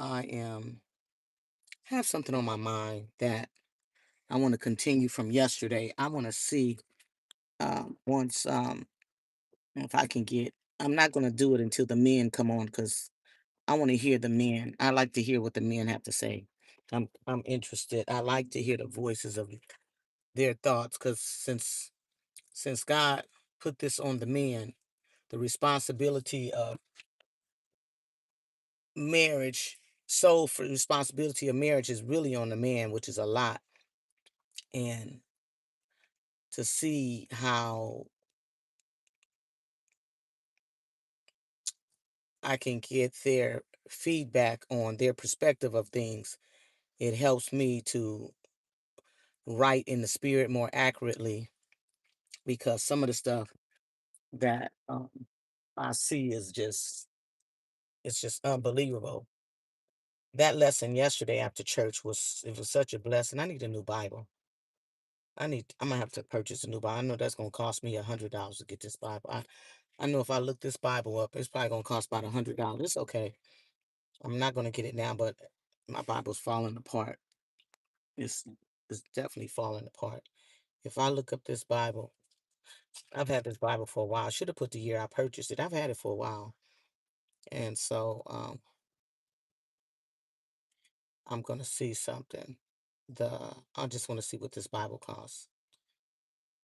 I am have something on my mind that I want to continue from yesterday. I want to see once if I can get. I'm not going to do it until the men come on because I want to hear the men. I like to hear what the men have to say. I'm interested. I like to hear the voices of their thoughts because since God put this on the men, the responsibility of marriage, sole for responsibility of marriage is really on the man, which is a lot. And to see how I can get their feedback on their perspective of things, it helps me to write in the spirit more accurately because some of the stuff that I see is just it's just unbelievable. That lesson yesterday after church was such a blessing. I need a new Bible. I'm gonna have to purchase a new Bible. I know that's gonna cost me $100 to get this Bible. I know if I look this Bible up, it's probably gonna cost about $100. It's okay. I'm not gonna get it now, but my Bible's falling apart. It's it's definitely falling apart. If I look up this Bible, I've had this Bible for a while. I should have put the year I purchased it. I've had it for a while. And so I'm gonna see something. I just want to see what this Bible costs.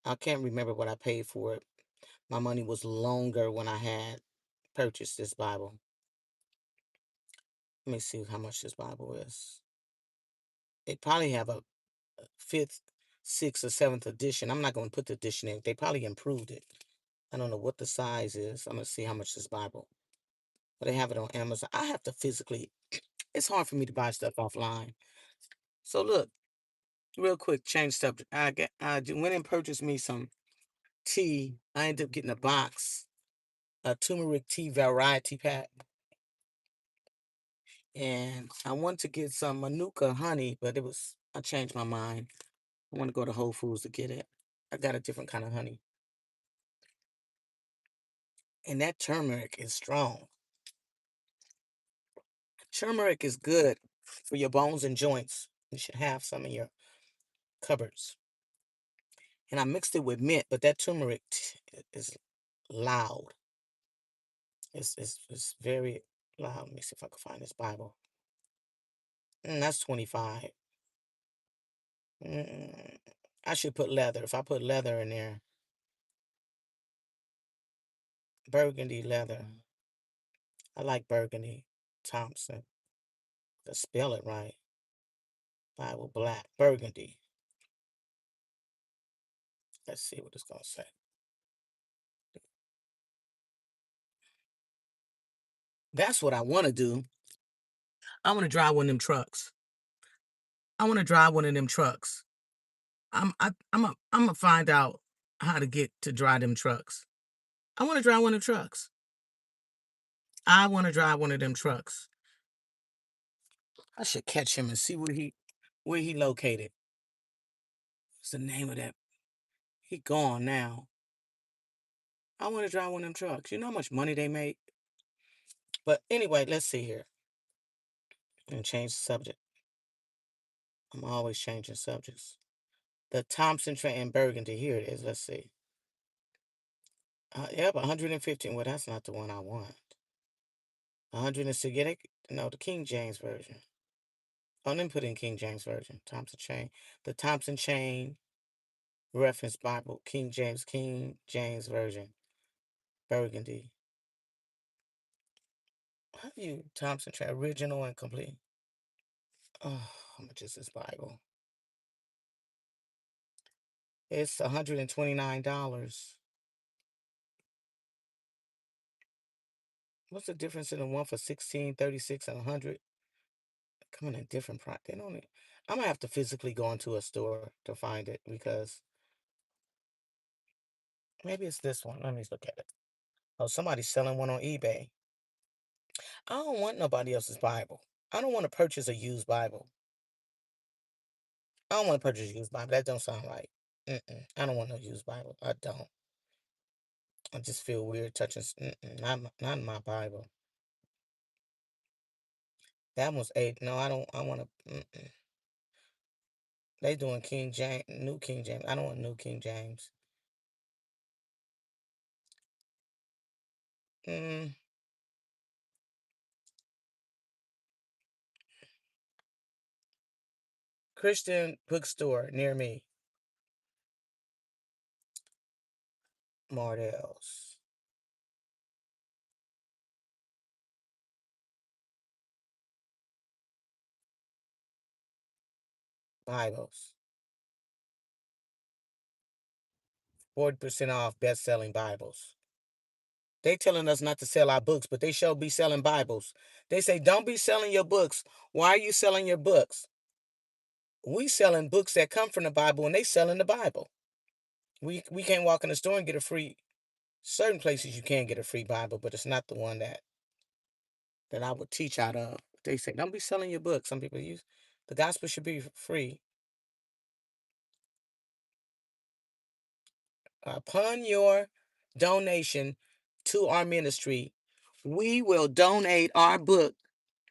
I can't remember what I paid for it. My money was longer when I had purchased this Bible. Let me see how much this Bible is. They probably have a fifth, sixth, or seventh edition. I'm not going to put the edition in. They probably improved it. I don't know what the size is. I'm going to see how much this Bible. But they have it on Amazon. I have to physically. It's hard for me to buy stuff offline. So look, real quick, change subject. Went and purchased me some tea. I ended up getting a box, a turmeric tea variety pack, and I wanted to get some Manuka honey, but I changed my mind. I want to go to Whole Foods to get it. I got a different kind of honey. And that turmeric is strong. Turmeric is good for your bones and joints. You should have some in your cupboards. And I mixed it with mint, but that turmeric is loud. It's very loud. Let me see if I can find this Bible. That's 25. Mm, I should put leather. If I put leather in there, burgundy leather. I like burgundy. Thompson. To spell it right. Bible black. Burgundy. Let's see what it's going to say. That's what I want to do. I want to drive one of them trucks. I want to drive one of them trucks. I'm gonna find out how to get to drive them trucks. I want to drive one of them trucks. I want to drive one of them trucks. I should catch him and see where he located. What's the name of that? He gone now. I want to drive one of them trucks. You know how much money they make? But anyway, let's see here. And change the subject. I'm always changing subjects. The Thompson train in Burgundy. Here it is. Let's see. Yep, 115. Well, that's not the one I want. 106. No, the King James version. Oh, let me put in King James version. Thompson chain. The Thompson chain reference Bible. King James version. Burgundy. How do you Thompson chain original and complete? Oh, how much is this Bible? It's $129. What's the difference in the one for 16, 36, and 100? Coming in different price. They don't. I'm gonna have to physically go into a store to find it because maybe it's this one. Let me look at it. Oh, somebody's selling one on eBay. I don't want nobody else's Bible. I don't want to purchase a used Bible. I don't want to purchase a used Bible. That don't sound right. I don't want no used Bible. I don't. I just feel weird touching. Not my Bible. That was eight. No, I don't. I want to. They doing King James, New King James. I don't want New King James. Mm, Christian bookstore near me. Mardell's Bibles. 40% off best-selling Bibles. They telling us not to sell our books, but they sure be selling Bibles. They say, don't be selling your books. Why are you selling your books? We selling books that come from the Bible, and they selling the Bible. We can't walk in the store and get a free. Certain places you can get a free Bible, but it's not the one that I would teach out of. They say, don't be selling your books. Some people use the gospel should be free. Upon your donation to our ministry, we will donate our book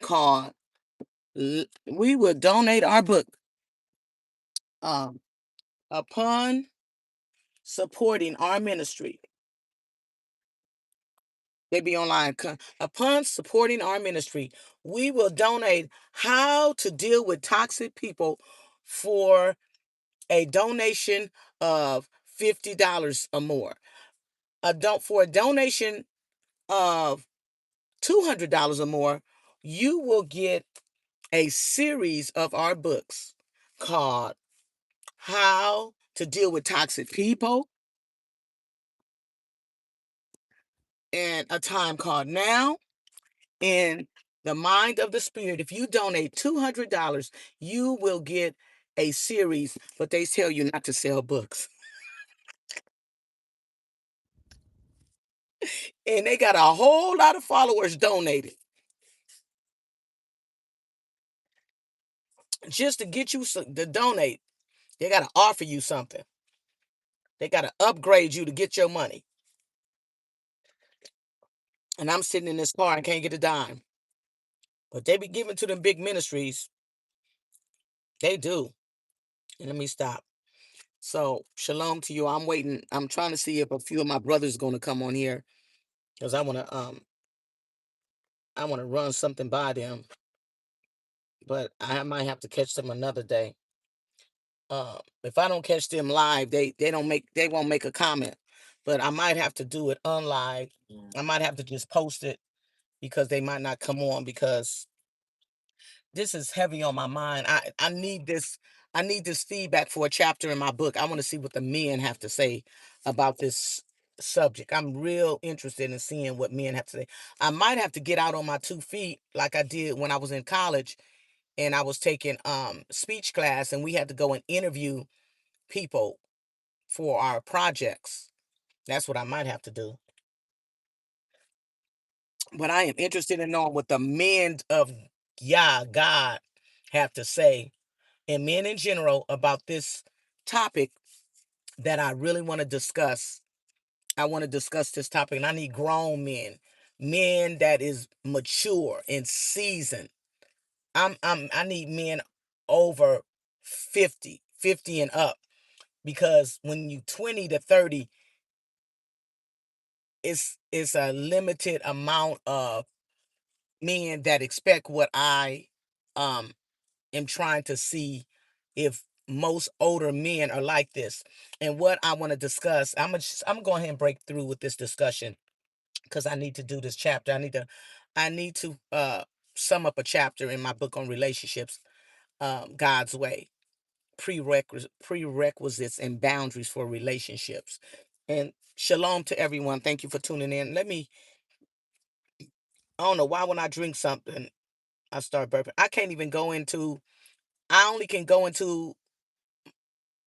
called we will donate our book um, upon supporting our ministry. They be online. Upon supporting our ministry, we will donate how to deal with toxic people for a donation of $50 or more. For a donation of $200 or more, you will get a series of our books called How to Deal with Toxic People and a time called Now in the Mind of the Spirit. If you donate $200, you will get a series, but they tell you not to sell books. And they got a whole lot of followers donated just to get you to donate. They got to offer you something. They got to upgrade you to get your money. And I'm sitting in this car and can't get a dime. But they be giving to them big ministries. They do. And let me stop. So shalom to you. I'm waiting. I'm trying to see if a few of my brothers going to come on here because I want to run something by them. But I might have to catch them another day. If I don't catch them live, they won't make a comment. But I might have to do it unlive. I might have to just post it because they might not come on because this is heavy on my mind. I need this. I need this feedback for a chapter in my book. I want to see what the men have to say about this subject. I'm real interested in seeing what men have to say. I might have to get out on my 2 feet like I did when I was in college and I was taking speech class and we had to go and interview people for our projects. That's what I might have to do. But I am interested in knowing what the men of God have to say and men in general about this topic that I really want to discuss. I want to discuss this topic, and I need grown men, men that is mature and seasoned. I need men over 50 and up, because when you 20 to 30, it's a limited amount of men that expect what I um am trying to see if most older men are like this. And what I want to discuss, I'm going ahead and break through with this discussion because I need to do this chapter. I need to sum up a chapter in my book on relationships, God's way, prerequisites and boundaries for relationships. And shalom to everyone. Thank you for tuning in. I don't know why when I drink something, I start burping. I only can go into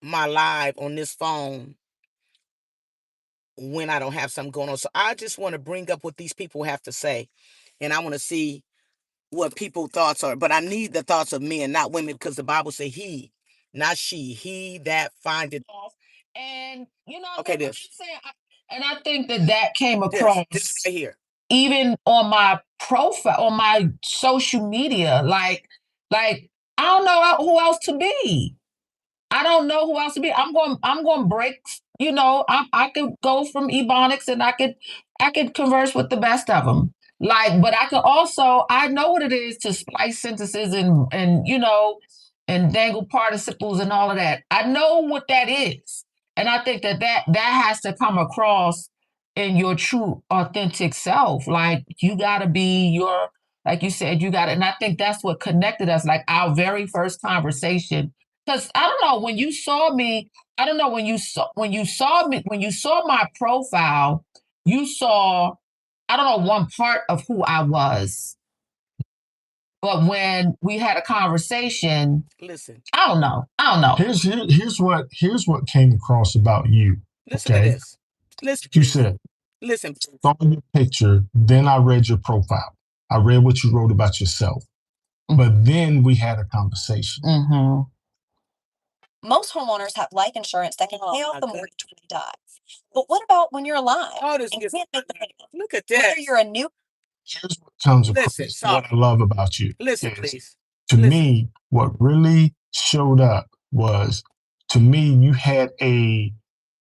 my live on this phone when I don't have something going on. So I just want to bring up what these people have to say. And I want to see what people's thoughts are. But I need the thoughts of men, not women, because the Bible says he, not she. He that findeth. And you know, okay, this. And I think that came across. This right here. even on my profile, on my social media, like I don't know who else to be. I don't know who else to be. I'm going to break, I could go from Ebonics and I could converse with the best of them. Like, but I could also, I know what it is to splice sentences and dangle participles and all of that. I know what that is. And I think that has to come across in your true authentic self. Like, you got to be your, like you said, you got to, and I think that's what connected us. Like, our very first conversation, because I don't know, when you saw me, I don't know, when you saw my profile, you saw, I don't know, one part of who I was. But when we had a conversation, Listen, I don't know. I don't know. Here's what came across about you. listen to Okay, this. Listen, you please. said, Listen. saw your picture, then I read your profile. I read what you wrote about yourself, but then we had a conversation. Mm-hmm. Most homeowners have life insurance that can pay off the mortgage when they die. But what about when you're alive Oh, this and gets, can't make the payment? look at Whether that. you're a new Here's what comes Listen, across. What sorry. I love about you Listen, is, please. to Listen. me, what really showed up was, to me, you had a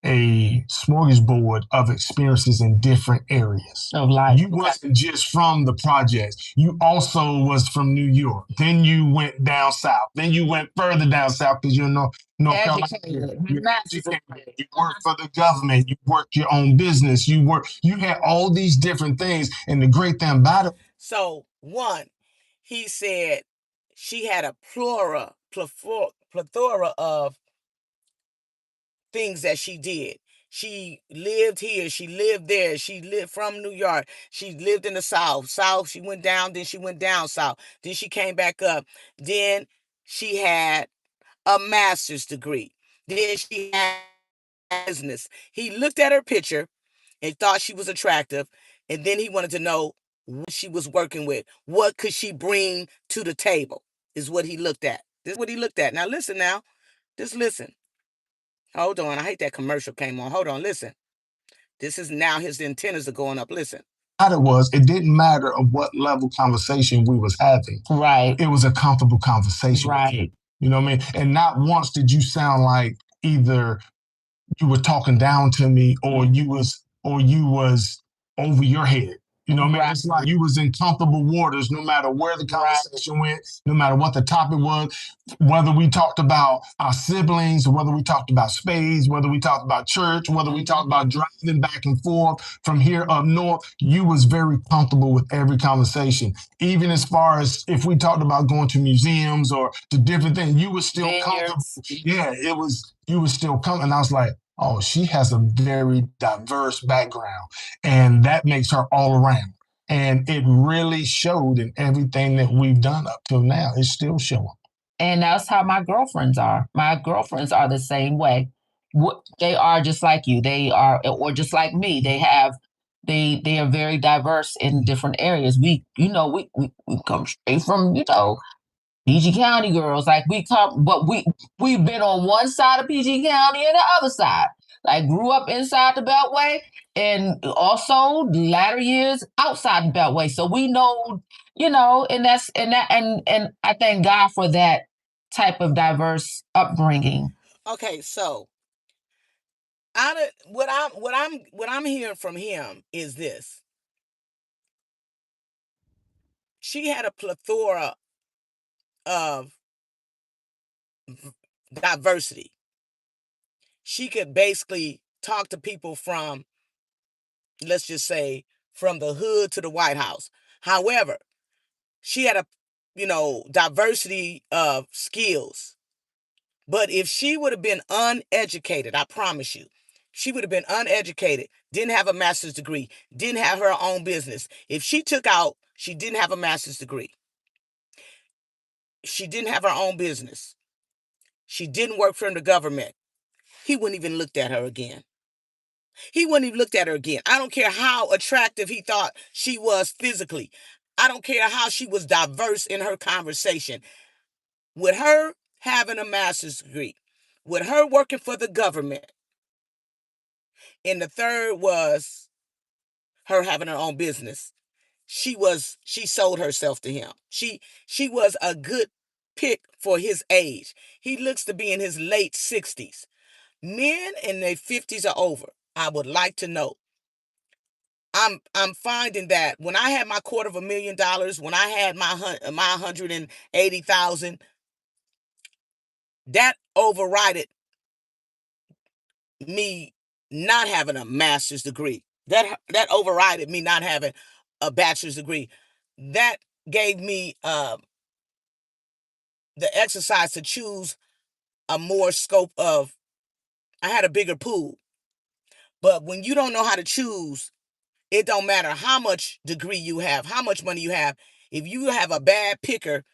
smorgasbord of experiences in different areas Of life. You wasn't just from the projects. You also was from New York. Then you went down south. Then you went further down south because you're in North Carolina. Educated. You're educated. You work for the government. You work your own business. You had all these different things. And the great thing about it. So, one, he said she had a plethora of things that she did. She lived here, she lived there, she lived from New York, she lived in the South. South, she went down, then she went down south, then she came back up. Then she had a master's degree. Then she had business. He looked at her picture and thought she was attractive, and then he wanted to know what she was working with. What could she bring to the table? Is what he looked at. This is what he looked at. Now listen now. Just listen. Hold on. I hate that commercial came on. Hold on. Listen. This is now his antennas are going up. Listen. It didn't matter of what level conversation we was having. Right. It was a comfortable conversation. Right. You know what I mean? And not once did you sound like either you were talking down to me or you was over your head. You know what I mean? Right. It's like you was in comfortable waters no matter where the conversation went, no matter what the topic was, whether we talked about our siblings, or whether we talked about spades, whether we talked about church, whether we talked about driving back and forth from here up north, you was very comfortable with every conversation. Even as far as if we talked about going to museums or to different things, you was still comfortable. Yeah, you was still coming. And I was like, oh, she has a very diverse background, and that makes her all around. And it really showed in everything that we've done up till now. It's still showing. And that's how my girlfriends are. My girlfriends are the same way. They are just like you. They are, or just like me. They are very diverse in different areas. We come straight from PG County girls. Like, we've been on one side of PG County and the other side. Like, grew up inside the Beltway and also latter years outside the Beltway. So we know, and and I thank God for that type of diverse upbringing. Okay, so out of what I'm hearing from him is this. She had a plethora of diversity. She could basically talk to people from, let's just say, from the hood to the White House. However, she had a, diversity of skills. But if she would have been uneducated, I promise you, she would have been uneducated, didn't have a master's degree, didn't have her own business. If she took out, she didn't have a master's degree, she didn't have her own business, she didn't work for the government, he wouldn't even looked at her again. He wouldn't even looked at her again. I don't care how attractive he thought she was physically. I don't care how she was diverse in her conversation. With her having a master's degree, with her working for the government, and the third was her having her own business. she sold herself to him. She was a good pick for his age. He looks to be in his late 60s. Men in their 50s or over, I would like to know. I'm finding that when I had my $250,000, when I had my 180,000, that overrided me not having a master's degree. That overrided me not having a bachelor's degree. That gave me the exercise to choose a more scope of. I had a bigger pool. But when you don't know how to choose, it don't matter how much degree you have, how much money you have. If you have a bad picker,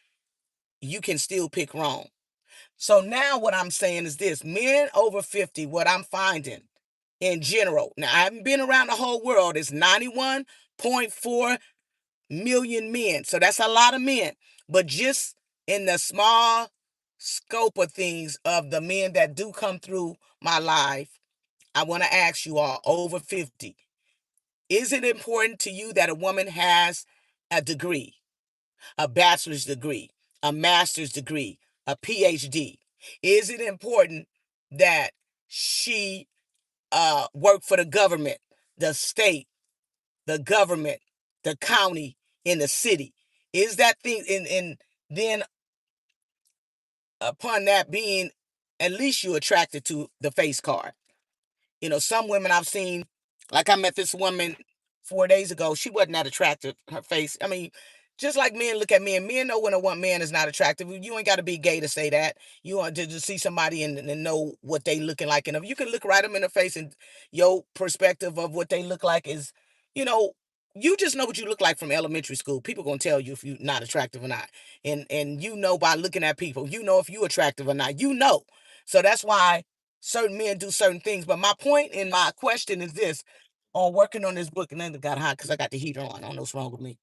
you can still pick wrong. So now what I'm saying is this: men over 50, what I'm finding in general, now I haven't been around the whole world, it's 91.4 million men. So that's a lot of men. But just in the small scope of things of the men that do come through my life, I want to ask you all over 50. Is it important to you that a woman has a degree, a bachelor's degree, a master's degree, a PhD? Is it important that she work for the government, the state, the government, the county, in the city? Is that thing, and then upon that being, at least you attracted to the face card. Some women I've seen, like I met this woman 4 days ago. She wasn't that attractive. Her face. I mean, just like men look at men. Men know when a man is not attractive. You ain't got to be gay to say that. You want to just see somebody and know what they looking like. And if you can look right them in the face and your perspective of what they look like is, you know, you just know what you look like from elementary school. People gonna tell you if you're not attractive or not. And by looking at people, if you attractive or not. So that's why certain men do certain things. But my point in my question is this: on working on this book, and then it got hot because I got the heater on. I don't know what's wrong with me.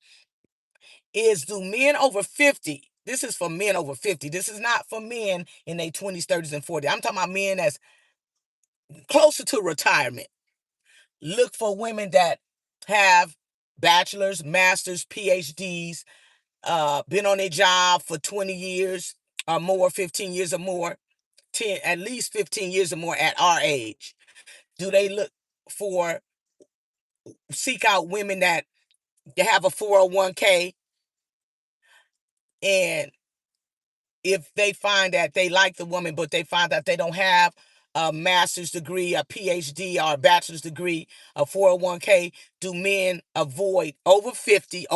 Is do men over 50? This is for men over 50. This is not for men in their 20s, 30s, and 40s. I'm talking about men that's closer to retirement. Look for women that have bachelor's, master's, PhDs, been on their job for 20 years or more, 15 years or more, at least 15 years or more at our age. Do they seek out women that have a 401k? And if they find that they like the woman, but they find that they don't have a master's degree, a PhD, or a bachelor's degree, a 401k, do men avoid over 50?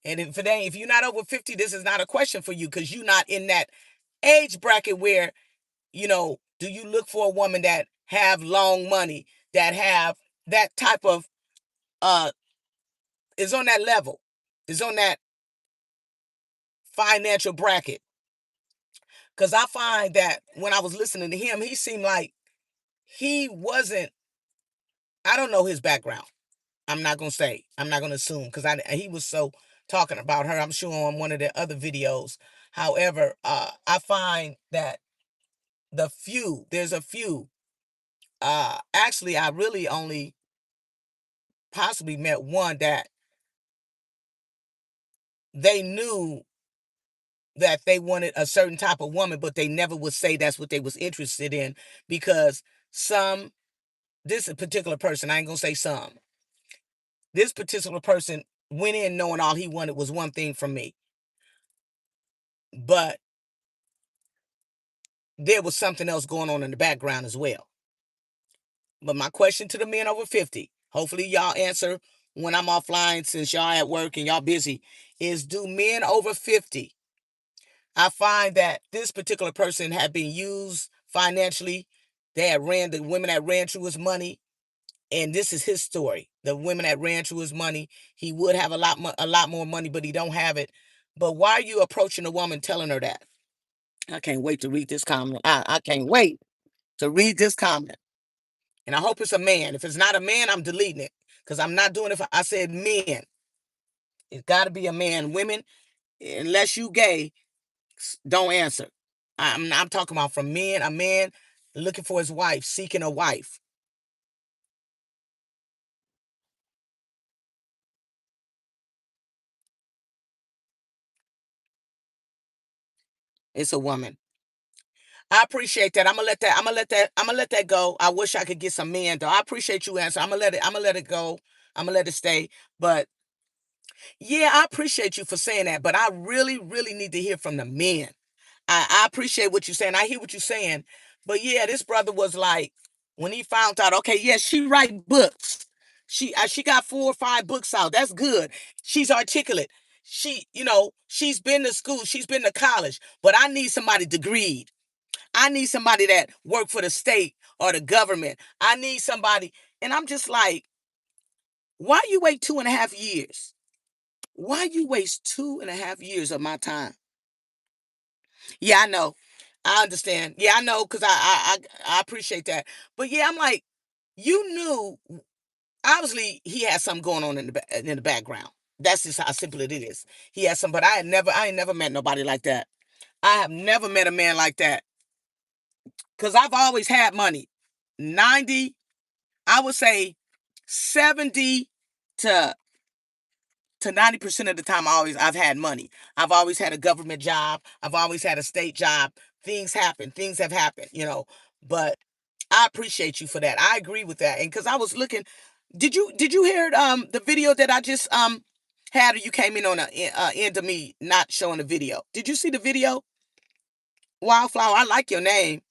And if you're not over 50, this is not a question for you, because you're not in that age bracket where, do you look for a woman that have long money, that have that type of, is on that level, is on that financial bracket? Because I find that when I was listening to him, he seemed like he wasn't, I don't know his background. I'm not going to assume, because he was so talking about her, I'm sure, on one of the other videos. However, I find that there's a few, actually, I really only possibly met one that they knew that they wanted a certain type of woman, but they never would say that's what they was interested in, because this particular person, I ain't gonna say some, this particular person went in knowing all he wanted was one thing from me. But there was something else going on in the background as well. But my question to the men over 50, hopefully y'all answer when I'm offline, since y'all at work and y'all busy, is do men over 50, I find that this particular person had been used financially. The women that ran through his money, and this is his story. The women that ran through his money, he would have a lot more money, but he don't have it. But why are you approaching a woman telling her that? I can't wait to read this comment. I can't wait to read this comment. And I hope it's a man. If it's not a man, I'm deleting it, because I'm not doing it I said men. It's got to be a man. Women, unless you gay, don't answer. I'm talking about from men, a man looking for his wife, seeking a wife. It's a woman. I appreciate that. I'm gonna let that go. I wish I could get some men though. I appreciate you answer. I'm gonna let it go. I'm gonna let it stay. But yeah, I appreciate you for saying that. But I really, really need to hear from the men. I appreciate what you're saying. I hear what you're saying. But yeah, this brother was like, when he found out, okay, yes, she write books. She got 4 or 5 books out. That's good. She's articulate. She's been to school. She's been to college. But I need somebody degreed. I need somebody that work for the state or the government. I need somebody. And I'm just like, why you wait 2.5 years? Why you waste 2.5 years of my time? Yeah, I know. I understand. Yeah, I know, because I appreciate that. But yeah, I'm like, you knew obviously he had something going on in the background. That's just how simple it is. He had some, but I ain't never met nobody like that. I have never met a man like that. Cause I've always had money. 90, I would say 70 to 90% of the time I've had money. I've always had a government job. I've always had a state job. Things happen. Things have happened. But I appreciate you for that. I agree with that. And because I was looking, did you hear the video that I just had, or you came in on the end of me not showing the video? Did you see the video? Wildflower, I like your name.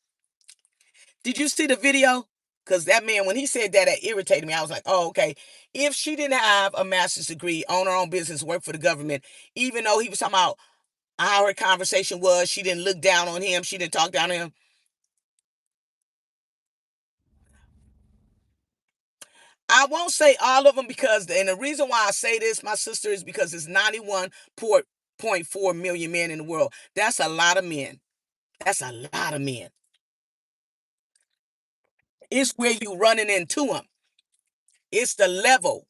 Did you see the video? Because that man, when he said that, it irritated me. I was like, oh, okay. If she didn't have a master's degree, own her own business, work for the government, even though he was talking about how her conversation was, she didn't look down on him, she didn't talk down on him. I won't say all of them, and the reason why I say this, my sister, is because it's 91.4 million men in the world. That's a lot of men. That's a lot of men. It's where you running into them. It's the level.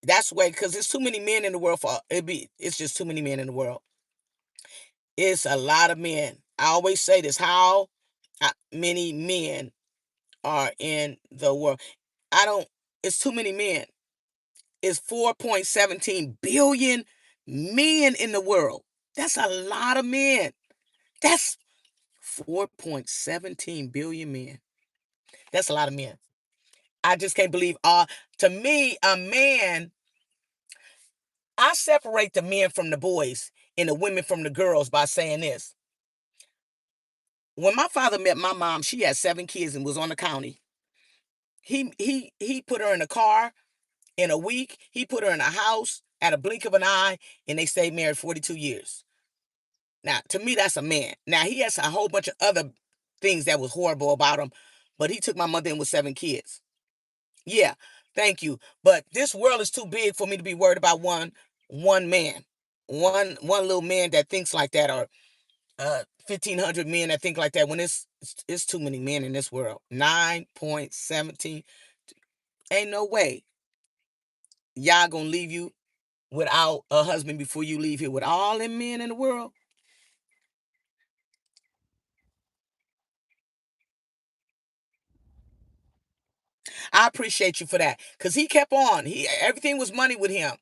That's why, because there's too many men in the world it's just too many men in the world. It's a lot of men. I always say this, how many men are in the world? I don't, it's too many men. It's 4.17 billion men in the world. That's a lot of men. That's 4.17 billion men. That's a lot of men. I just can't believe, to me, a man, I separate the men from the boys and the women from the girls by saying this. When my father met my mom, she had 7 kids and was on the county. He put her in a car in a week. He put her in a house at a blink of an eye, and they stayed married 42 years. Now, to me, that's a man. Now, he has a whole bunch of other things that was horrible about him, but he took my mother in with 7 kids. Yeah, thank you. But this world is too big for me to be worried about one man, one little man that thinks like that, or 1,500 men that think like that. When it's too many men in this world. 9.17. Ain't no way y'all gonna leave you without a husband before you leave here with all them men in the world. I appreciate you for that, because he kept on. Everything was money with him.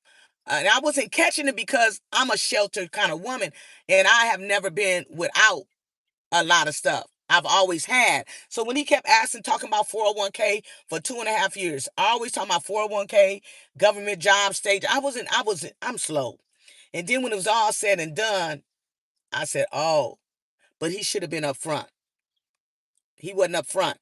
And I wasn't catching it because I'm a sheltered kind of woman, and I have never been without a lot of stuff. I've always had. So when he kept asking, talking about 401k for 2.5 years, I always talking about 401k, government job stage. I'm slow. And then when it was all said and done, I said, oh, but he should have been up front. He wasn't up front.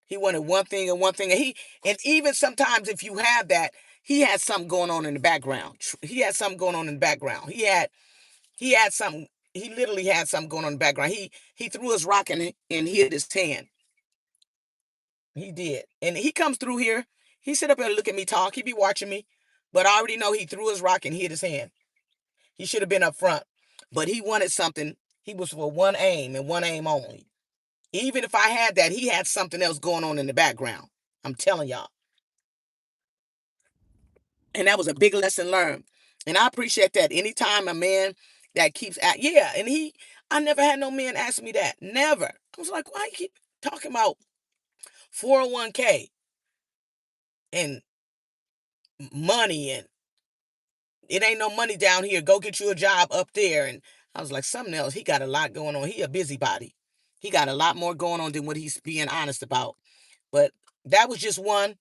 He wanted one thing and one thing. And even sometimes if you have that, he had something going on in the background. He had something going on in the background. He had something. He literally had something going on in the background. He threw his rock and hit his hand. He did. And he comes through here. He sit up here and look at me talk. He be watching me. But I already know he threw his rock and hit his hand. He should have been up front. But he wanted something. He was for one aim and one aim only. Even if I had that, he had something else going on in the background. I'm telling y'all. And that was a big lesson learned. And I appreciate that. Anytime a man that keeps yeah, and I never had no man ask me that. Never. I was like, why you keep talking about 401k and money, and it ain't no money down here. Go get you a job up there. And I was like, something else. He got a lot going on. He a busybody. He got a lot more going on than what he's being honest about. But that was just one.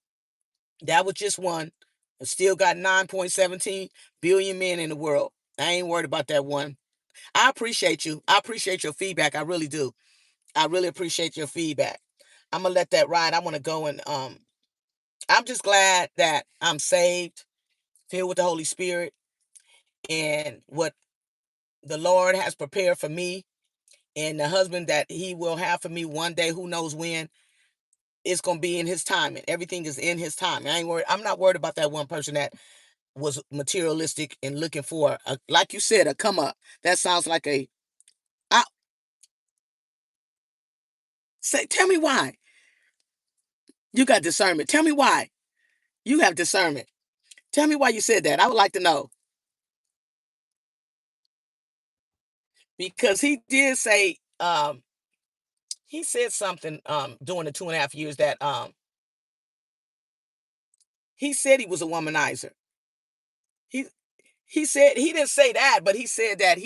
That was just one. I still got 9.17 billion men in the world. I ain't worried about that one. I appreciate you. I appreciate your feedback. I really do. I really appreciate your feedback. I'm gonna let that ride. I want to go and I'm just glad that I'm saved, filled with the Holy Spirit, and what the Lord has prepared for me and the husband that he will have for me one day, who knows when, it's gonna be in his time, and everything is in his time. I ain't worried. I'm not worried about that one person that was materialistic and looking for like you said, a come up. That sounds like a I say tell me why. You got discernment. Tell me why. You have discernment. Tell me why you said that. I would like to know. Because he did say, he said something during the 2.5 years that he said he was a womanizer. He he said he didn't say that, but he said that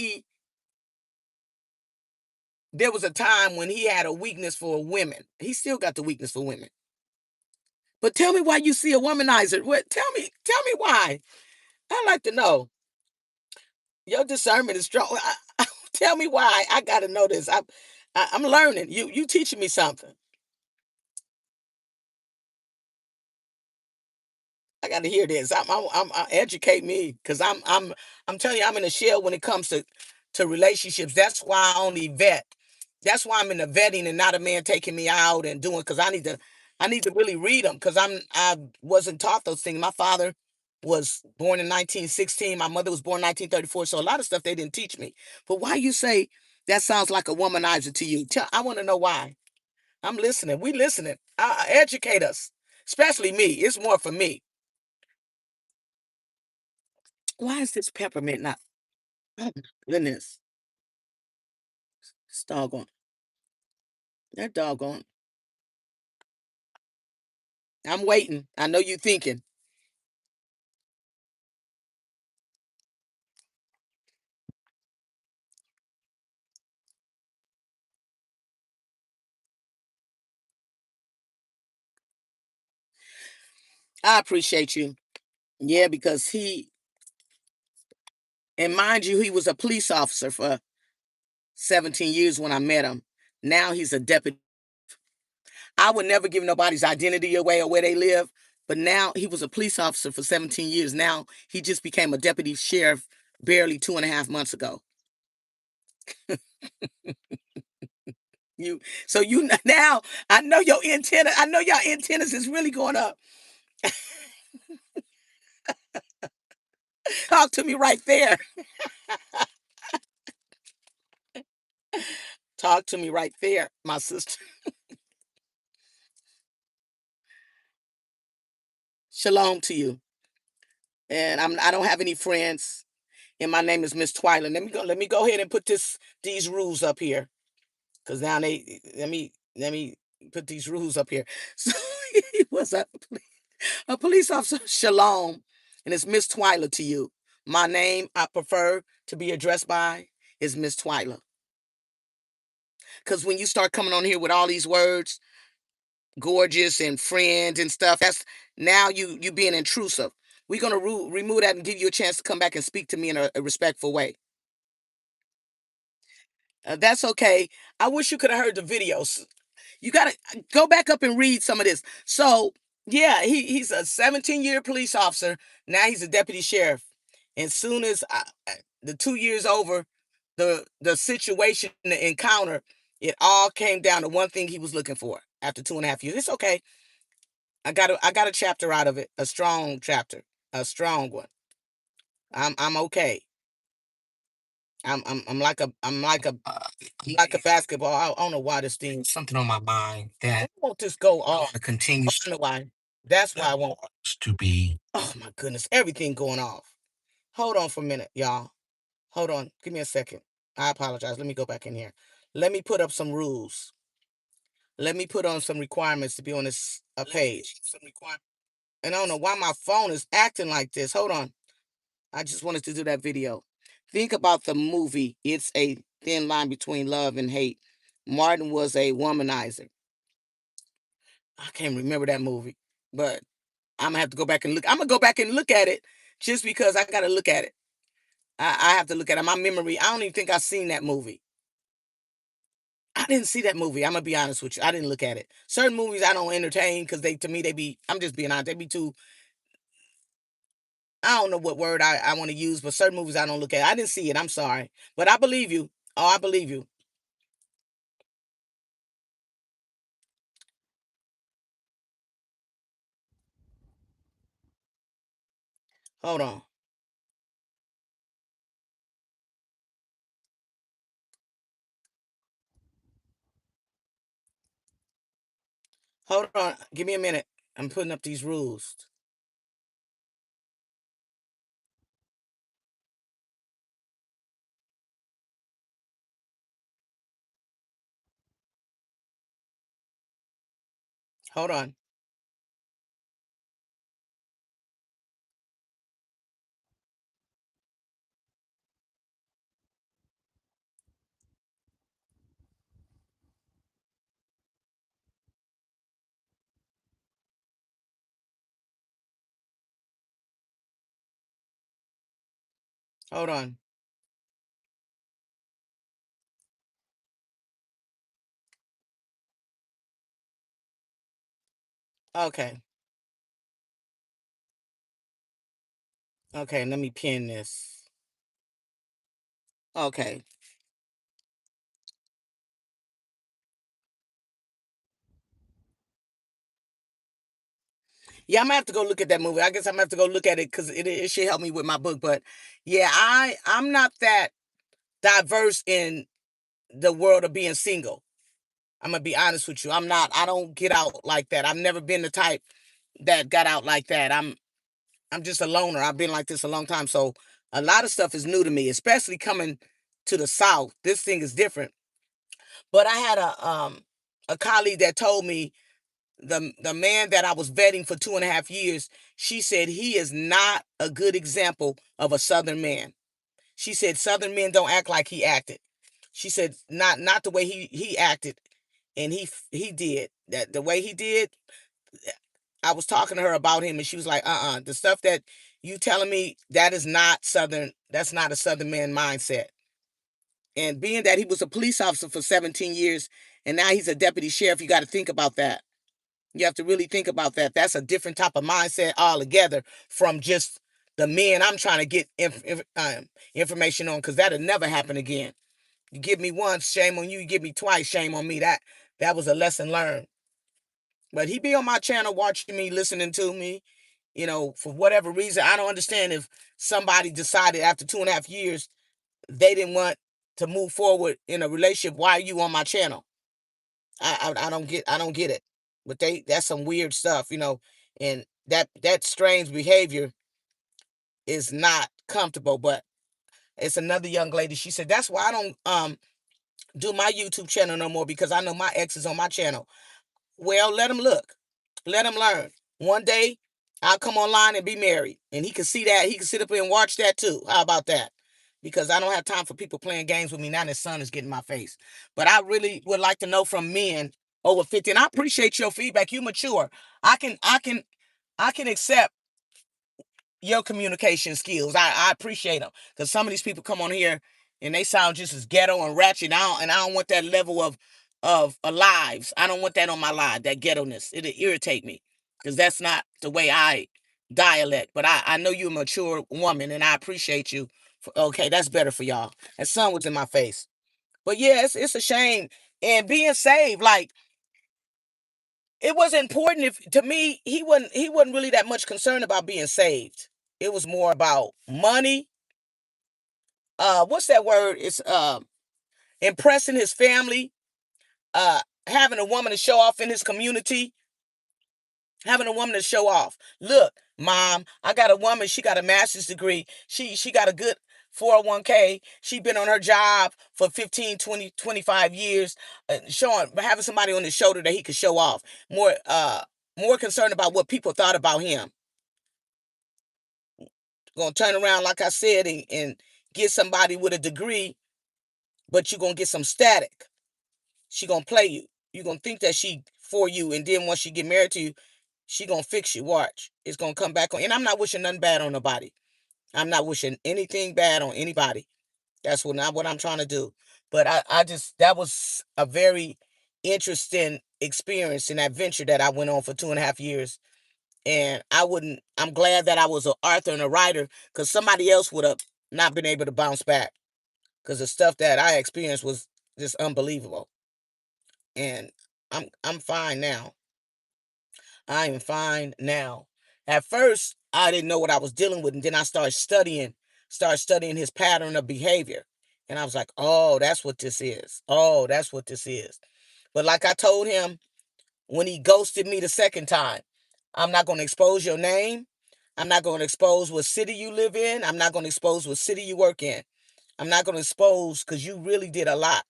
there was a time when he had a weakness for women. He still got the weakness for women. But tell me why you see a womanizer. What? Tell me why. I'd like to know. Your discernment is strong. Tell me why. I got to know this. I'm learning. You teaching me something. I got to hear this. Educate me, because I'm telling you, I'm in a shell when it comes to relationships. That's why I only vet. That's why I'm in the vetting and not a man taking me out and doing. Because I need to really read them, because I wasn't taught those things. My father was born in 1916. My mother was born in 1934. So a lot of stuff they didn't teach me. But why you say that sounds like a womanizer to you? I want to know why. I'm listening. We listening. Educate us, especially me. It's more for me. Why is this peppermint not? Oh my goodness. It's doggone. That doggone. I'm waiting. I know you thinking. I appreciate you. Yeah, because and mind you, he was a police officer for 17 years when I met him. Now he's a deputy. I would never give nobody's identity away or where they live, but now he was a police officer for 17 years. Now he just became a deputy sheriff barely 2.5 months ago. You so you now I know your antenna. I know your antennas is really going up. Talk to me right there. Talk to me right there, my sister. Shalom to you. And I don't have any friends. And my name is Miss Twila. Let me go ahead and put these rules up here. Cause now let me put these rules up here. So he was a police officer. Shalom. And it's Miss Twila to you. My name I prefer to be addressed by is Miss Twila. Cause when you start coming on here with all these words, gorgeous and friend and stuff, that's now you being intrusive. We're gonna remove that and give you a chance to come back and speak to me in a respectful way. That's okay. I wish you could have heard the videos. You gotta go back up and read some of this. So yeah, he's a 17-year police officer. Now he's a deputy sheriff. And soon as the 2 years over, the situation, the encounter, it all came down to one thing he was looking for after 2.5 years. It's okay. I got a chapter out of it, a strong chapter, a strong one. I'm okay. I'm like a basketball. I don't know why this thing. Something on my mind that I won't just go off. To continue. I don't know why. That's why I won't. To be. Oh my goodness, everything going off. Hold on for a minute, y'all. Hold on. Give me a second. I apologize. Let me go back in here. Let me put up some rules. Let me put on some requirements to be on this page. And I don't know why my phone is acting like this. Hold on. I just wanted to do that video. Think about the movie It's a Thin Line Between Love and Hate. Martin was a womanizer. I can't remember that movie, but I'm gonna have to go back and look. I'm gonna go back and look at it just because I gotta look at it. I have to look at it. My memory, I don't even think I've seen that movie. I didn't see that movie. I'm gonna be honest with you. I didn't look at it. Certain movies I don't entertain because they, to me, they be. I'm just being honest. They be too. I don't know what word I want to use, but certain movies I don't look at. I didn't see it. I'm sorry, but I believe you. Oh, I believe you. Hold on. Hold on. Give me a minute. I'm putting up these rules. Hold on. Hold on. Okay. Okay. Let me pin this. Okay. Yeah, I'm gonna have to go look at that movie. I guess I'm gonna have to go look at it because it should help me with my book. But yeah, I'm not that diverse in the world of being single. I'm gonna be honest with you. I'm not. I don't get out like that. I've never been the type that got out like that. I'm just a loner. I've been like this a long time. So a lot of stuff is new to me, especially coming to the South. This thing is different. But I had a colleague that told me the man that I was vetting for 2.5 years, she said he is not a good example of a Southern man. She said Southern men don't act like he acted. She said not the way he acted, and he did that the way he did. I was talking to her about him, and she was like, the stuff that you telling me, that is not Southern. That's not a Southern man mindset. And being that he was a police officer for 17 years, and now he's a deputy sheriff, you got to think about that. You have to really think about that. That's a different type of mindset altogether from just the men I'm trying to get information on, because that'll never happen again. You give me once, shame on you. You give me twice, shame on me. That was a lesson learned. But he be on my channel watching me, listening to me. For whatever reason, I don't understand if somebody decided after 2.5 years they didn't want to move forward in a relationship. Why are you on my channel? I don't get it. But that's some weird stuff, and that strange behavior is not comfortable. But it's another young lady. She said that's why I don't do my YouTube channel no more, because I know my ex is on my channel. Well, let him look. Let him learn. One day I'll come online and be married, and he can see that. He can sit up here and watch that too. How about that? Because I don't have time for people playing games with me. Now his son is getting in my face. But I really would like to know from men over 50. And I appreciate your feedback. You mature. I can accept your communication skills. I appreciate them, because some of these people come on here and they sound just as ghetto and ratchet. I don't want that level of lives. I don't want that on my live. That ghetto-ness. It'll irritate me, because that's not the way I dialect. But I know you're a mature woman, and I appreciate you. Okay, that's better for y'all. That sun was in my face. But yeah, it's a shame. And being saved, like, it was important. If to me, he wasn't really that much concerned about being saved. It was more about money. What's that word? It's impressing his family, having a woman to show off in his community, having a woman to show off. Look, mom, I got a woman. She got a master's degree. She got a good 401k. She been on her job for 15, 20, 25 years, having somebody on his shoulder that he could show off. More concerned about what people thought about him. Gonna turn around, like I said, and get somebody with a degree, but you're going to get some static. She going to play you. You're going to think that she for you, and then once she get married to you, she going to fix you. Watch. It's going to come back on. And I'm not wishing nothing bad on nobody. I'm not wishing anything bad on anybody. That's not what I'm trying to do. But I just, that was a very interesting experience and adventure that I went on for 2.5 years. And I'm glad that I was an author and a writer, because somebody else would have not been able to bounce back, because the stuff that I experienced was just unbelievable. And I'm fine now. I am fine now. At first, I didn't know what I was dealing with, and then I started studying his pattern of behavior. And I was like, oh, that's what this is. Oh, that's what this is. But like I told him when he ghosted me the second time, I'm not going to expose your name. I'm not going to expose what city you live in. I'm not going to expose what city you work in. I'm not going to expose, because you really did a lot.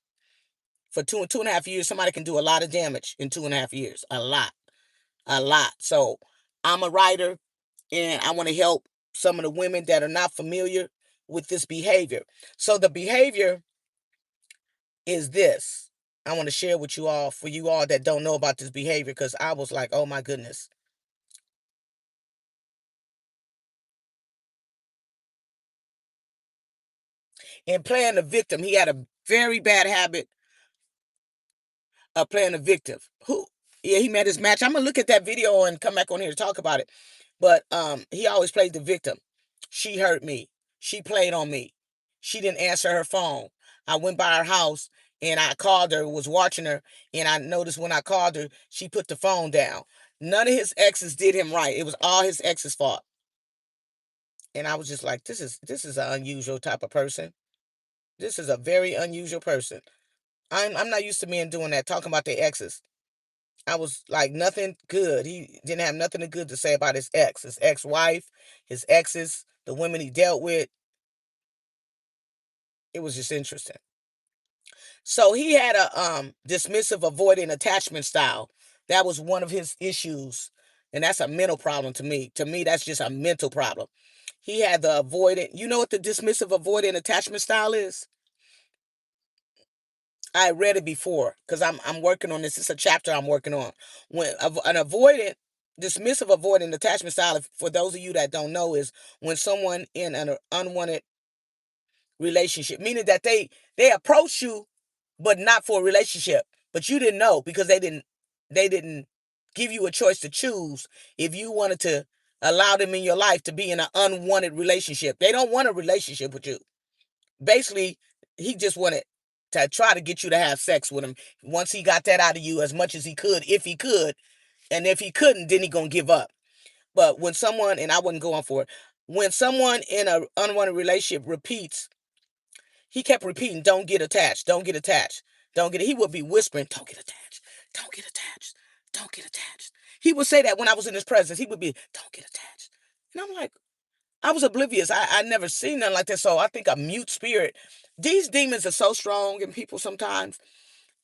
For 2.5 years, somebody can do a lot of damage in 2.5 years. A lot. A lot. So I'm a writer, and I want to help some of the women that are not familiar with this behavior. So the behavior is this. I want to share with you all, for you all that don't know about this behavior, because I was like, oh my goodness. In playing the victim, he had a very bad habit of playing the victim. Yeah, he met his match. I'm gonna look at that video and come back on here to talk about it. But he always played the victim. She hurt me. She played on me. She didn't answer her phone. I went by her house and I called her, was watching her, and I noticed when I called her, she put the phone down. None of his exes did him right. It was all his exes' fault. And I was just like, this is an unusual type of person. This is a very unusual person. I'm not used to men doing that, talking about their exes. I was like, nothing good. He didn't have nothing good to say about his ex-wife, his exes, the women he dealt with. It was just interesting. So he had a dismissive, avoiding attachment style. That was one of his issues. And that's a mental problem to me. To me, that's just a mental problem. He had the avoidant. You know what the dismissive, avoiding attachment style is? I read it before, because I'm working on this. It's a chapter I'm working on. When an avoidant, dismissive, avoidant attachment style, for those of you that don't know, is when someone in an unwanted relationship, meaning that they approach you, but not for a relationship, but you didn't know, because they didn't give you a choice to choose if you wanted to allow them in your life to be in an unwanted relationship. They don't want a relationship with you. Basically, he just wanted to try to get you to have sex with him. Once he got that out of you as much as he could, if he could, and if he couldn't, then he gonna give up. But when someone, and I wouldn't go on for it, when someone in an unwanted relationship repeats, he kept repeating, don't get attached, don't get attached, don't get it. He would be whispering, don't get attached, don't get attached, don't get attached. He would say that when I was in his presence. He would be, don't get attached. And I'm like, I was oblivious. I never seen nothing like that. So I think a mute spirit. These demons are so strong in people sometimes.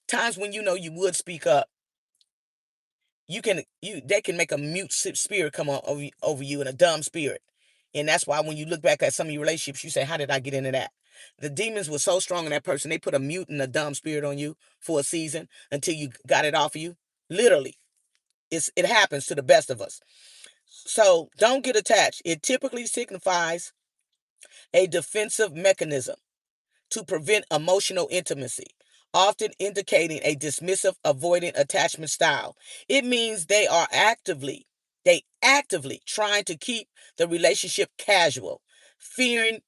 Times when you know you would speak up, they can make a mute spirit come on over you, and a dumb spirit. And that's why when you look back at some of your relationships, you say, how did I get into that? The demons were so strong in that person, they put a mute and a dumb spirit on you for a season until you got it off of you. Literally. It happens to the best of us. So don't get attached. It typically signifies a defensive mechanism to prevent emotional intimacy, often indicating a dismissive, avoidant attachment style. It means they actively trying to keep the relationship casual, fearing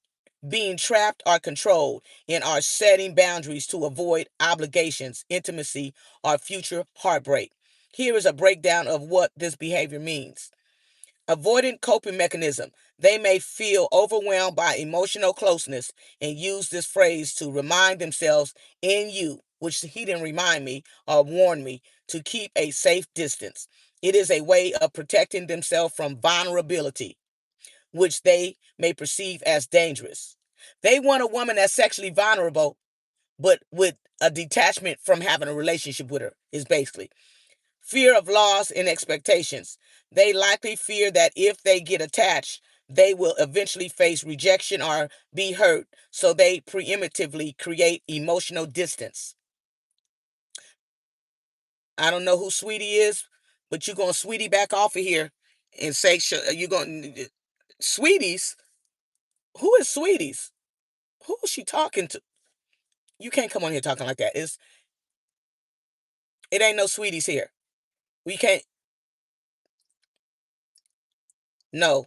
being trapped or controlled, and are setting boundaries to avoid obligations, intimacy, or future heartbreak. Here is a breakdown of what this behavior means. Avoidant coping mechanism. They may feel overwhelmed by emotional closeness and use this phrase to remind themselves in you, which he didn't remind me or warn me, to keep a safe distance. It is a way of protecting themselves from vulnerability, which they may perceive as dangerous. They want a woman that's sexually vulnerable, but with a detachment from having a relationship with her, is basically. Fear of loss and expectations. They likely fear that if they get attached, they will eventually face rejection or be hurt, so they preemptively create emotional distance. I don't know who Sweetie is, but you're going to Sweetie back off of here and say, you're going to, Sweeties? Who is Sweeties? Who is she talking to? You can't come on here talking like that. It ain't no Sweeties here. We can't, no,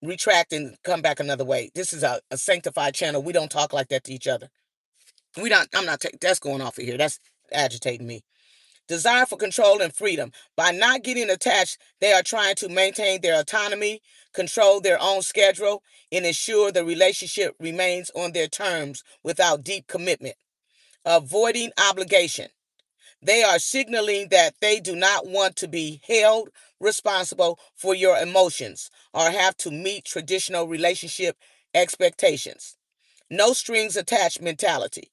retract and come back another way. This is a sanctified channel. We don't talk like that to each other. I'm not, that's going off of here. That's agitating me. Desire for control and freedom. By not getting attached, they are trying to maintain their autonomy, control their own schedule, and ensure the relationship remains on their terms without deep commitment. Avoiding obligation. They are signaling that they do not want to be held responsible for your emotions or have to meet traditional relationship expectations. No strings attached mentality.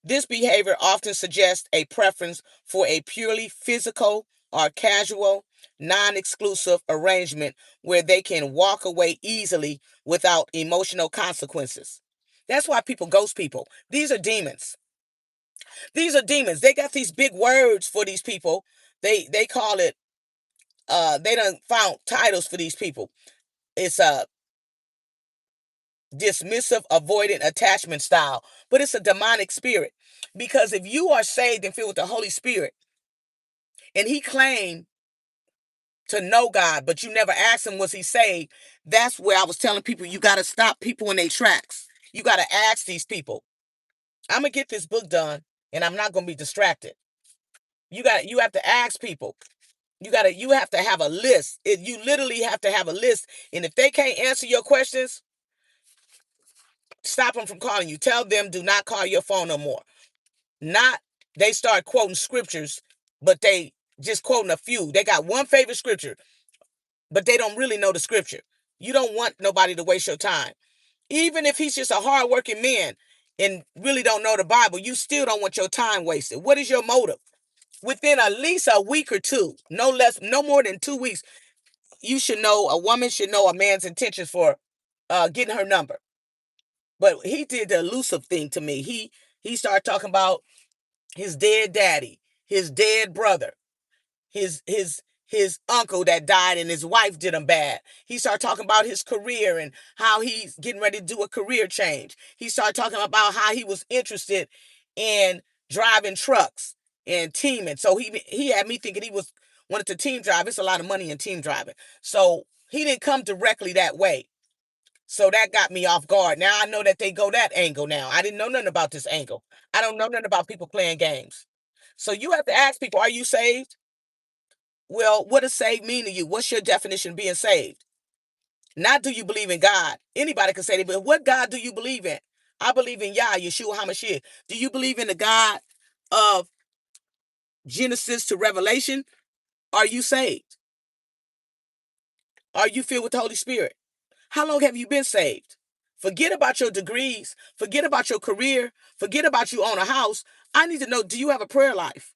This behavior often suggests a preference for a purely physical or casual, non exclusive arrangement where they can walk away easily without emotional consequences. That's why people ghost people. These are demons. These are demons. They got these big words for these people. They call it they done found titles for these people. It's a dismissive, avoidant attachment style, but it's a demonic spirit. Because if you are saved and filled with the Holy Spirit, and he claimed to know God, but you never asked him, was he saved? That's where I was telling people, you got to stop people in their tracks. You got to ask these people. I'm going to get this book done, and I'm not going to be distracted. You have to ask people. You have to have a list. You literally have to have a list. And if they can't answer your questions, stop them from calling you. Tell them, do not call your phone no more. Not, they start quoting scriptures, but they just quoting a few. They got one favorite scripture, but they don't really know the scripture. You don't want nobody to waste your time. Even if he's just a hardworking man and really don't know the Bible, you still don't want your time wasted. What is your motive? Within at least a week or two, no less, no more than 2 weeks, a woman should know a man's intentions for getting her number. But he did the elusive thing to me. He started talking about his dead daddy, his dead brother, his uncle that died and his wife did him bad. He started talking about his career and how he's getting ready to do a career change. He started talking about how he was interested in driving trucks and teaming. So he had me thinking wanted to team drive. It's a lot of money in team driving. So he didn't come directly that way. So that got me off guard. Now I know that they go that angle now. I didn't know nothing about this angle. I don't know nothing about people playing games. So you have to ask people, are you saved? Well, what does saved mean to you? What's your definition of being saved? Not do you believe in God? Anybody can say that, but what God do you believe in? I believe in Yah, Yeshua HaMashiach. Do you believe in the God of Genesis to Revelation? Are you saved? Are you filled with the Holy Spirit? How long have you been saved? Forget about your degrees. Forget about your career. Forget about you own a house. I need to know, do you have a prayer life?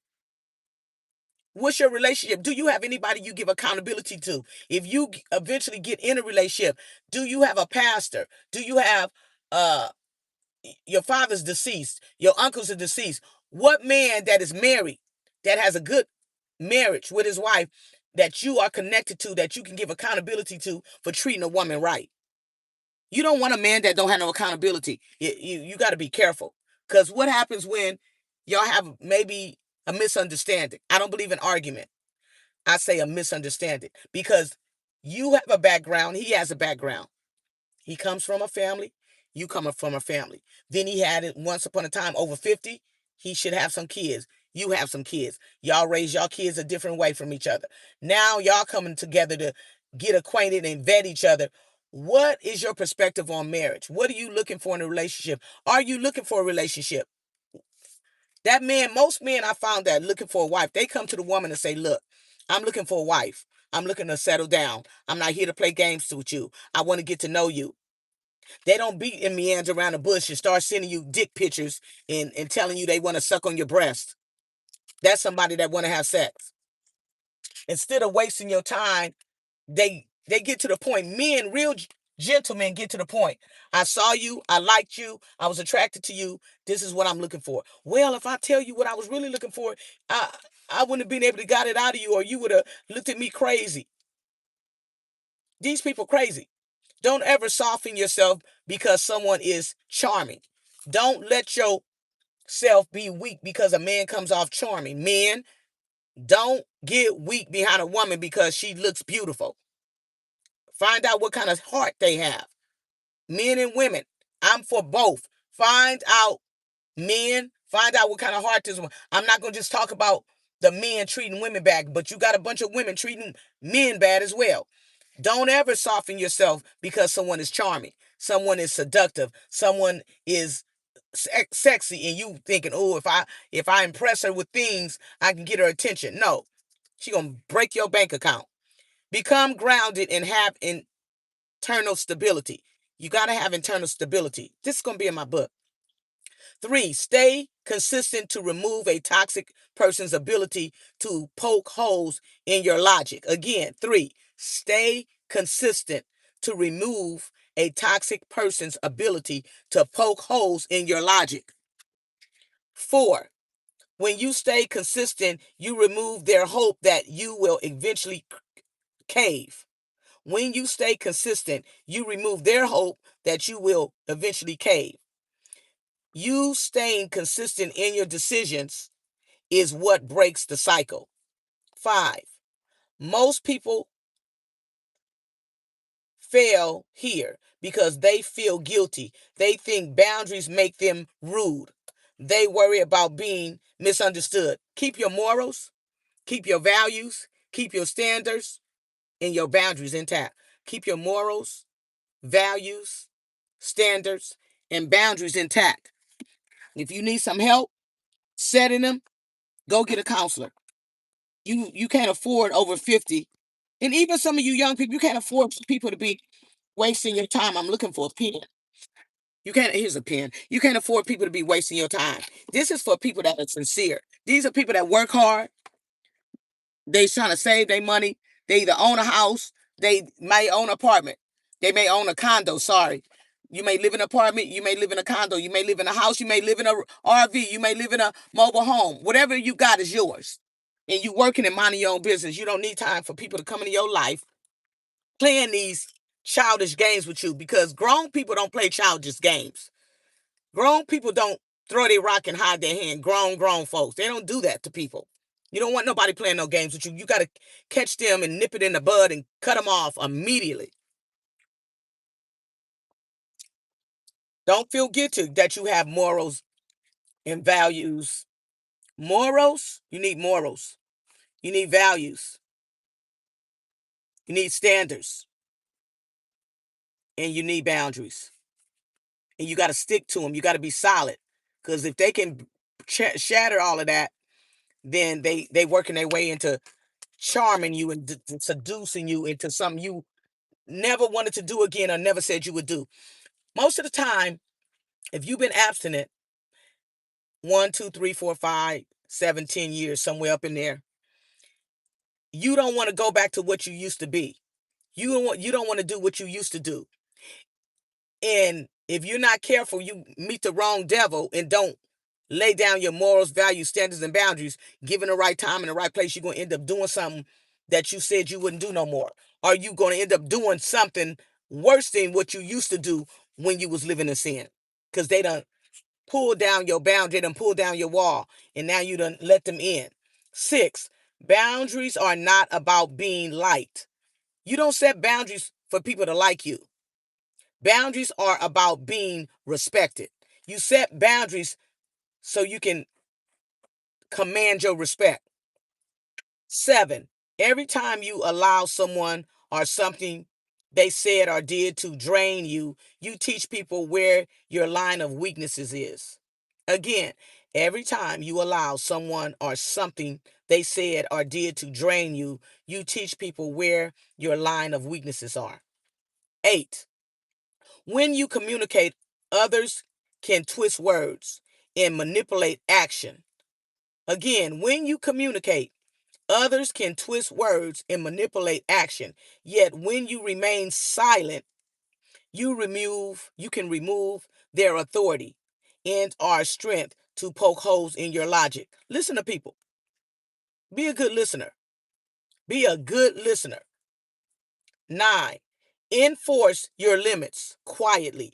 What's your relationship? Do you have anybody you give accountability to? If you eventually get in a relationship, do you have a pastor? Do you have uh your father's deceased? Your uncles are deceased. What man that is married, that has a good marriage with his wife, that you are connected to, that you can give accountability to for treating a woman right? You don't want a man that don't have no accountability. You got to be careful. Because what happens when y'all have maybe a misunderstanding? I don't believe in argument. I say a misunderstanding. Because you have a background, he has a background. He comes from a family, you come from a family. Then he had it once upon a time over 50. He should have some kids. You have some kids. Y'all raise y'all kids a different way from each other. Now y'all coming together to get acquainted and vet each other. What is your perspective on marriage? What are you looking for in a relationship? Are you looking for a relationship? That man, most men I found that looking for a wife, they come to the woman and say, look, I'm looking for a wife. I'm looking to settle down. I'm not here to play games with you. I want to get to know you. They don't beat and meander around the bush and start sending you dick pictures and telling you they want to suck on your breast. That's somebody that want to have sex. Instead of wasting your time, they They get to the point. Men, real gentlemen, get to the point. I saw you. I liked you. I was attracted to you. This is what I'm looking for. Well, if I tell you what I was really looking for, I wouldn't have been able to got it out of you, or you would have looked at me crazy. These people crazy. Don't ever soften yourself because someone is charming. Don't let yourself be weak because a man comes off charming. Men, don't get weak behind a woman because she looks beautiful. Find out what kind of heart they have. Men and women, I'm for both. Find out find out what kind of heart this one. I'm not going to just talk about the men treating women bad, but you got a bunch of women treating men bad as well. Don't ever soften yourself because someone is charming, someone is seductive, someone is sexy, and you thinking, oh, if I impress her with things, I can get her attention. No, she gonna break your bank account. Become grounded and have internal stability. You got to have internal stability. This is gonna be in my book. 3, stay consistent to remove a toxic person's ability to poke holes in your logic. Again, 3, stay consistent to remove a toxic person's ability to poke holes in your logic. 4, when you stay consistent, you remove their hope that you will eventually cave. When you stay consistent, you remove their hope that you will eventually cave. You staying consistent in your decisions is what breaks the cycle. 5, most people fail here because they feel guilty. They think boundaries make them rude. They worry about being misunderstood. Keep your morals, keep your values, keep your standards, and your boundaries intact. Keep your morals, values, standards, and boundaries intact. If you need some help setting them, go get a counselor. You can't afford over 50. And even some of you young people, you can't afford people to be wasting your time. I'm looking for a pen. Here's a pen. You can't afford people to be wasting your time. This is for people that are sincere. These are people that work hard. They trying to save their money. They either own a house, they may own an apartment. They may own a condo, sorry. You may live in an apartment, you may live in a condo, you may live in a house, you may live in a RV, you may live in a mobile home. Whatever you got is yours. And you working and minding your own business. You don't need time for people to come into your life playing these childish games with you, because grown people don't play childish games. Grown people don't throw their rock and hide their hand. Grown folks. They don't do that to people. You don't want nobody playing no games with you. You got to catch them and nip it in the bud and cut them off immediately. Don't feel guilty that you have morals and values. Morals, you need morals. You need values. You need standards. And you need boundaries. And you got to stick to them. You got to be solid. Because if they can shatter all of that, then they working their way into charming you and seducing you into something you never wanted to do again or never said you would do. Most of the time, if you've been abstinent 1, 2, 3, 4, 5, 7, 10 years, somewhere up in there, you don't want to go back to what you used to be. You don't want to do what you used to do. And if you're not careful, you meet the wrong devil and don't lay down your morals, values, standards, and boundaries, given the right time and the right place, you're going to end up doing something that you said you wouldn't do no more. Or you going to end up doing something worse than what you used to do when you was living in sin. Because they done pull down your boundary, they done pull down your wall, and now you done let them in. 6, boundaries are not about being liked. You don't set boundaries for people to like you. Boundaries are about being respected. You set boundaries so you can command your respect. 7, every time you allow someone or something they said or did to drain you, you teach people where your line of weaknesses is. Again, every time you allow someone or something they said or did to drain you, you teach people where your line of weaknesses are. 8, when you communicate, others can twist words and manipulate action. Again, when you communicate, Others can twist words and manipulate action. Yet when you remain silent, you can remove their authority and our strength to poke holes in your logic. Listen to people. Be a good listener. Be a good listener. 9. Enforce your limits quietly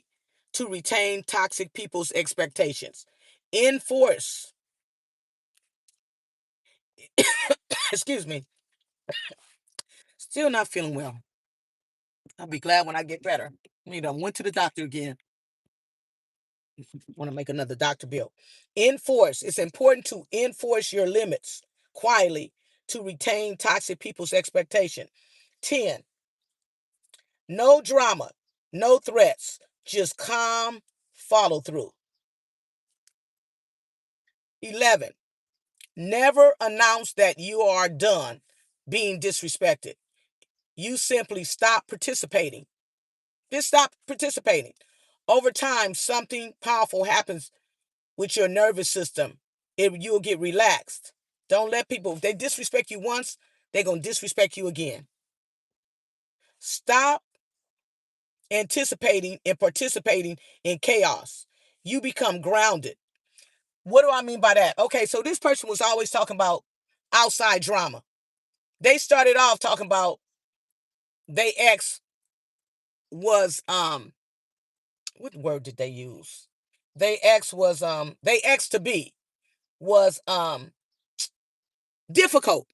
to retain toxic people's expectations. Enforce. Excuse me. Still not feeling well. I'll be glad when I get better. I went to the doctor again. Want to make another doctor bill. Enforce. It's important to enforce your limits quietly to retain toxic people's expectation. 10. No drama, no threats, just calm follow through. 11. Never announce that you are done being disrespected. You simply stop participating. Just stop participating. Over time, something powerful happens with your nervous system. You'll get relaxed. Don't let people, if they disrespect you once, they're going to disrespect you again. Stop anticipating and participating in chaos. You become grounded. What do I mean by that? Okay, so this person was always talking about outside drama. They started off talking about they ex was what word did they use? They ex to be was difficult.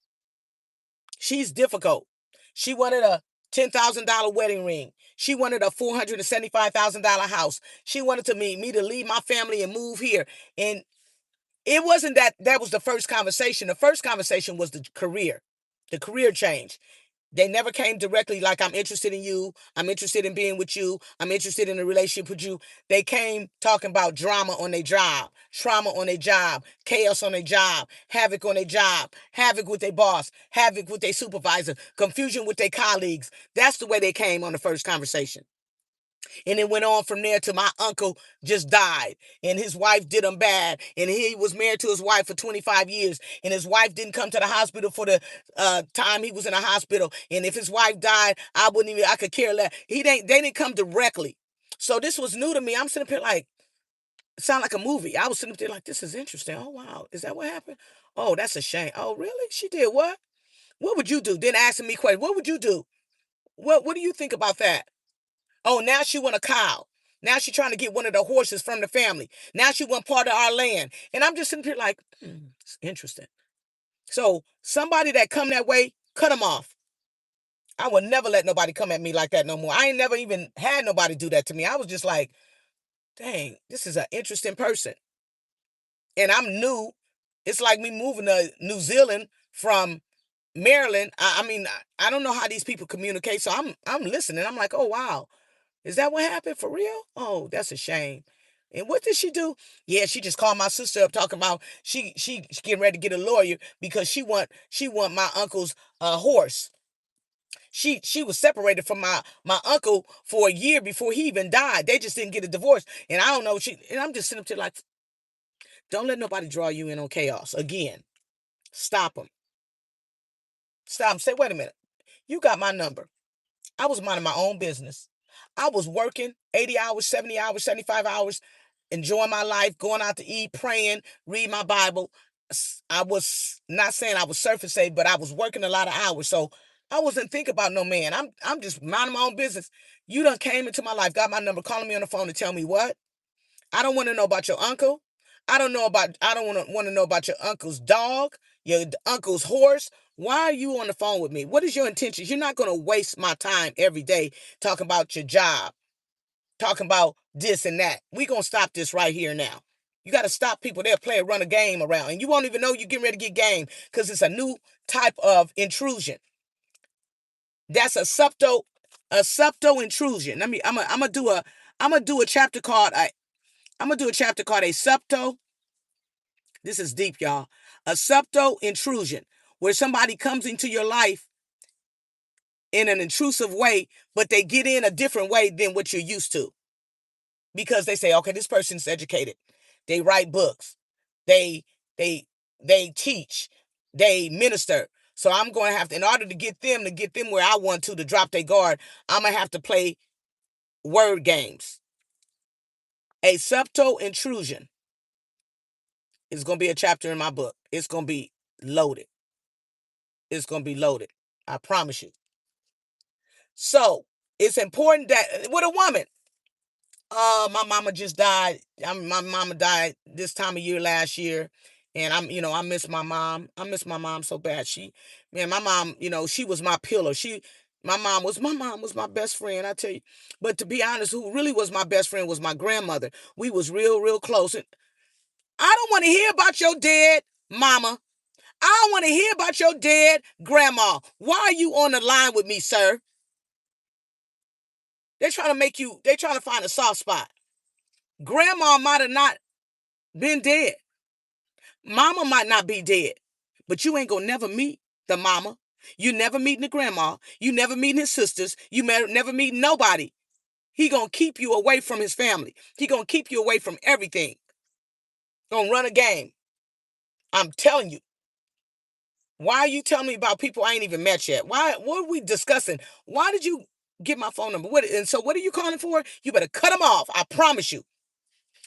She's difficult. She wanted a $10,000 wedding ring. She wanted a $475,000 house. She wanted me to leave my family and move here. And it wasn't that was the first conversation. The first conversation was the career change. They never came directly like, I'm interested in you. I'm interested in being with you. I'm interested in a relationship with you. They came talking about drama on their job, trauma on their job, chaos on their job, havoc on their job, havoc with their boss, havoc with their supervisor, confusion with their colleagues. That's the way they came on the first conversation. And it went on from there to my uncle just died and his wife did him bad. And he was married to his wife for 25 years. And his wife didn't come to the hospital for the time he was in the hospital. And if his wife died, I could care less. They didn't come directly. So this was new to me. I'm sitting up here like, it sounded like a movie. I was sitting up there like, this is interesting. Oh, wow. Is that what happened? Oh, that's a shame. Oh, really? She did what? What would you do? Then asking me questions. What would you do? What do you think about that? Oh, now she want a cow. Now she trying to get one of the horses from the family. Now she want part of our land. And I'm just sitting here like, it's interesting. So somebody that come that way, cut them off. I would never let nobody come at me like that no more. I ain't never even had nobody do that to me. I was just like, dang, this is an interesting person. And I'm new. It's like me moving to New Zealand from Maryland. I don't know how these people communicate. So I'm listening. I'm like, oh, wow. Is that what happened for real? Oh, that's a shame. And what did she do? Yeah, she just called my sister up talking about she getting ready to get a lawyer because she want my uncle's horse. She was separated from my uncle for a year before he even died. They just didn't get a divorce. And I don't know, and I'm just sitting up there like, don't let nobody draw you in on chaos. Again, stop them. Stop them. Say, wait a minute. You got my number. I was minding my own business. I was working 80 hours, 70 hours, 75 hours, enjoying my life, going out to eat, praying, read my Bible. I was not saying I was surface saved, but I was working a lot of hours. So I wasn't thinking about no man. I'm just minding my own business. You done came into my life, got my number, calling me on the phone to tell me what? I don't want to know about your uncle. I don't want to know about your uncle's dog, your uncle's horse. Why are you on the phone with me? What is your intention? You're not going to waste my time every day talking about your job, talking about this and that. We're going to stop this right here now. You got to stop people there run a game around. And you won't even know you're getting ready to get game because it's a new type of intrusion. That's a subtle intrusion. I'm gonna do a chapter called a subtle. This is deep, y'all. A subtle intrusion where somebody comes into your life in an intrusive way, but they get in a different way than what you're used to. Because they say, okay, this person's educated. They write books. They they teach. They minister. So I'm going to have to, in order to get them where I want to drop their guard, I'm going to have to play word games. A subtle intrusion is going to be a chapter in my book. It's going to be loaded. It's going to be loaded. I promise you. So it's important that with a woman, my mama just died. My mama died this time of year last year. And I miss my mom. I miss my mom so bad. My mom, she was my pillar. My mom was my best friend, I tell you. But to be honest, who really was my best friend was my grandmother. We was real, real close. And I don't want to hear about your dead mama. I don't want to hear about your dead grandma. Why are you on the line with me, sir? They're trying to find a soft spot. Grandma might have not been dead. Mama might not be dead, but you ain't gonna never meet the mama. You never meeting the grandma. You never meeting his sisters. You never meeting nobody. He gonna keep you away from his family. He gonna keep you away from everything. Gonna run a game. I'm telling you. Why are you telling me about people I ain't even met yet? What are we discussing? Why did you get my phone number? And so what are you calling for? You better cut them off. I promise you.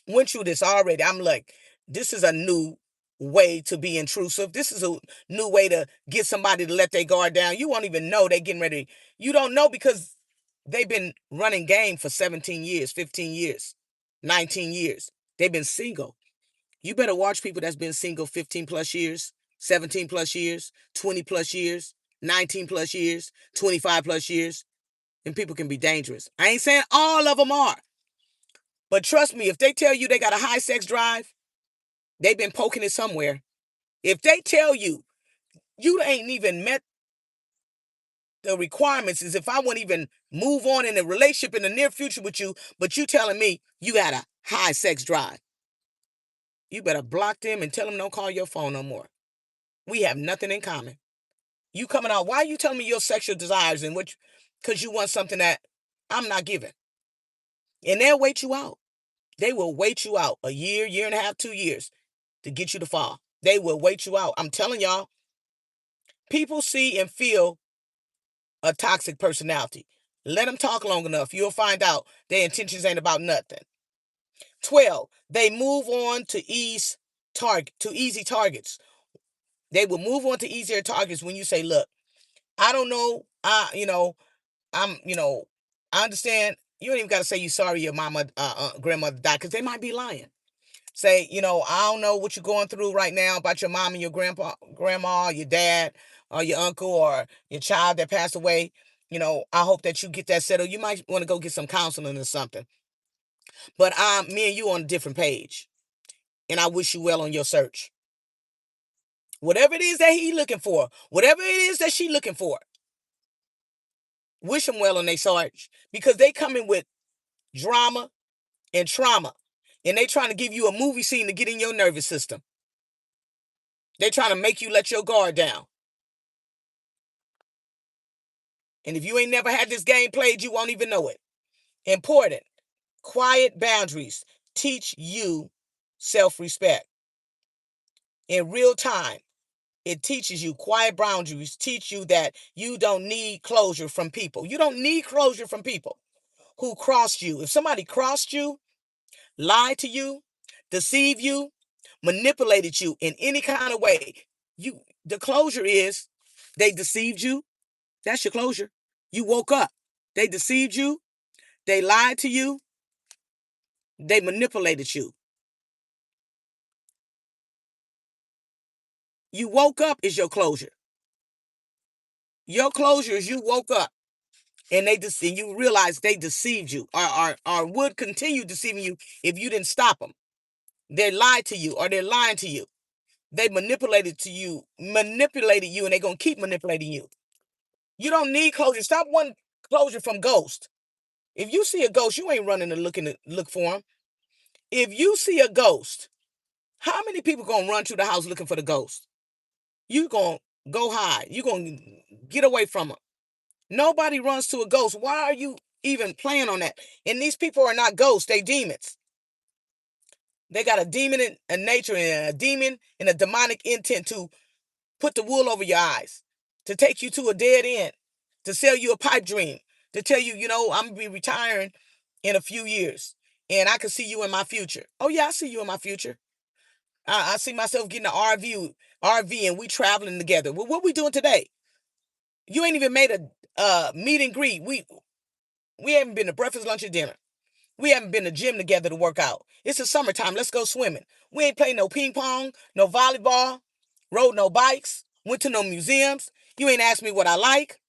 Went through this already. I'm like, this is a new way to be intrusive. This is a new way to get somebody to let their guard down. You won't even know they getting ready. You don't know because they've been running game for 17 years, 15 years, 19 years. They've been single. You better watch people that's been single 15 plus years, 17 plus years, 20 plus years, 19 plus years, 25 plus years. And people can be dangerous. I ain't saying all of them are. But trust me, if they tell you they got a high sex drive, they've been poking it somewhere. If they tell you you ain't even met the requirements, as if I won't even move on in a relationship in the near future with you, but you telling me you got a high sex drive, you better block them and tell them don't call your phone no more. We have nothing in common. You coming out, why are you telling me your sexual desires and which, because you want something that I'm not giving? And they'll wait you out. They will wait you out a year, year and a half, 2 years to get you to fall. They will wait you out. I'm telling y'all, people see and feel a toxic personality. Let them talk long enough. You'll find out their intentions ain't about nothing. 12, they move on to easy targets. They will move on to easier targets when you say, look, I don't know. I understand. You don't even got to say you sorry your mama, grandmother died, because they might be lying. Say, I don't know what you're going through right now about your mom and your grandma, your dad, or your uncle, or your child that passed away. I hope that you get that settled. You might want to go get some counseling or something. But me and you on a different page. And I wish you well on your search. Whatever it is that he looking for, whatever it is that she looking for, wish them well on their search. Because they coming with drama and trauma. And they trying to give you a movie scene to get in your nervous system. They trying to make you let your guard down. And if you ain't never had this game played, you won't even know it. Important. Quiet boundaries teach you self-respect. In real time, it teaches you, quiet boundaries teach you that you don't need closure from people. You don't need closure from people who crossed you. If somebody crossed you, lied to you, deceived you, manipulated you in any kind of way, the closure is they deceived you. That's your closure. You woke up. They deceived you. They lied to you. They manipulated you. You woke up is your closure. Your closure is you woke up and and you realize they deceived you or would continue deceiving you if you didn't stop them. They lied to you or they're lying to you. They manipulated you, and they're going to keep manipulating you. You don't need closure. Stop wanting closure from ghosts. If you see a ghost, you ain't running to look for him. If you see a ghost, how many people going to run to the house looking for the ghost? You going to go hide. You going to get away from them. Nobody runs to a ghost. Why are you even playing on that? And these people are not ghosts. They demons. They got a demon in nature and a demon and a demonic intent to put the wool over your eyes. to take you to a dead end, to sell you a pipe dream, to tell you, I'm going to be retiring in a few years and I can see you in my future. Oh, yeah, I see you in my future. I see myself getting an RV and we traveling together. Well, what we doing today? You ain't even made a meet and greet. We haven't been to breakfast, lunch, or dinner. We haven't been to gym together to work out. It's the summertime. Let's go swimming. We ain't played no ping pong, no volleyball, rode no bikes, went to no museums. You ain't asked me what I like.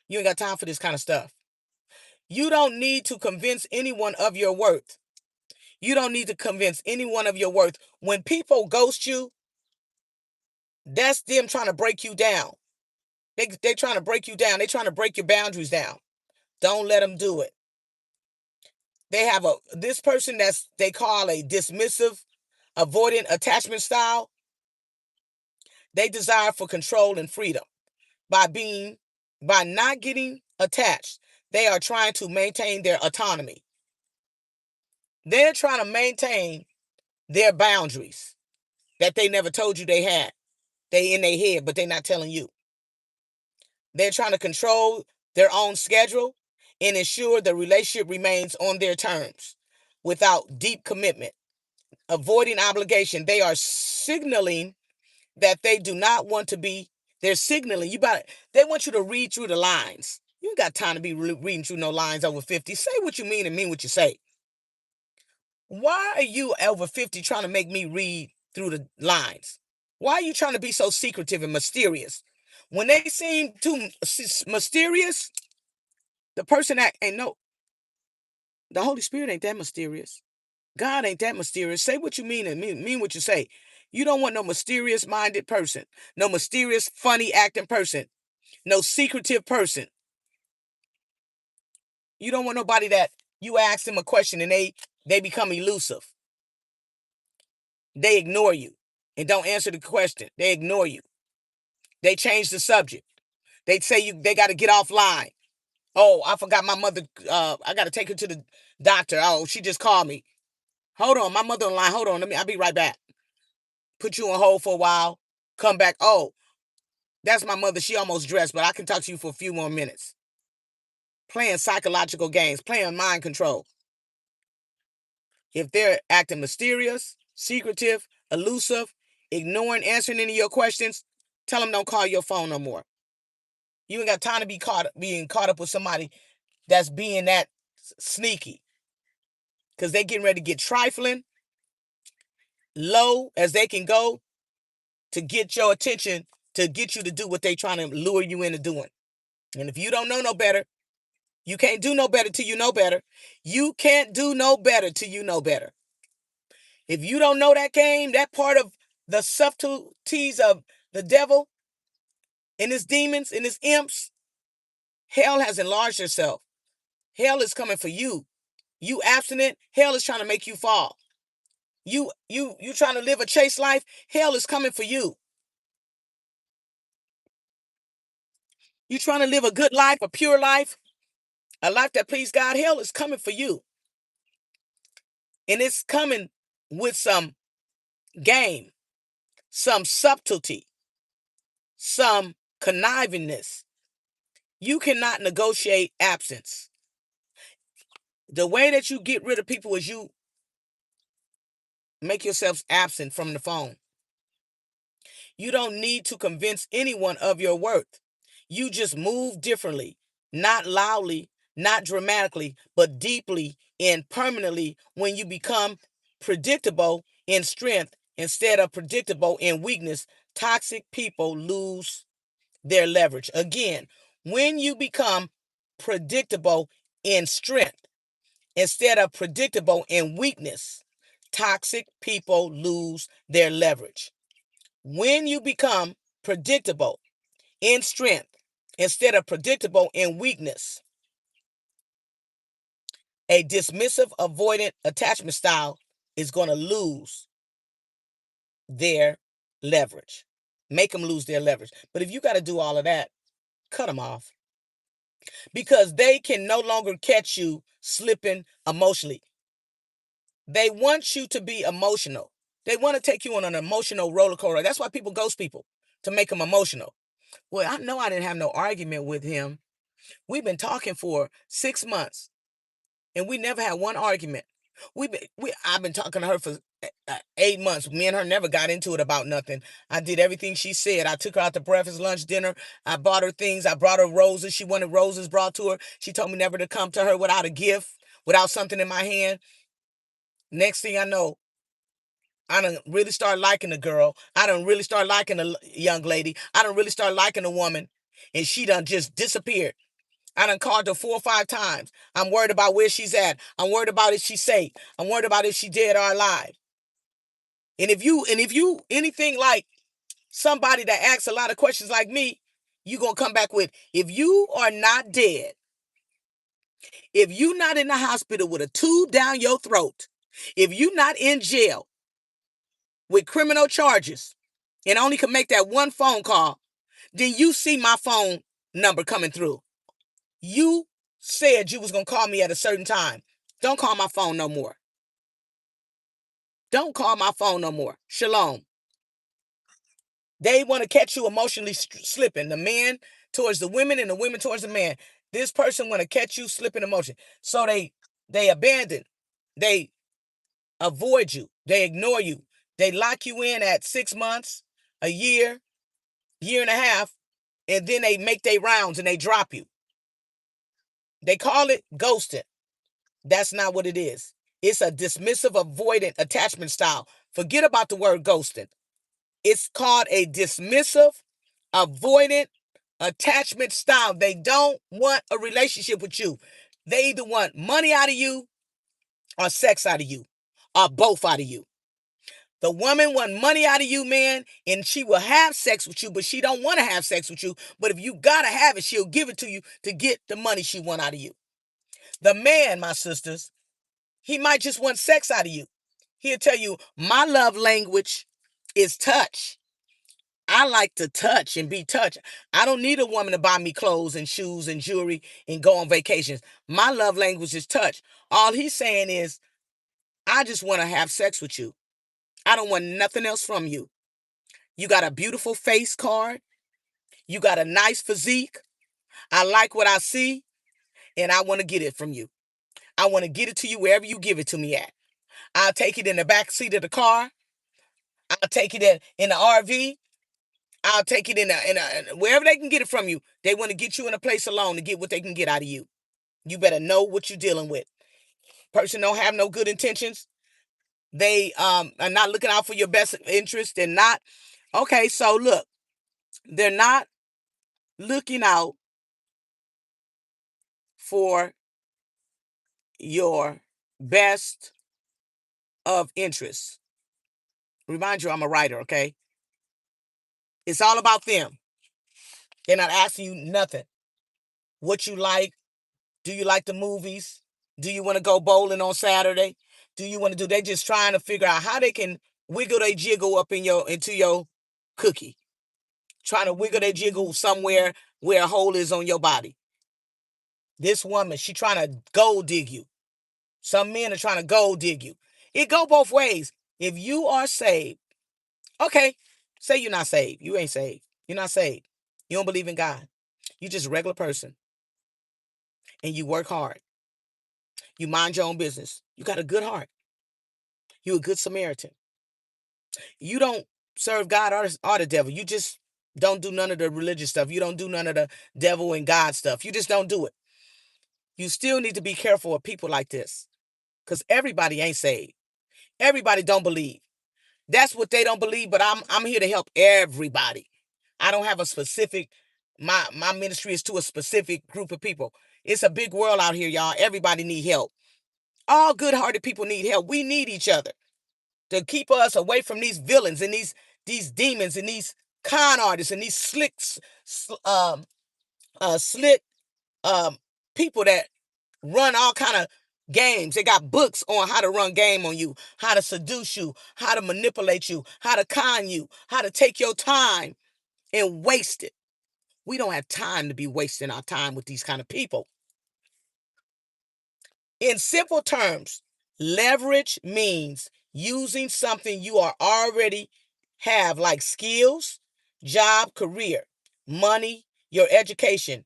You ain't got time for this kind of stuff. You don't need to convince anyone of your worth. You don't need to convince anyone of your worth. When people ghost you, that's them trying to break you down. They're trying to break you down. They're trying to break your boundaries down. Don't let them do it. They have this person they call a dismissive, avoidant attachment style. They desire for control and freedom. By not getting attached, they are trying to maintain their autonomy. They're trying to maintain their boundaries that they never told you they had. They in their head, but they're not telling you. They're trying to control their own schedule and ensure the relationship remains on their terms without deep commitment. Avoiding obligation, they are signaling that they do not want to be. They're signaling they want you to read through the lines. You ain't got time to be reading through no lines over 50. Say what you mean and mean what you say. Why are you over 50 trying to make me read through the lines? Why are you trying to be so secretive and mysterious? When they seem too mysterious, the person ain't no. The Holy Spirit ain't that mysterious. God ain't that mysterious. Say what you mean and mean what you say. You don't want no mysterious minded person, no mysterious funny acting person, no secretive person. You don't want nobody that you ask them a question and they become elusive. They ignore you and don't answer the question. They ignore you. They change the subject. They say they got to get offline. Oh, I forgot my mother. I got to take her to the doctor. Oh, she just called me. Hold on, my mother online. Hold on, I'll be right back. Put you on hold for a while. Come back. Oh, that's my mother. She almost dressed, but I can talk to you for a few more minutes. Playing psychological games, playing mind control. If they're acting mysterious, secretive, elusive, ignoring answering any of your questions, tell them don't call your phone no more. You ain't got time to be being caught up with somebody that's being that sneaky. Because they getting ready to get trifling, low as they can go to get your attention, to get you to do what they trying to lure you into doing. And if you don't know no better, you can't do no better till you know better. You can't do no better till you know better. If you don't know that game, that part of the subtleties of the devil and his demons and his imps, hell has enlarged itself. Hell is coming for you. You abstinent, hell is trying to make you fall. You trying to live a chaste life, hell is coming for you. You trying to live a good life, a pure life, a life that please God, hell is coming for you. And it's coming with some game, some subtlety, some connivingness. You cannot negotiate absence. The way that you get rid of people is you make yourselves absent from the phone. You don't need to convince anyone of your worth. You just move differently, not loudly, not dramatically, but deeply and permanently when you become predictable in strength instead of predictable in weakness. Toxic people lose their leverage. Again, when you become predictable in strength instead of predictable in weakness, toxic people lose their leverage. When you become predictable in strength instead of predictable in weakness, a dismissive, avoidant attachment style is going to lose their leverage. Make them lose their leverage. But if you got to do all of that, cut them off. Because they can no longer catch you slipping emotionally. They want you to be emotional. They want to take you on an emotional roller coaster. That's why people ghost people. to make him emotional. Well, I know I didn't have no argument with him. We've been talking for 6 months, and we never had one argument. I've been talking to her for 8 months. Me and her never got into it about nothing. I did everything she said. I took her out to breakfast, lunch, dinner. I bought her things. I brought her roses. She wanted roses brought to her. She told me never to come to her without a gift, without something in my hand. Next thing I know, I done really start liking the girl. I done really start liking the young lady. I done really start liking the woman. And she done just disappeared. I done called her 4 or 5 times. I'm worried about where she's at. I'm worried about if she's safe. I'm worried about if she's dead or alive. And if you anything like somebody that asks a lot of questions like me, you gonna come back with, if you are not dead, if you not in the hospital with a tube down your throat, if you not in jail with criminal charges, and only can make that one phone call, then you see my phone number coming through. You said you was going to call me at a certain time. Don't call my phone no more. Don't call my phone no more. Shalom. They want to catch you emotionally slipping. The men towards the women and the women towards the man. This person want to catch you slipping emotion. So they abandon. They avoid you. They ignore you. They lock you in at 6 months, a year, year and a half, and then they make their rounds and they drop you. They call it ghosting. That's not what it is. It's a dismissive, avoidant attachment style. Forget about the word ghosting. It's called a dismissive, avoidant attachment style. They don't want a relationship with you. They either want money out of you or sex out of you or both out of you. The woman want money out of you, man, and she will have sex with you, but she don't want to have sex with you. But if you gotta have it, she'll give it to you to get the money she want out of you. The man, my sisters, he might just want sex out of you. He'll tell you, my love language is touch. I like to touch and be touched. I don't need a woman to buy me clothes and shoes and jewelry and go on vacations. My love language is touch. All he's saying is, I just want to have sex with you. I don't want nothing else from you. You got a beautiful face card. You got a nice physique. I like what I see, and I want to get it from you. I want to get it to you wherever you give it to me at. I'll take it in the back seat of the car. I'll take it in the RV. I'll take it in wherever they can get it from you. They want to get you in a place alone to get what they can get out of you. You better know what you're dealing with. Person don't have no good intentions. They are not looking out for your best interest. They're not. Okay, so look, they're not looking out for your best of interests. Remind you, I'm a writer, okay? It's all about them. They're not asking you nothing. What you like? Do you like the movies? Do you want to go bowling on Saturday? Do you want to do? They just trying to figure out how they can wiggle their jiggle up into your cookie. Trying to wiggle their jiggle somewhere where a hole is on your body. This woman, she trying to gold dig you. Some men are trying to gold dig you. It go both ways. If you are saved, okay, say you're not saved. You ain't saved. You're not saved. You don't believe in God. You just a regular person. And you work hard. You mind your own business. You got a good heart. You a good Samaritan. You don't serve God or the devil. You just don't do none of the religious stuff. You don't do none of the devil and God stuff. You just don't do it. You still need to be careful of people like this. Because everybody ain't saved. Everybody don't believe. That's what they don't believe, but I'm here to help everybody. I don't have a specific, my ministry is to a specific group of people. It's a big world out here, y'all. Everybody need help. All good-hearted people need help. We need each other to keep us away from these villains and these demons and these con artists and these slick um, people that run all kind of games. They got books on how to run game on you, how to seduce you, how to manipulate you, how to con you, how to take your time and waste it. We don't have time to be wasting our time with these kind of people. In simple terms, leverage means using something you are already have, like skills, job, career, money, your education,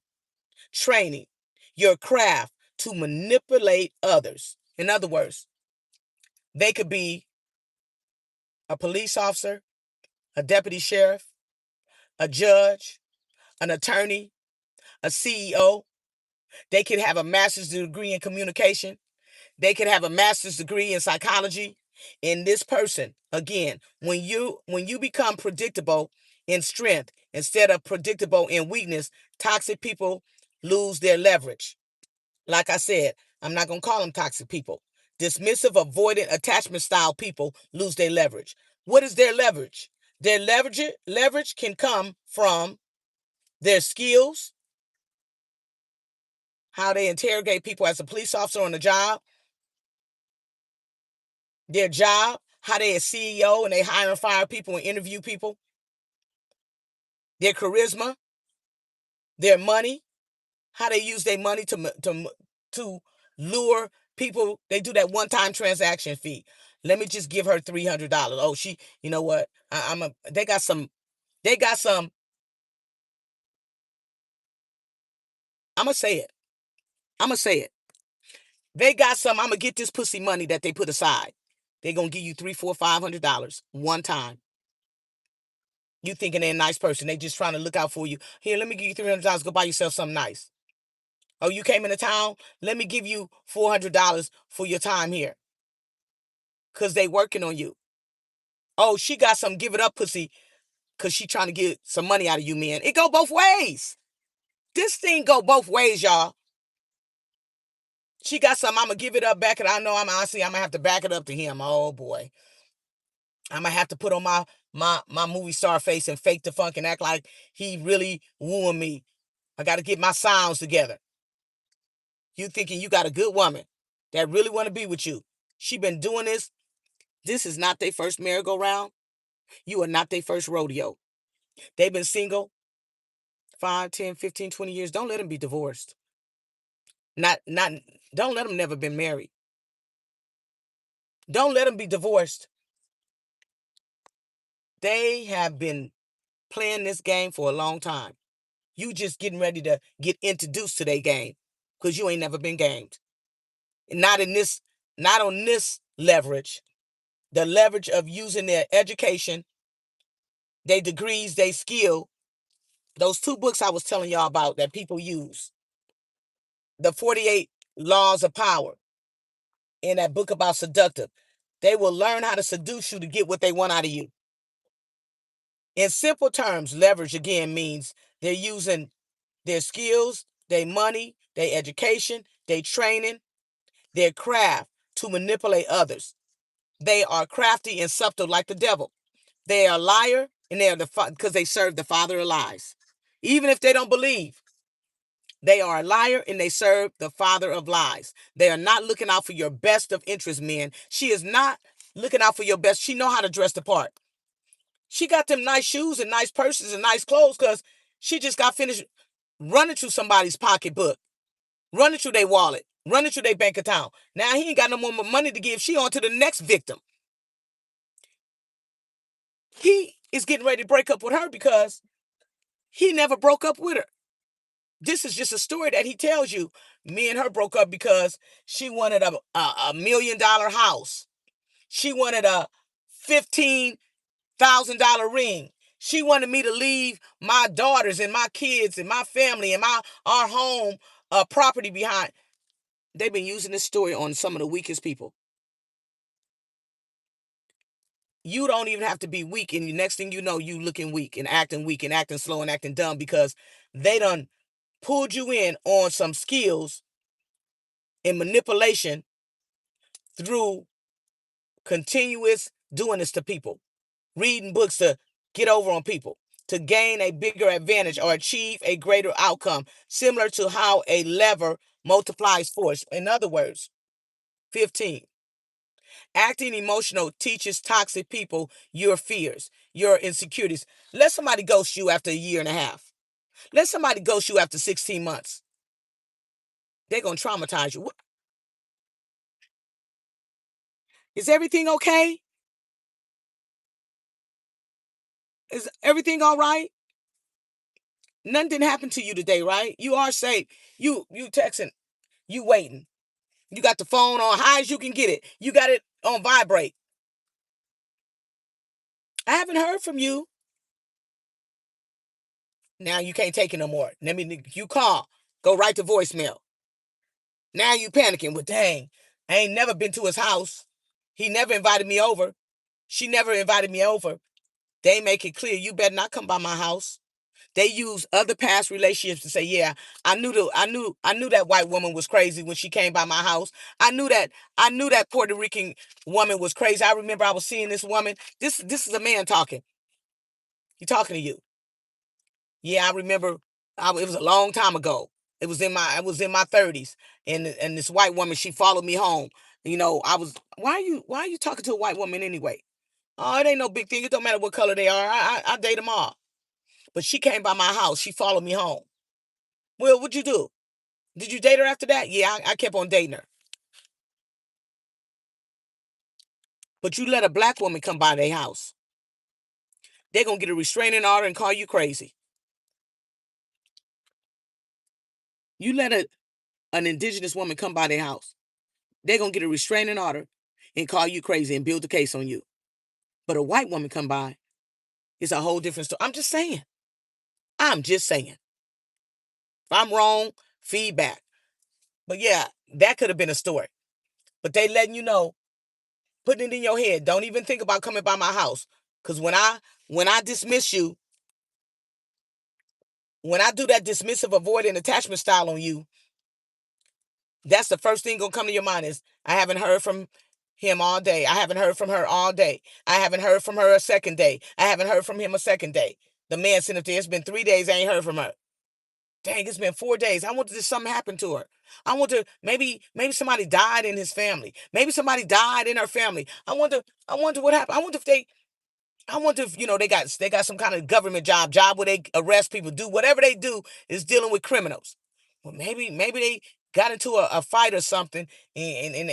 training, your craft to manipulate others. In other words, they could be a police officer, a deputy sheriff, a judge, an attorney, a CEO. They could have a master's degree in communication. They could have a master's degree in psychology. And this person, again, when you become predictable in strength instead of predictable in weakness, toxic people lose their leverage. Like I said, I'm not going to call them toxic people. Dismissive, avoidant, attachment style people lose their leverage. What is their leverage? Their leverage can come from their skills, how they interrogate people as a police officer on the job, their job, how they a CEO and they hire and fire people and interview people, their charisma, their money, how they use their money to lure people. They do that one-time transaction fee. Let me just give her $300. Oh, you know what? They got some, I'm going to say it. They got some, I'm going to get this pussy money that they put aside. They're going to give you $300, $400, $500 one time. You thinking they're a nice person. They just trying to look out for you. Here, let me give you $300. Go buy yourself something nice. Oh, you came into town? Let me give you $400 for your time here. Because they working on you. Oh, she got some give it up pussy because she trying to get some money out of you, man. It go both ways. This thing go both ways, y'all. She got some, I'm going to give it up back. And I know I'm going to have to back it up to him. Oh, boy. I'm going to have to put on my movie star face and fake the funk and act like he really wooing me. I got to get my sounds together. You thinking you got a good woman that really want to be with you. She been doing this. This is not their first merry-go-round. You are not their first rodeo. They've been single 5, 10, 15, 20 years. Don't let them be divorced. Don't let them never been married. Don't let them be divorced. They have been playing this game for a long time. You just getting ready to get introduced to their game because you ain't never been gamed. Not on this leverage. The leverage of using their education, their degrees, their skill. Those 2 books I was telling y'all about that people use. The 48 Laws of Power in that book about seductive. They will learn how to seduce you to get what they want out of you. In simple terms, leverage again means they're using their skills, their money, their education, their training, their craft to manipulate others. They are crafty and subtle like the devil. They are a liar, and they are because they serve the father of lies. Even if they don't believe, they are a liar and they serve the father of lies. They are not looking out for your best of interest, men. She is not looking out for your best. She know how to dress the part. She got them nice shoes and nice purses and nice clothes because she just got finished running through somebody's pocketbook, running through their wallet, running through their bank account. Now he ain't got no more money to give. She on to the next victim. He is getting ready to break up with her because he never broke up with her. This is just a story that he tells you. Me and her broke up because she wanted a $1 million house. She wanted a $15,000 ring. She wanted me to leave my daughters and my kids and my family and our home property behind. They've been using this story on some of the weakest people. You don't even have to be weak, and the next thing you know, you looking weak and acting slow and acting dumb because they done pulled you in on some skills and manipulation through continuous doing this to people, reading books to get over on people, to gain a bigger advantage or achieve a greater outcome, similar to how a lever multiplies force. In other words, 15. Acting emotional teaches toxic people your fears, your insecurities. Let somebody ghost you after a year and a half. Let somebody ghost you after 16 months. They're going to traumatize you. Is everything okay? Is everything all right? Nothing didn't happen to you today, right? You are safe. You texting, you waiting. You got the phone on high as you can get it. You got it on vibrate. I haven't heard from you. Now you can't take it no more. You call. Go right to voicemail. Now you panicking. Well, dang, I ain't never been to his house. He never invited me over. She never invited me over. They make it clear you better not come by my house. They use other past relationships to say, yeah, I knew that white woman was crazy when she came by my house. I knew that Puerto Rican woman was crazy. I remember I was seeing this woman. This is a man talking. He talking to you. Yeah, I remember it was a long time ago. I was in my 30s, and this white woman, she followed me home. Why are you talking to a white woman anyway? Oh, it ain't no big thing. It don't matter what color they are. I date them all. But she came by my house. She followed me home. Well, what'd you do? Did you date her after that? Yeah, I kept on dating her. But you let a black woman come by their house. They're going to get a restraining order and call you crazy. You let an indigenous woman come by their house. They're going to get a restraining order and call you crazy and build a case on you. But a white woman come by, it's a whole different story. I'm just saying. If I'm wrong, feedback. But yeah, that could have been a story. But they letting you know, putting it in your head. Don't even think about coming by my house. Because when I dismiss you, when I do that dismissive, avoiding attachment style on you, that's the first thing gonna come to your mind is, I haven't heard from him all day. I haven't heard from her all day. I haven't heard from her a second day. I haven't heard from him a second day. The man sitting up there, it's been 3 days, I ain't heard from her. Dang, it's been 4 days. I wonder if something happened to her. I wonder, maybe somebody died in his family. Maybe somebody died in her family. I wonder what happened. I wonder if they got some kind of government job where they arrest people, do whatever they do is dealing with criminals. Well, maybe they got into a fight or something, and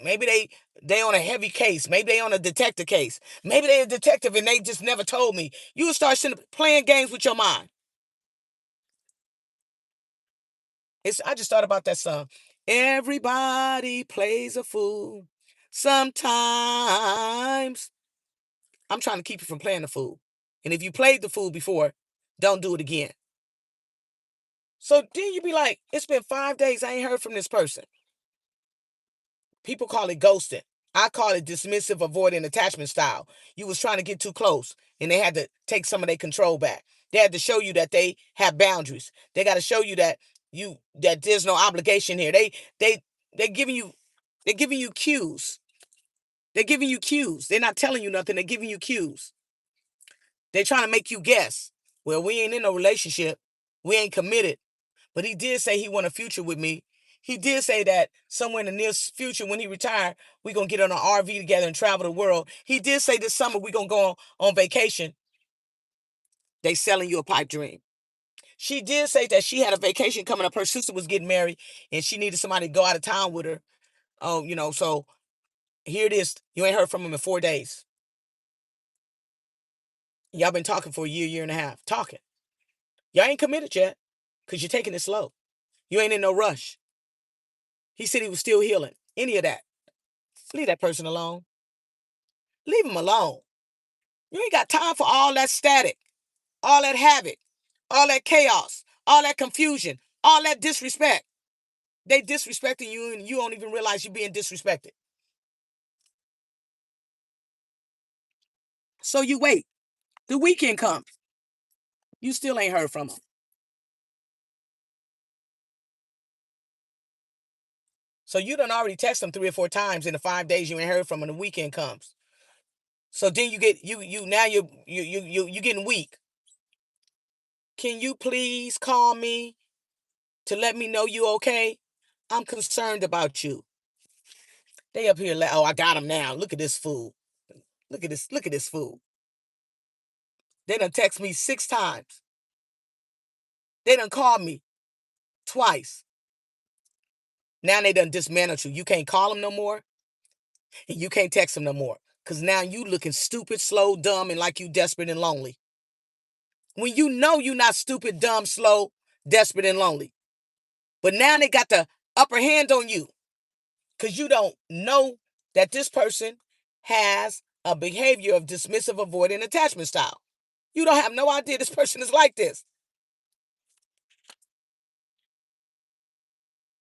maybe they on a heavy case. Maybe they on a detective case. Maybe they a detective and they just never told me. You would start playing games with your mind. I just thought about that song. Everybody plays a fool sometimes. I'm trying to keep you from playing the fool. And if you played the fool before, don't do it again. So then you be like, it's been 5 days, I ain't heard from this person. People call it ghosting. I call it dismissive, avoiding attachment style. You was trying to get too close, and they had to take some of their control back. They had to show you that they have boundaries. They got to show you that there's no obligation here. They giving you cues. They're giving you cues. They're not telling you nothing. They're giving you cues. They're trying to make you guess. Well, we ain't in no relationship. We ain't committed. But he did say he want a future with me. He did say that somewhere in the near future, when he retired, we're going to get on an RV together and travel the world. He did say this summer we're going to go on vacation. They selling you a pipe dream. She did say that she had a vacation coming up. Her sister was getting married, and she needed somebody to go out of town with her. Oh, so here it is. You ain't heard from him in 4 days. Y'all been talking for a year and a half. Talking. Y'all ain't committed yet because you're taking it slow. You ain't in no rush. He said he was still healing. Any of that. Leave that person alone. Leave him alone. You ain't got time for all that static, all that havoc, all that chaos, all that confusion, all that disrespect. They disrespecting you and you don't even realize you're being disrespected. So you wait. The weekend comes. You still ain't heard from them. So you done already text them 3 or 4 times in the 5 days you ain't heard from them. The weekend comes. So then you get you now you getting weak. Can you please call me to let me know you okay? I'm concerned about you. They up here like, oh, I got him now. Look at this fool. Look at this fool. They done text me 6 times. They done called me twice. Now they done dismantled you. You can't call them no more. And you can't text them no more. Because now you looking stupid, slow, dumb, and like you desperate and lonely. When you know you're not stupid, dumb, slow, desperate, and lonely. But now they got the upper hand on you because you don't know that this person has a behavior of dismissive, avoidant attachment style. You don't have no idea this person is like this.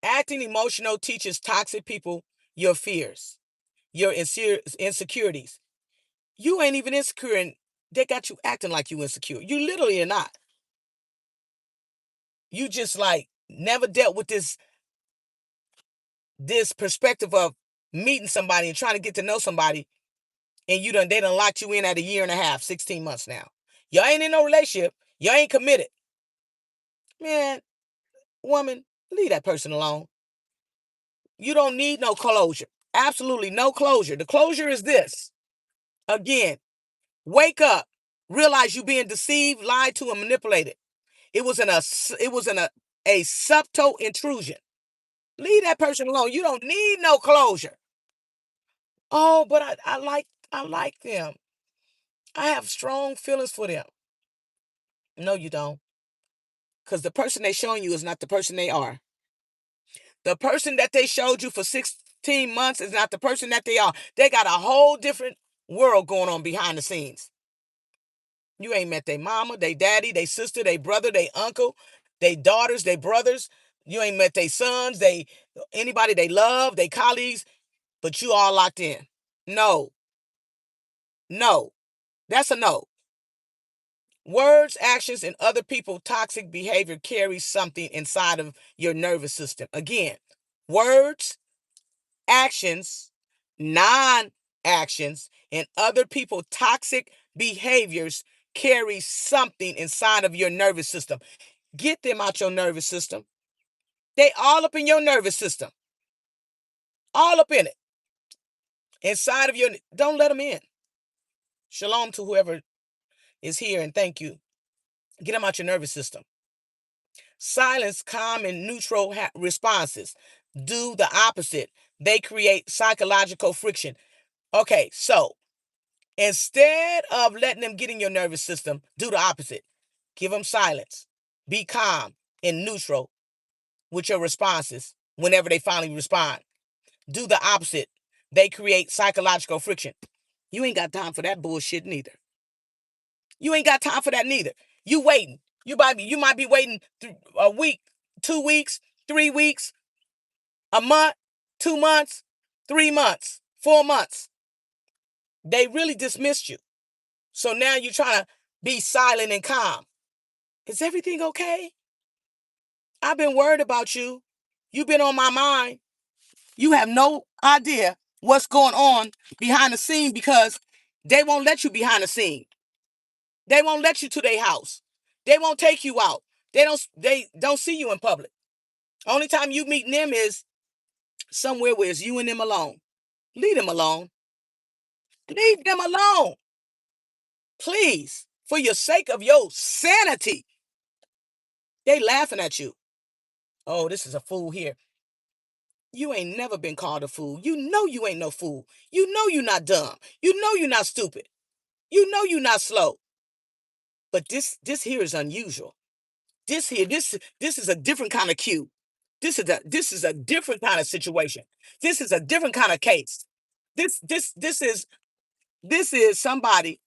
Acting emotional teaches toxic people your fears, your insecurities. You ain't even insecure, and they got you acting like you insecure. You literally are not. You just like never dealt with this perspective of meeting somebody and trying to get to know somebody, and they done locked you in at a year and a half, 16 months now. Y'all ain't in no relationship. Y'all ain't committed. Man, woman, leave that person alone. You don't need no closure. Absolutely no closure. The closure is this. Again, wake up. Realize you being deceived, lied to, and manipulated. It was a subtle intrusion. Leave that person alone. You don't need no closure. Oh, but I like them. I have strong feelings for them. No, you don't. Because the person they showing you is not the person they are. The person that they showed you for 16 months is not the person that they are. They got a whole different world going on behind the scenes. You ain't met their mama, their daddy, their sister, their brother, their uncle, their daughters, their brothers. You ain't met their sons, anybody they love, their colleagues, but you all locked in. No. No. That's a no. Words, actions, and other people's toxic behavior carries something inside of your nervous system. Again, words, actions, non-actions, and other people's toxic behaviors carry something inside of your nervous system. Get them out your nervous system. They all up in your nervous system. All up in it. Inside of don't let them in. Shalom to whoever is here, and thank you. Get them out your nervous system. Silence, calm, and neutral responses. Do the opposite. They create psychological friction. Okay, so instead of letting them get in your nervous system, do the opposite. Give them silence. Be calm and neutral with your responses whenever they finally respond. Do the opposite. They create psychological friction. You ain't got time for that bullshit neither. You ain't got time for that neither. You waiting. You might be waiting a week, 2 weeks, 3 weeks, a month, 2 months, 3 months, 4 months. They really dismissed you. So now you're trying to be silent and calm. Is everything okay? I've been worried about you. You've been on my mind. You have no idea what's going on behind the scene because they won't let you behind the scene. They won't let you to their house. They won't take you out. They don't see you in public. Only time you meet them is somewhere where it's you and them alone. Leave them alone. Leave them alone. Please. For your sake of your sanity. They laughing at you. Oh, this is a fool here. You ain't never been called a fool. You know you ain't no fool. You know you not dumb. You know you not stupid. You know you not slow. But this here is unusual. This is a different kind of cue. This is a different kind of situation. This is a different kind of case. This is somebody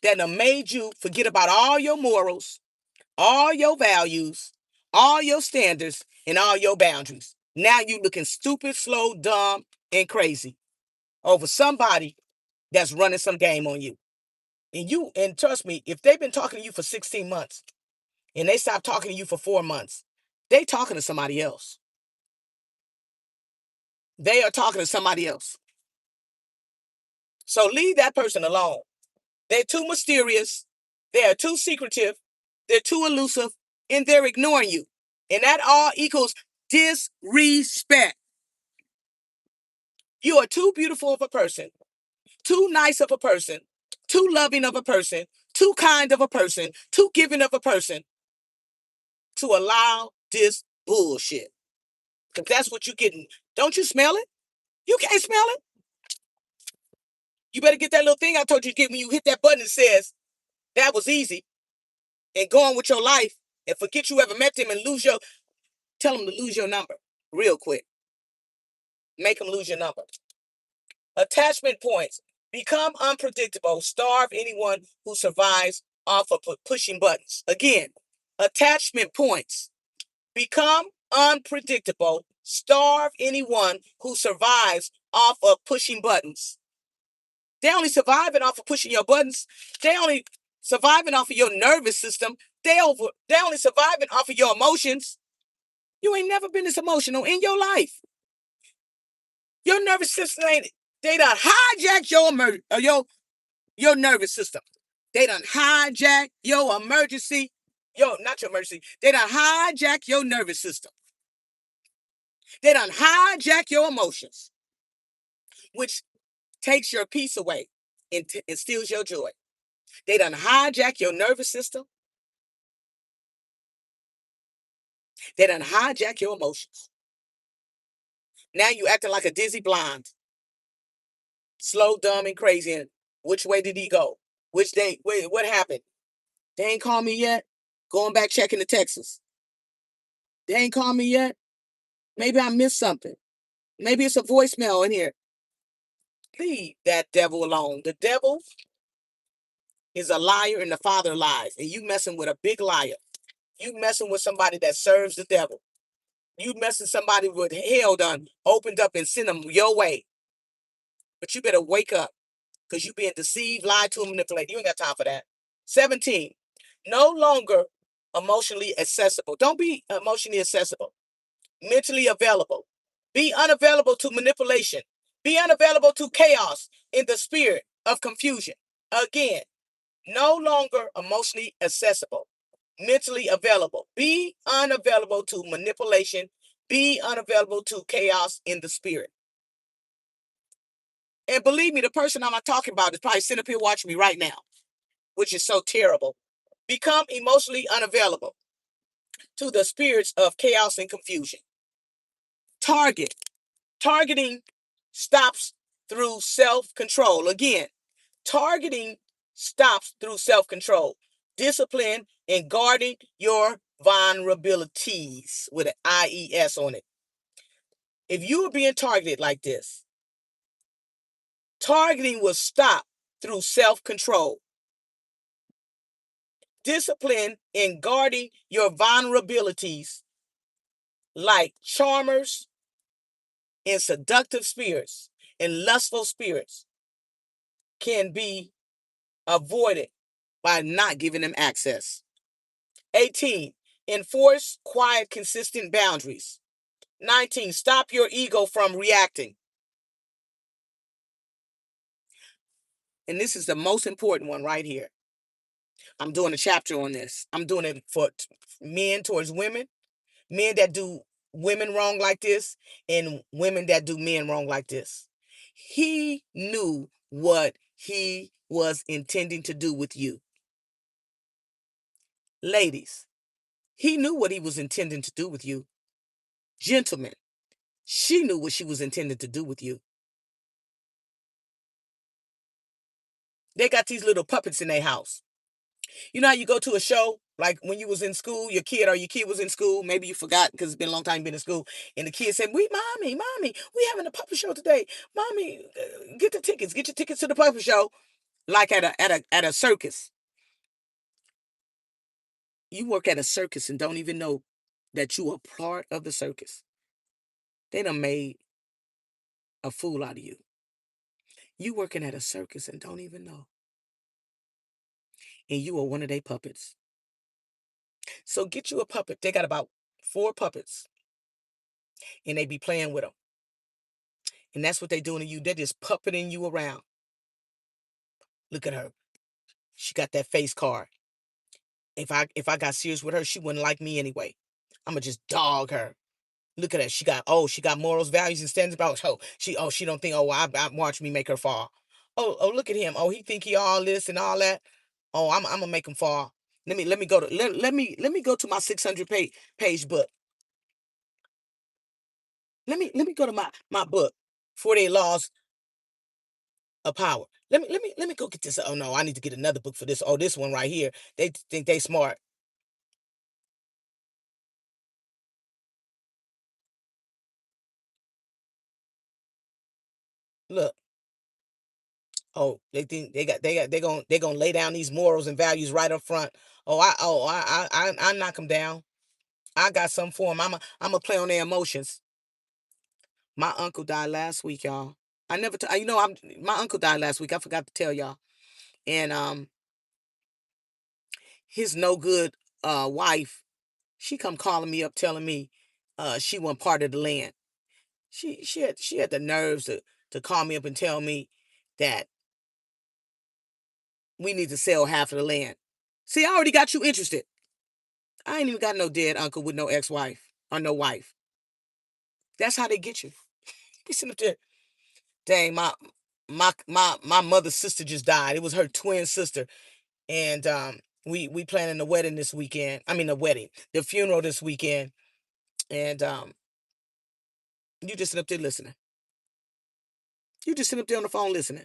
that done made you forget about all your morals, all your values, all your standards, and all your boundaries. Now you looking stupid, slow, dumb, and crazy over somebody that's running some game on you. And trust me, if they've been talking to you for 16 months and they stop talking to you for 4 months, they talking to somebody else. They are talking to somebody else. So leave that person alone. They're too mysterious. They are too secretive. They're too elusive, and they're ignoring you. And that all equals disrespect. You are too beautiful of a person, too nice of a person, too loving of a person, too kind of a person, too giving of a person to allow this bullshit. Because that's what you're getting. Don't you smell it? You can't smell it. You better get that little thing I told you to get when you hit that button that says, that was easy. and go on with your life and forget you ever met them and tell them to lose your number real quick. Make them lose your number. Attachment points. Become unpredictable. Starve anyone who survives off of pushing buttons. Again, attachment points. Become unpredictable. Starve anyone who survives off of pushing buttons. They only surviving off of pushing your buttons. They only surviving off of your nervous system. They only surviving off of your emotions. You ain't never been this emotional in your life. Your nervous system they done hijacked your nervous system. They done hijack your emergency. Not your emergency. They done hijack your nervous system. They done hijack your emotions, which takes your peace away and steals your joy. They done hijack your nervous system. They done hijack your emotions. Now you acting like a dizzy blonde. Slow, dumb, and crazy. And which way did he go? Which day? Wait, what happened? They ain't called me yet. Going back checking the Texas. They ain't called me yet. Maybe I missed something. Maybe it's a voicemail in here. Leave that devil alone. The devil is a liar and the father lies. And you messing with a big liar. You messing with somebody that serves the devil. You messing somebody with hell done, opened up and sent them your way. But you better wake up because you being deceived, lied to, and manipulated. You ain't got time for that. 17, no longer emotionally accessible. Don't be emotionally accessible. Mentally available. Be unavailable to manipulation. Be unavailable to chaos in the spirit of confusion. Again, no longer emotionally accessible. Mentally available. Be unavailable to manipulation. Be unavailable to chaos in the spirit. And believe me, the person I'm not talking about is probably sitting up here watching me right now, which is so terrible. Become emotionally unavailable to the spirits of chaos and confusion. Targeting stops through self-control. Again, targeting stops through self-control. Discipline and guarding your vulnerabilities with an IES on it. If you are being targeted like this, targeting will stop through self-control. Discipline in guarding your vulnerabilities like charmers and seductive spirits and lustful spirits can be avoided by not giving them access. 18, enforce quiet, consistent boundaries. 19, stop your ego from reacting. And this is the most important one right here. I'm doing a chapter on this. I'm doing it for men towards women, men that do women wrong like this, and women that do men wrong like this. He knew what he was intending to do with you. Ladies, he knew what he was intending to do with you. Gentlemen, she knew what she was intending to do with you. They got these little puppets in their house. You know how you go to a show, like when you was in school, your kid was in school, maybe you forgot because it's been a long time you've been in school, and the kid said, mommy, we having a puppet show today. Mommy, get your tickets to the puppet show, like at a circus. You work at a circus and don't even know that you are part of the circus. They done made a fool out of you. You working at a circus and don't even know. And you are one of their puppets. So get you a puppet. They got about 4 puppets. And they be playing with them. And that's what they doing to you. They're just puppeting you around. Look at her. She got that face card. If I got serious with her, she wouldn't like me anyway. I'ma just dog her. Look at her. She got morals, values, and standards about she don't think, I watch me make her fall. Oh, look at him. Oh, he think he all this and all that. Oh, I'm gonna make him fall. Let me go to let me go to my 600 page book. Let me go to my book. 48 laws of power. Let me go get this. Oh no, I need to get another book for this. Oh, this one right here. They think they smart. Look. Oh, they think they're gonna lay down these morals and values right up front. I knock them down. I got something for them. I'm a play on their emotions. My uncle died last week, y'all. I never, my uncle died last week. I forgot to tell y'all. And his no good wife, she come calling me up, telling me, she want part of the land. She had the nerves to call me up and tell me that we need to sell half of the land. See, I already got you interested. I ain't even got no dead uncle with no ex-wife or no wife. That's how they get you. Be sitting up there, dang, my mother's sister just died. It was her twin sister, and we planning the wedding this weekend. I mean the funeral this weekend, and you just sit up there listening. You just sit up there on the phone listening.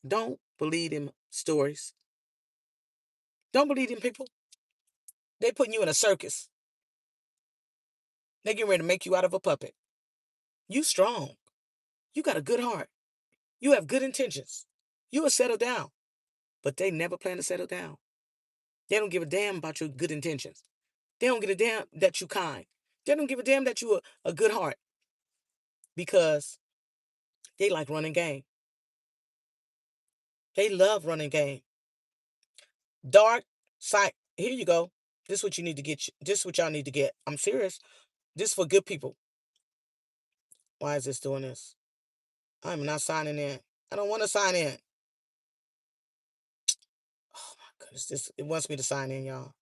Don't believe them stories. Don't believe them people. They putting you in a circus. They getting ready to make you out of a puppet. You strong. You got a good heart. You have good intentions. You will settle down. But they never plan to settle down. They don't give a damn about your good intentions. They don't give a damn that you kind. They don't give a damn that you a good heart. Because they like running game. They love running game. Dark side. Here you go. This is what you need to get. This is what y'all need to get. I'm serious. This is for good people. Why is this doing this? I'm not signing in. I don't want to sign in. Oh my goodness. It wants me to sign in, y'all.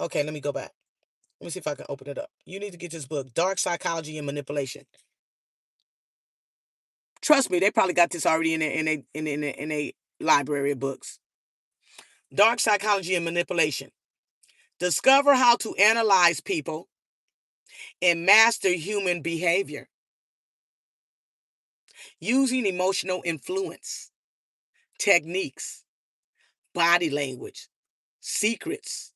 Okay, let me go back. Let me see if I can open it up. You need to get this book, Dark Psychology and Manipulation. Trust me, they probably got this already in a library of books. Dark Psychology and Manipulation. Discover how to analyze people and master human behavior using emotional influence, techniques, body language, secrets,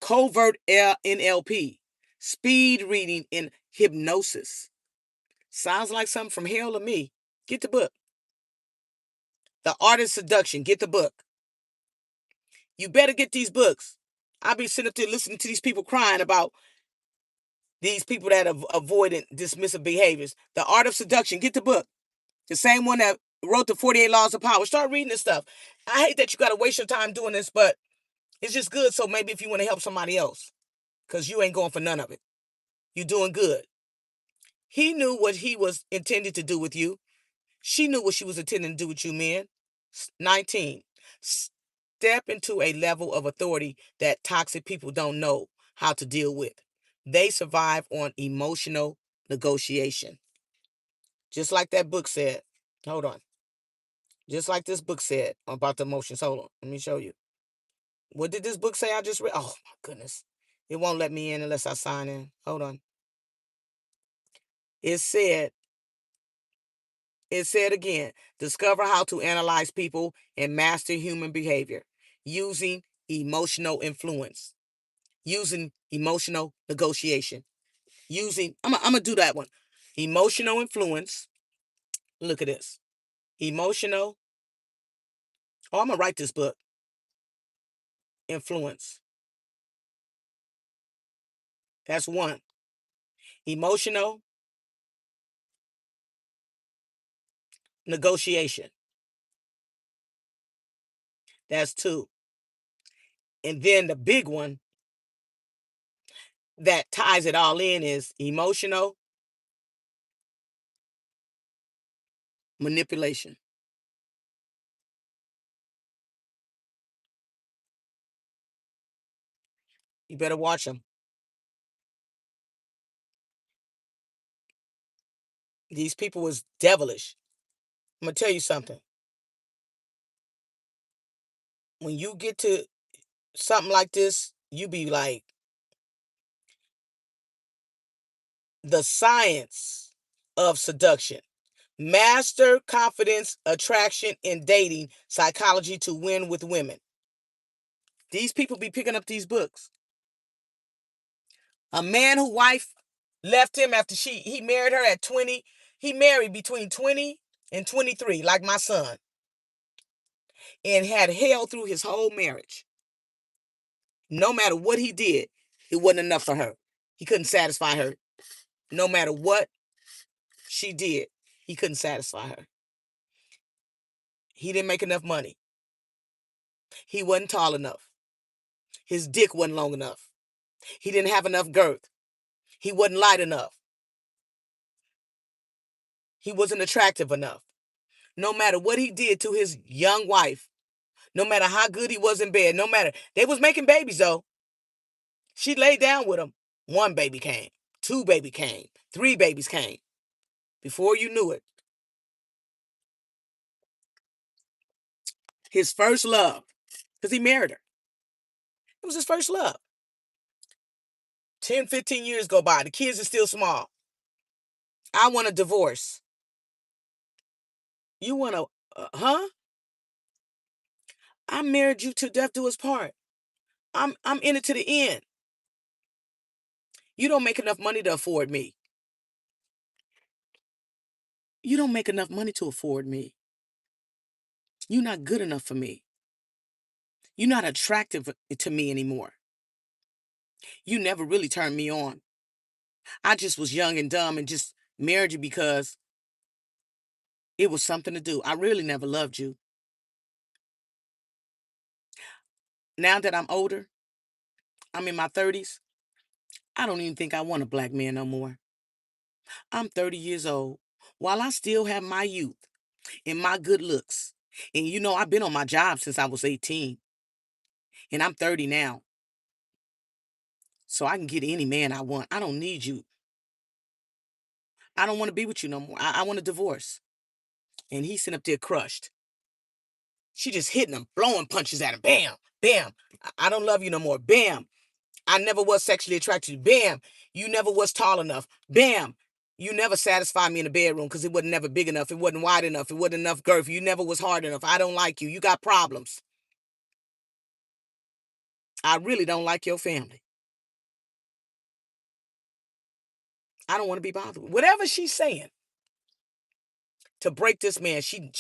covert NLP, speed reading, and hypnosis. Sounds like something from hell to me. Get the book. The Art of Seduction. Get the book. You better get these books. I'll be sitting up there listening to these people crying about these people that have avoided dismissive behaviors. The Art of Seduction. Get the book. The same one that wrote the 48 Laws of Power. Start reading this stuff. I hate that you got to waste your time doing this, but it's just good. So maybe if you want to help somebody else, because you ain't going for none of it. You're doing good. He knew what he was intended to do with you. She knew what she was intending to do with you, men. 19. Step into a level of authority that toxic people don't know how to deal with. They survive on emotional negotiation. Just like that book said. Hold on. Just like this book said about the emotions. Hold on. Let me show you. What did this book say I just read? Oh, my goodness. It won't let me in unless I sign in. Hold on. It said again, discover how to analyze people and master human behavior using emotional influence, using emotional negotiation, I'm going to do that one. Emotional influence. Look at this. Emotional. Oh, I'm going to write this book. Influence. That's one. Emotional negotiation. That's two. And then the big one that ties it all in is emotional manipulation. You better watch them. These people was devilish. I'm going to tell you something. When you get to something like this, you be like, the science of seduction. Master confidence, attraction, and dating psychology to win with women. These people be picking up these books. A man whose wife left him after he married her at 20. He married between 20 and 23, like my son, and had hell through his whole marriage. No matter what he did, it wasn't enough for her. He couldn't satisfy her. No matter what she did, he couldn't satisfy her. He didn't make enough money. He wasn't tall enough. His dick wasn't long enough. He didn't have enough girth. He wasn't light enough. He wasn't attractive enough. No matter what he did to his young wife, no matter how good he was in bed, no matter, they was making babies though. She laid down with him. One baby came. Two baby came. Three babies came. Before you knew it, his first love, because he married her. It was his first love. 10, 15 years go by. The kids are still small. I want a divorce. You want to, huh? I married you till death do us part. I'm in it to the end. You don't make enough money to afford me. You don't make enough money to afford me. You're not good enough for me. You're not attractive to me anymore. You never really turned me on. I just was young and dumb and just married you because it was something to do. I really never loved you. Now that I'm older, I'm in my 30s, I don't even think I want a black man no more. I'm 30 years old. While I still have my youth and my good looks, and you know, I've been on my job since I was 18, and I'm 30 now. So I can get any man I want. I don't need you. I don't want to be with you no more. I want a divorce. And he's sitting up there crushed. She just hitting him, blowing punches at him. Bam, bam. I don't love you no more. Bam. I never was sexually attracted to you. Bam. You never was tall enough. Bam. You never satisfied me in the bedroom because it wasn't never big enough. It wasn't wide enough. It wasn't enough girth. You never was hard enough. I don't like you. You got problems. I really don't like your family. I don't want to be bothered with whatever she's saying to break this man. She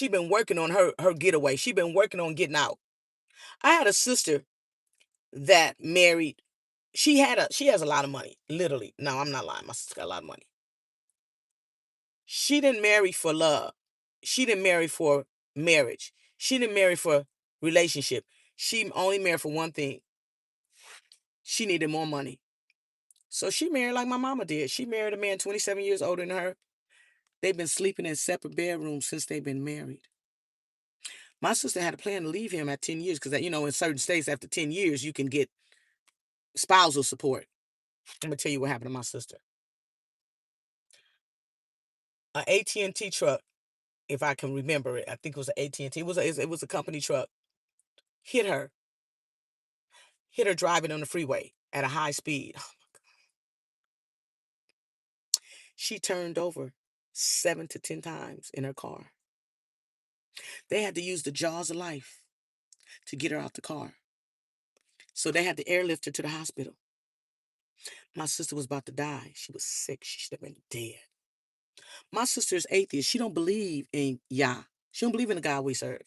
been working on her getaway. She been working on getting out. I had a sister that married. She has a lot of money. Literally. No, I'm not lying. My sister got a lot of money. She didn't marry for love. She didn't marry for marriage. She didn't marry for relationship. She only married for one thing. She needed more money. So she married like my mama did. She married a man 27 years older than her. They've been sleeping in separate bedrooms since they've been married. My sister had a plan to leave him at 10 years because, you know, in certain states, after 10 years, you can get spousal support. I'm going to tell you what happened to my sister. An AT&T truck, if I can remember it. I think it was an AT&T. It was a company truck. Hit her driving on the freeway at a high speed. She turned over 7 to 10 times in her car. They had to use the jaws of life to get her out the car. So they had to airlift her to the hospital. My sister was about to die. She was sick. She should have been dead. My sister is atheist. She don't believe in Yah. She don't believe in the God we serve.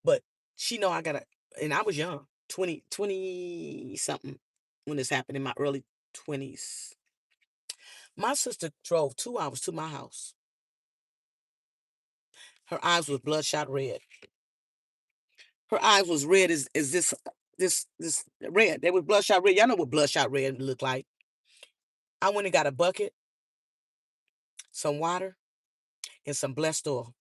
But she know I gotta, and I was young, 20 something when this happened, in my early 20s. My sister drove 2 hours to my house. Her eyes was bloodshot red. Her eyes was red as this red. They was bloodshot red. Y'all know what bloodshot red look like. I went and got a bucket, some water, and some blessed oil.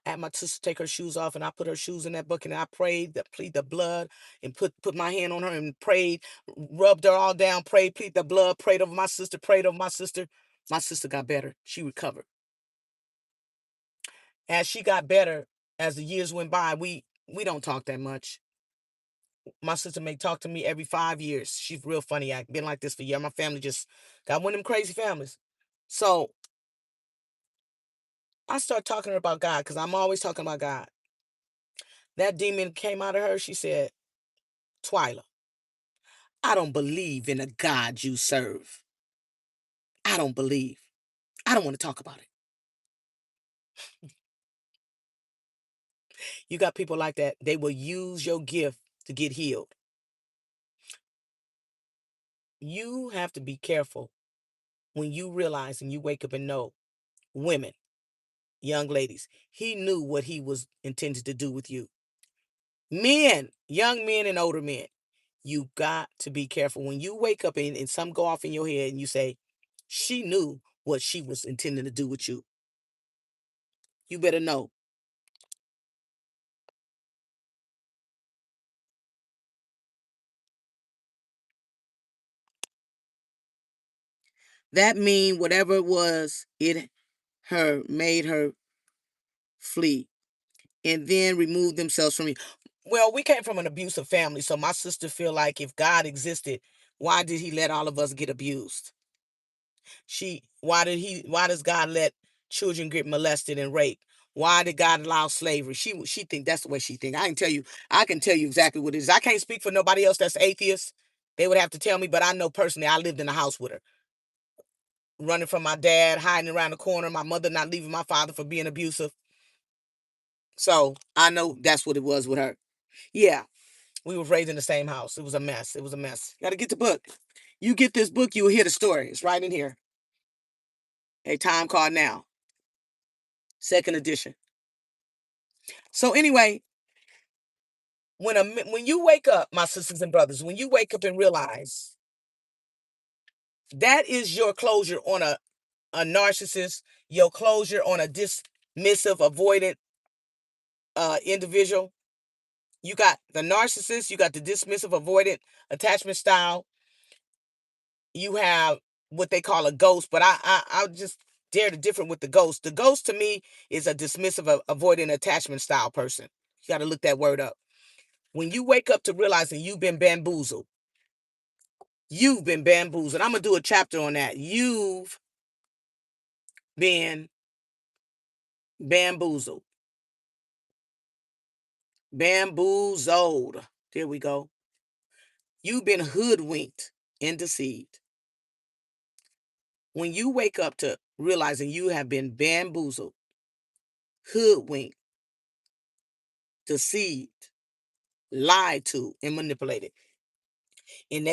I had my sister take her shoes off, and I put her shoes in that bucket, and I prayed, plead the blood, and put my hand on her and prayed, rubbed her all down, prayed, plead the blood, prayed over my sister, prayed over my sister. My sister got better. She recovered. As she got better, as the years went by, we don't talk that much. My sister may talk to me every 5 years. She's real funny. I've been like this for years. My family just got one of them crazy families. So I start talking to her about God because I'm always talking about God. That demon came out of her. She said, Twila, I don't believe in a God you serve. I don't believe. I don't want to talk about it. You got people like that. They will use your gift to get healed. You have to be careful when you realize and you wake up and know, women, young ladies, he knew what he was intended to do with you. Men, young men and older men, you got to be careful. When you wake up and some go off in your head and you say, she knew what she was intending to do with you. You better know. That mean whatever it was, it made her flee and then remove themselves from you. Well, we came from an abusive family, so my sister feel like if God existed, why did he let all of us get abused? Why does God let children get molested and raped? Why did God allow slavery? She think that's the way she think. I can tell you exactly what it is. I can't speak for nobody else that's atheist. They would have to tell me, but I know personally I lived in the house with her. Running from my dad, hiding around the corner, my mother not leaving my father for being abusive. So I know that's what it was with her. Yeah, we were raised in the same house. It was a mess. It was a mess. Got to get the book. You get this book, you will hear the story. It's right in here. A Time Called Now, second edition. So anyway, when you wake up, my sisters and brothers, when you wake up and realize that is your closure on a narcissist, your closure on a dismissive, avoidant individual. You got the narcissist, you got the dismissive, avoidant attachment style. You have what they call a ghost, but I just dare to differ with the ghost. The ghost to me is a dismissive, avoidant attachment style person. You got to look that word up. When you wake up to realizing you've been bamboozled, I'm going to do a chapter on that. You've been bamboozled. Bamboozled. There we go. You've been hoodwinked and deceived. When you wake up to realizing you have been bamboozled, hoodwinked, deceived, lied to, and manipulated, and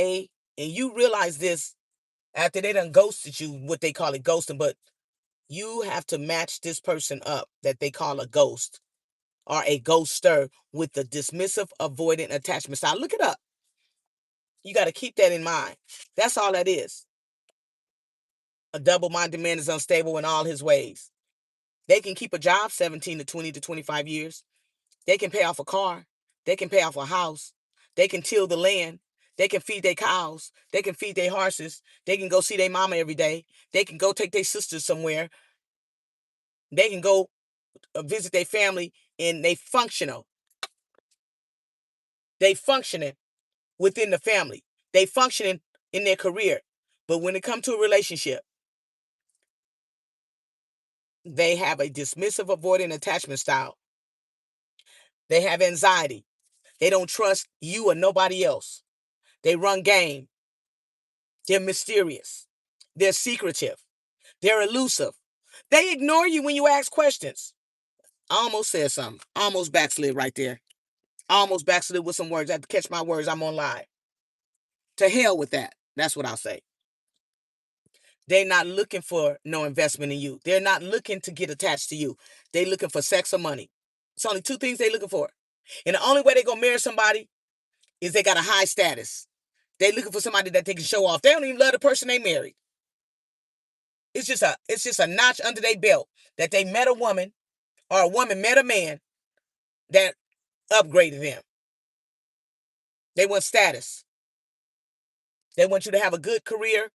you realize this after they done ghosted you, what they call it ghosting, but you have to match this person up that they call a ghost or a ghoster with the dismissive, avoidant attachment style. Look it up. You got to keep that in mind. That's all that is. A double-minded man is unstable in all his ways. They can keep a job 17 to 20 to 25 years. They can pay off a car. They can pay off a house. They can till the land. They can feed their cows. They can feed their horses. They can go see their mama every day. They can go take their sisters somewhere. They can go visit their family, and they functional. They functioning within the family. They functioning in their career. But when it comes to a relationship, they have a dismissive, avoidant attachment style. They have anxiety. They don't trust you or nobody else. They run game. They're mysterious. They're secretive. They're elusive. They ignore you when you ask questions. I almost said something. I almost backslid right there. I almost backslid with some words. I had to catch my words. I'm on live. To hell with that. That's what I'll say. They're not looking for no investment in you. They're not looking to get attached to you. They're looking for sex or money. It's only two things they're looking for. And the only way they're going to marry somebody is they got a high status. They're looking for somebody that they can show off. They don't even love the person they married. It's just a notch under their belt that they met a woman or a woman met a man that upgraded them. They want status. They want you to have a good career,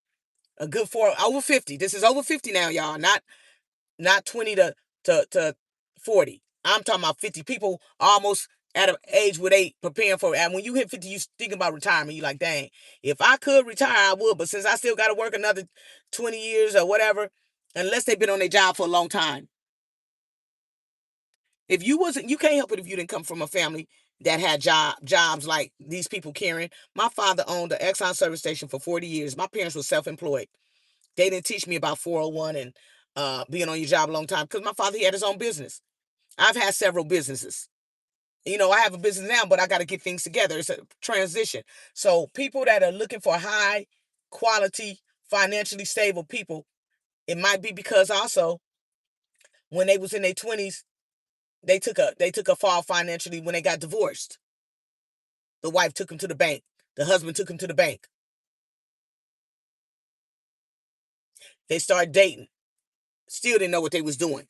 a good over 50. This is over 50 now, y'all. Not 20 to 40. I'm talking about 50. People almost at an age where they preparing for it. And when you hit 50, you think about retirement. You're like, dang, if I could retire, I would. But since I still got to work another 20 years or whatever, unless they've been on their job for a long time, If you wasn't, you can't help it if you didn't come from a family that had jobs like these people carrying. My father owned an Exxon service station for 40 years. My parents were self-employed. They didn't teach me about 401 and being on your job a long time because my father, he had his own business. I've had several businesses. I have a business now, but I got to get things together. It's a transition. So people that are looking for high quality, financially stable people, it might be because also when they was in their 20s, they took a fall financially when they got divorced. The wife took them to the bank. The husband took them to the bank. They started dating. Still didn't know what they was doing.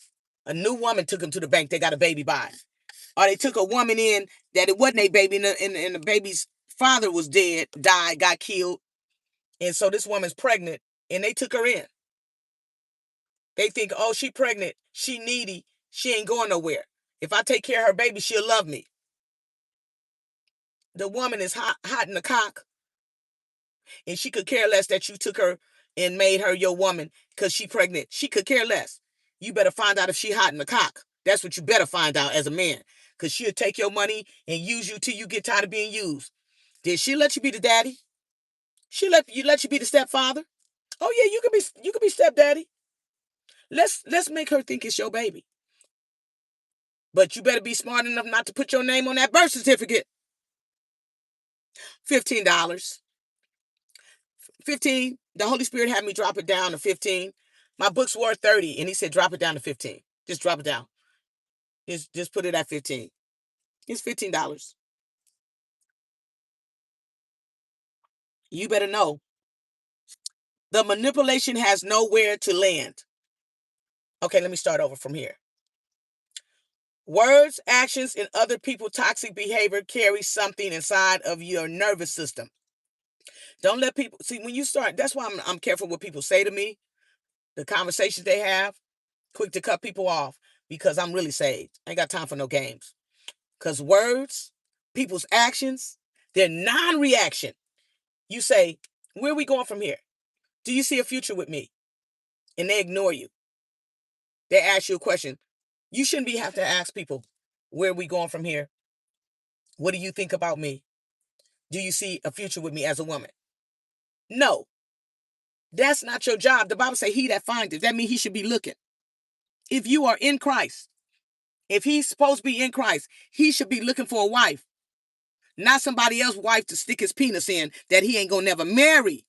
A new woman took them to the bank. They got a baby by. Or they took a woman in that it wasn't a baby, and the baby's father was dead, died, got killed. And so this woman's pregnant, and they took her in. They think, oh, she pregnant, she needy, she ain't going nowhere. If I take care of her baby, she'll love me. The woman is hot in the cock, and she could care less that you took her and made her your woman because she pregnant. She could care less. You better find out if she hot in the cock. That's what you better find out as a man, because she'll take your money and use you till you get tired of being used. Did she let you be the daddy? She let you be the stepfather? Oh yeah, you could be stepdaddy. Let's make her think it's your baby. But you better be smart enough not to put your name on that birth certificate. $15. 15. The Holy Spirit had me drop it down to 15. My book's worth 30, and he said drop it down to 15. Just drop it down. Just put it at 15. It's $15. You better know. The manipulation has nowhere to land. Okay, let me start over from here. Words, actions, and other people's toxic behavior carry something inside of your nervous system. Don't let people see when you start. That's why I'm careful what people say to me, the conversations they have. Quick to cut people off because I'm really saved. I ain't got time for no games. Because words, people's actions, they're non-reaction. You say, where are we going from here? Do you see a future with me? And they ignore you. They ask you a question. You shouldn't have to ask people, where are we going from here? What do you think about me? Do you see a future with me as a woman? No, that's not your job. The Bible says he that findeth. That means he should be looking. If you are in Christ, if he's supposed to be in Christ, he should be looking for a wife, not somebody else's wife to stick his penis in that he ain't gonna never marry.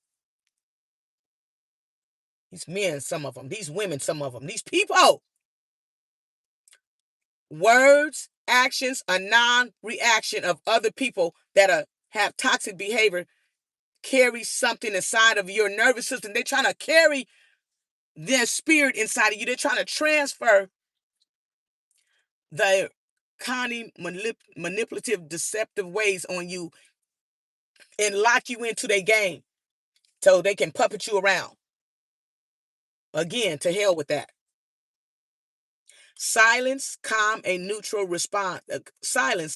These men, some of them, these women, some of them, these people. Words, actions, a non-reaction of other people that have toxic behavior carry something inside of your nervous system. They're trying to carry their spirit inside of you. They're trying to transfer the cunning, manipulative, deceptive ways on you and lock you into their game so they can puppet you around. Again, to hell with that. Silence, calm, a neutral response. Silence,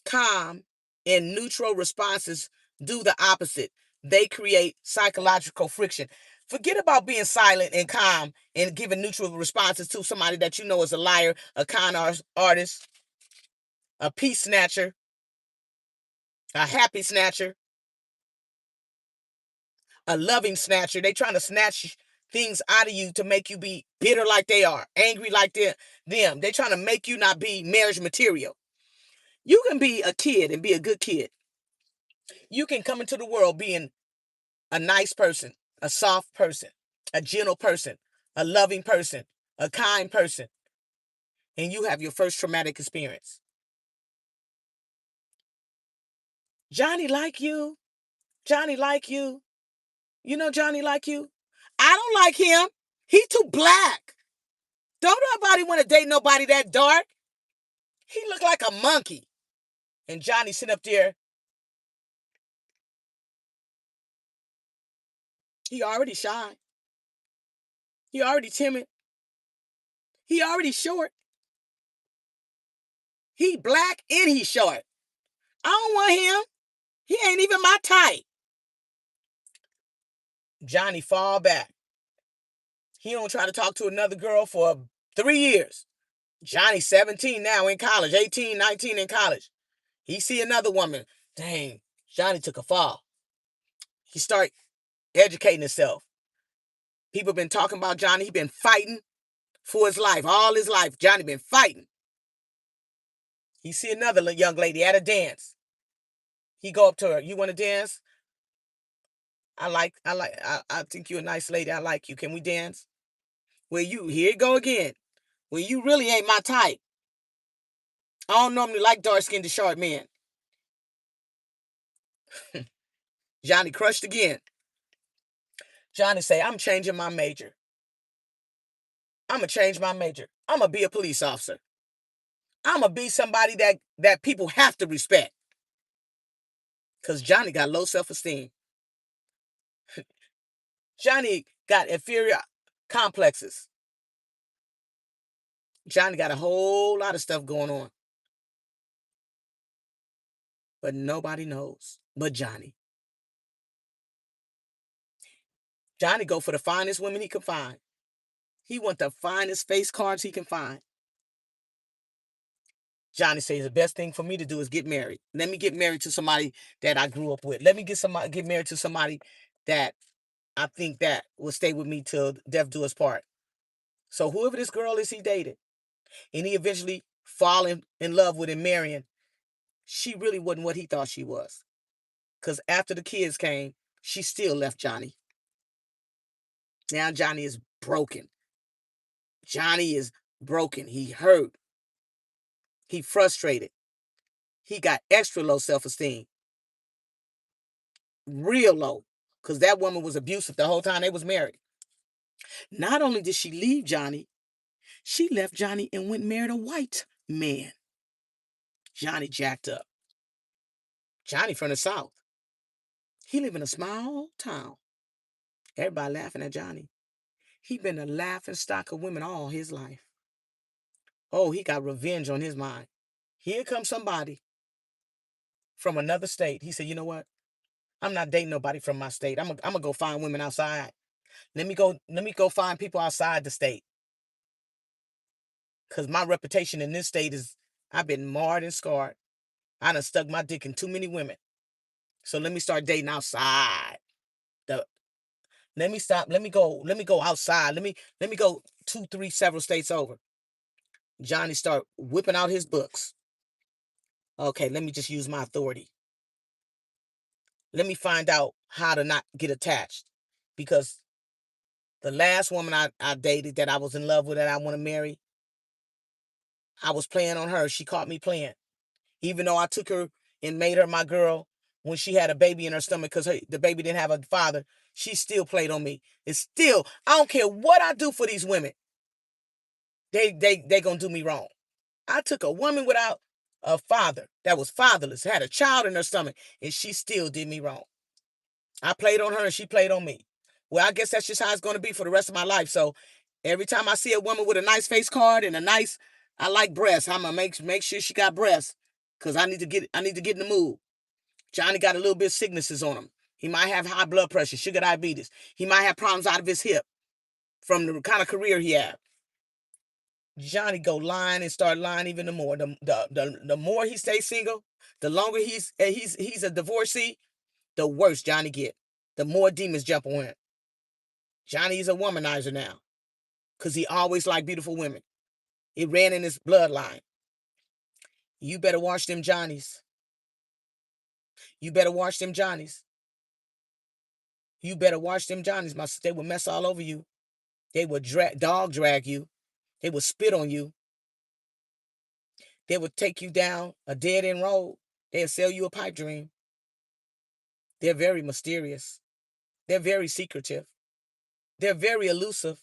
calm, and neutral responses do the opposite. They create psychological friction. Forget about being silent and calm and giving neutral responses to somebody that you know is a liar, a con artist, a peace snatcher, a happy snatcher, a loving snatcher. They trying to snatch things out of you to make you be bitter like they are, angry like them. They trying to make you not be marriage material. You can be a kid and be a good kid. You can come into the world being a nice person, a soft person, a gentle person, a loving person, a kind person, and you have your first traumatic experience. Johnny like you. Johnny like you. You know Johnny like you? I don't like him. He too black. Don't nobody want to date nobody that dark. He look like a monkey. And Johnny sitting up there. He already shy. He already timid. He already short. He black and he short. I don't want him. He ain't even my type. Johnny fall back. He don't try to talk to another girl for 3 years. Johnny's 17 now in college, 18, 19 in college. He see another woman. Dang, Johnny took a fall. He start educating himself. People been talking about Johnny. He been fighting for his life, all his life. Johnny been fighting. He see another young lady at a dance. He go up to her. You want to dance? I think you're a nice lady. I like you. Can we dance? Well, here you go again. Well, you really ain't my type. I don't normally like dark-skinned to short men. Johnny crushed again. Johnny say, I'm changing my major. I'm going to change my major. I'm going to be a police officer. I'm going to be somebody that people have to respect. Because Johnny got low self-esteem. Johnny got inferior complexes. Johnny got a whole lot of stuff going on. But nobody knows but Johnny. Johnny go for the finest women he can find. He want the finest face cards he can find. Johnny says the best thing for me to do is get married. Let me get married to somebody that I grew up with. Let me get married to somebody that I think that will stay with me till death do us part. So whoever this girl is he dated, and he eventually fall in love with and marrying, she really wasn't what he thought she was. Because after the kids came, she still left Johnny. Now Johnny is broken. Johnny is broken. He hurt. He frustrated. He got extra low self-esteem. Real low. Because that woman was abusive the whole time they was married. Not only did she leave Johnny, she left Johnny and went and married a white man. Johnny jacked up. Johnny from the South. He live in a small town. Everybody laughing at Johnny. He been a laughing stock of women all his life. Oh, he got revenge on his mind. Here comes somebody from another state. He said, you know what? I'm not dating nobody from my state. I'm gonna go find women outside. Let me go find people outside the state. Cause my reputation in this state is I've been marred and scarred. I done stuck my dick in too many women. So let me start dating outside. Let me go outside. Let me go 2, 3, several states over. Johnny start whipping out his books. Okay, let me just use my authority. Let me find out how to not get attached. Because the last woman I dated that I was in love with that I want to marry, I was playing on her. She caught me playing. Even though I took her and made her my girl when she had a baby in her stomach because the baby didn't have a father, she still played on me. It's still, I don't care what I do for these women. They gonna do me wrong. I took a woman without a father that was fatherless, had a child in her stomach, and she still did me wrong. I played on her and she played on me. Well, I guess that's just how it's going to be for the rest of my life. So every time I see a woman with a nice face card and I like breasts. I'm gonna make sure she got breasts because I need to get in the mood. Johnny got a little bit of sicknesses on him. He might have high blood pressure, sugar diabetes. He might have problems out of his hip from the kind of career he had. Johnny go lying and start lying even the more. The more he stays single, the longer he's a divorcee, the worse Johnny get. The more demons jump on him. Johnny's a womanizer now. Because he always liked beautiful women. It ran in his bloodline. You better watch them Johnnies. You better watch them Johnnies. You better watch them Johnnies. They will mess all over you. They will dog drag you. They will spit on you. They will take you down a dead end road. They'll sell you a pipe dream. They're very mysterious. They're very secretive. They're very elusive.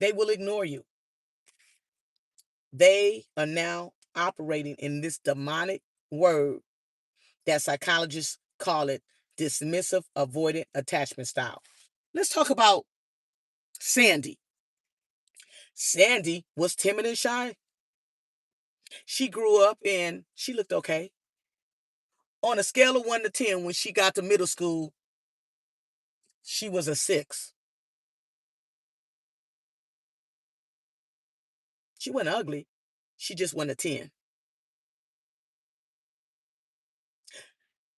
They will ignore you. They are now operating in this demonic word that psychologists call it dismissive avoidant attachment style. Let's talk about Sandy. Sandy was timid and shy. She grew up and she looked okay. On a scale of 1 to 10, when she got to middle school, she was a 6. She wasn't ugly. She just wasn't a 10.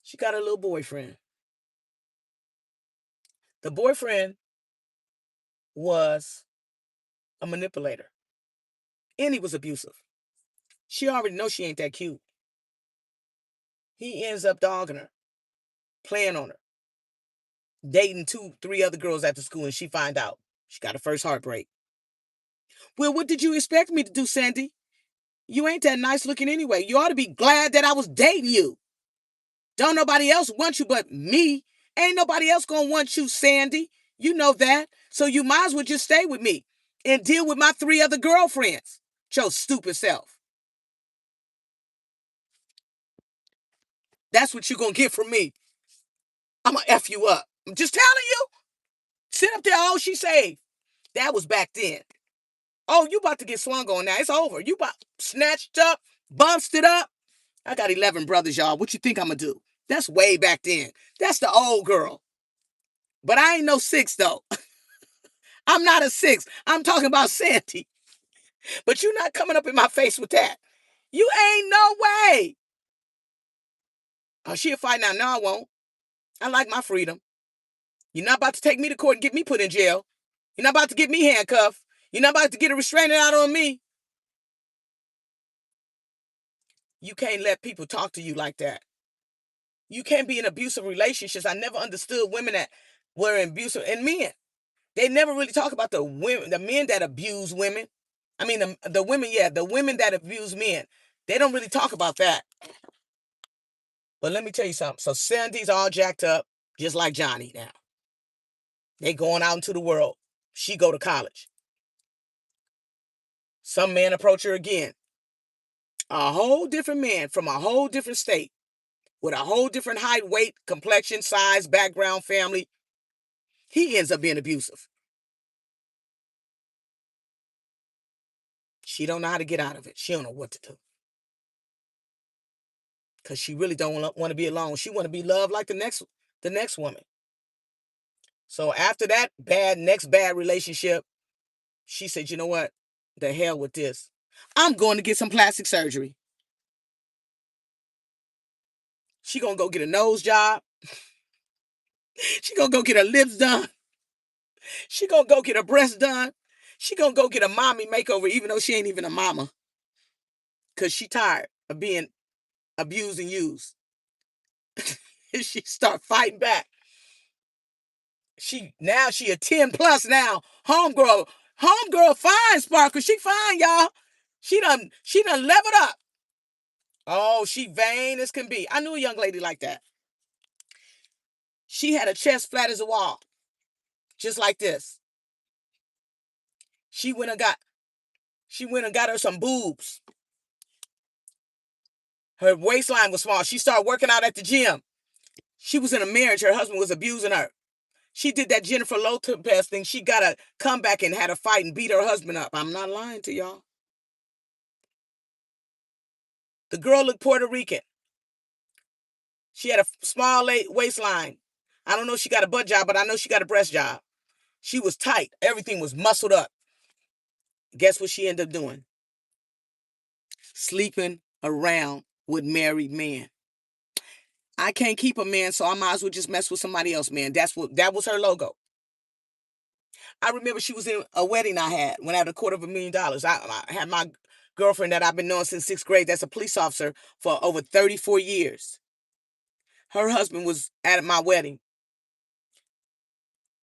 She got a little boyfriend. The boyfriend was a manipulator. And he was abusive. She already knows she ain't that cute. He ends up dogging her, playing on her, dating 2, 3 other girls at the school, and she find out. She got her first heartbreak. Well, what did you expect me to do, Sandy? You ain't that nice looking anyway. You ought to be glad that I was dating you. Don't nobody else want you but me. Ain't nobody else gonna want you, Sandy. You know that. So you might as well just stay with me and deal with my 3 other girlfriends. Your stupid self. That's what you gonna get from me. I'm gonna F you up. I'm just telling you. Sit up there, oh, she saved. That was back then. Oh, you about to get swung on now. It's over. You about snatched up, busted up. I got 11 brothers, y'all. What you think I'm gonna do? That's way back then. That's the old girl. But I ain't no 6, though. I'm not a 6. I'm talking about Sandy. But you're not coming up in my face with that. You ain't no way. Oh, she'll fight now. No, I won't. I like my freedom. You're not about to take me to court and get me put in jail. You're not about to get me handcuffed. You're not about to get a restraining order on me. You can't let people talk to you like that. You can't be in abusive relationships. I never understood women that were abusive, and men. They never really talk about the women, the men that abuse women. I mean, the women, yeah, the women that abuse men. They don't really talk about that. But let me tell you something. So Sandy's all jacked up, just like Johnny now. They going out into the world. She go to college. Some man approach her again. A whole different man from a whole different state with a whole different height, weight, complexion, size, background, family. He ends up being abusive. She don't know how to get out of it. She don't know what to do. Because she really don't want to be alone. She want to be loved like the next woman. So after that next bad relationship, she said, you know what? The hell with this. I'm going to get some plastic surgery. She gonna go get a nose job. She gonna go get her lips done. She gonna go get her breasts done. She gonna go get a mommy makeover, even though she ain't even a mama. Cause she tired of being abused and used. And she start fighting back. She a 10 plus now. Homegirl fine, Sparkle. She fine, y'all. She done leveled up. Oh, she vain as can be. I knew a young lady like that. She had a chest flat as a wall. Just like this. She went and got her some boobs. Her waistline was small. She started working out at the gym. She was in a marriage. Her husband was abusing her. She did that Jennifer Lopez thing. She got to come back and had a fight and beat her husband up. I'm not lying to y'all. The girl looked Puerto Rican. She had a small waistline. I don't know if she got a butt job, but I know she got a breast job. She was tight. Everything was muscled up. Guess what she ended up doing? Sleeping around with married men. I can't keep a man, so I might as well just mess with somebody else, man. That was her logo. I remember she was in a wedding I had when I had $250,000. I had my girlfriend that I've been knowing since 6th grade. That's a police officer for over 34 years. Her husband was at my wedding.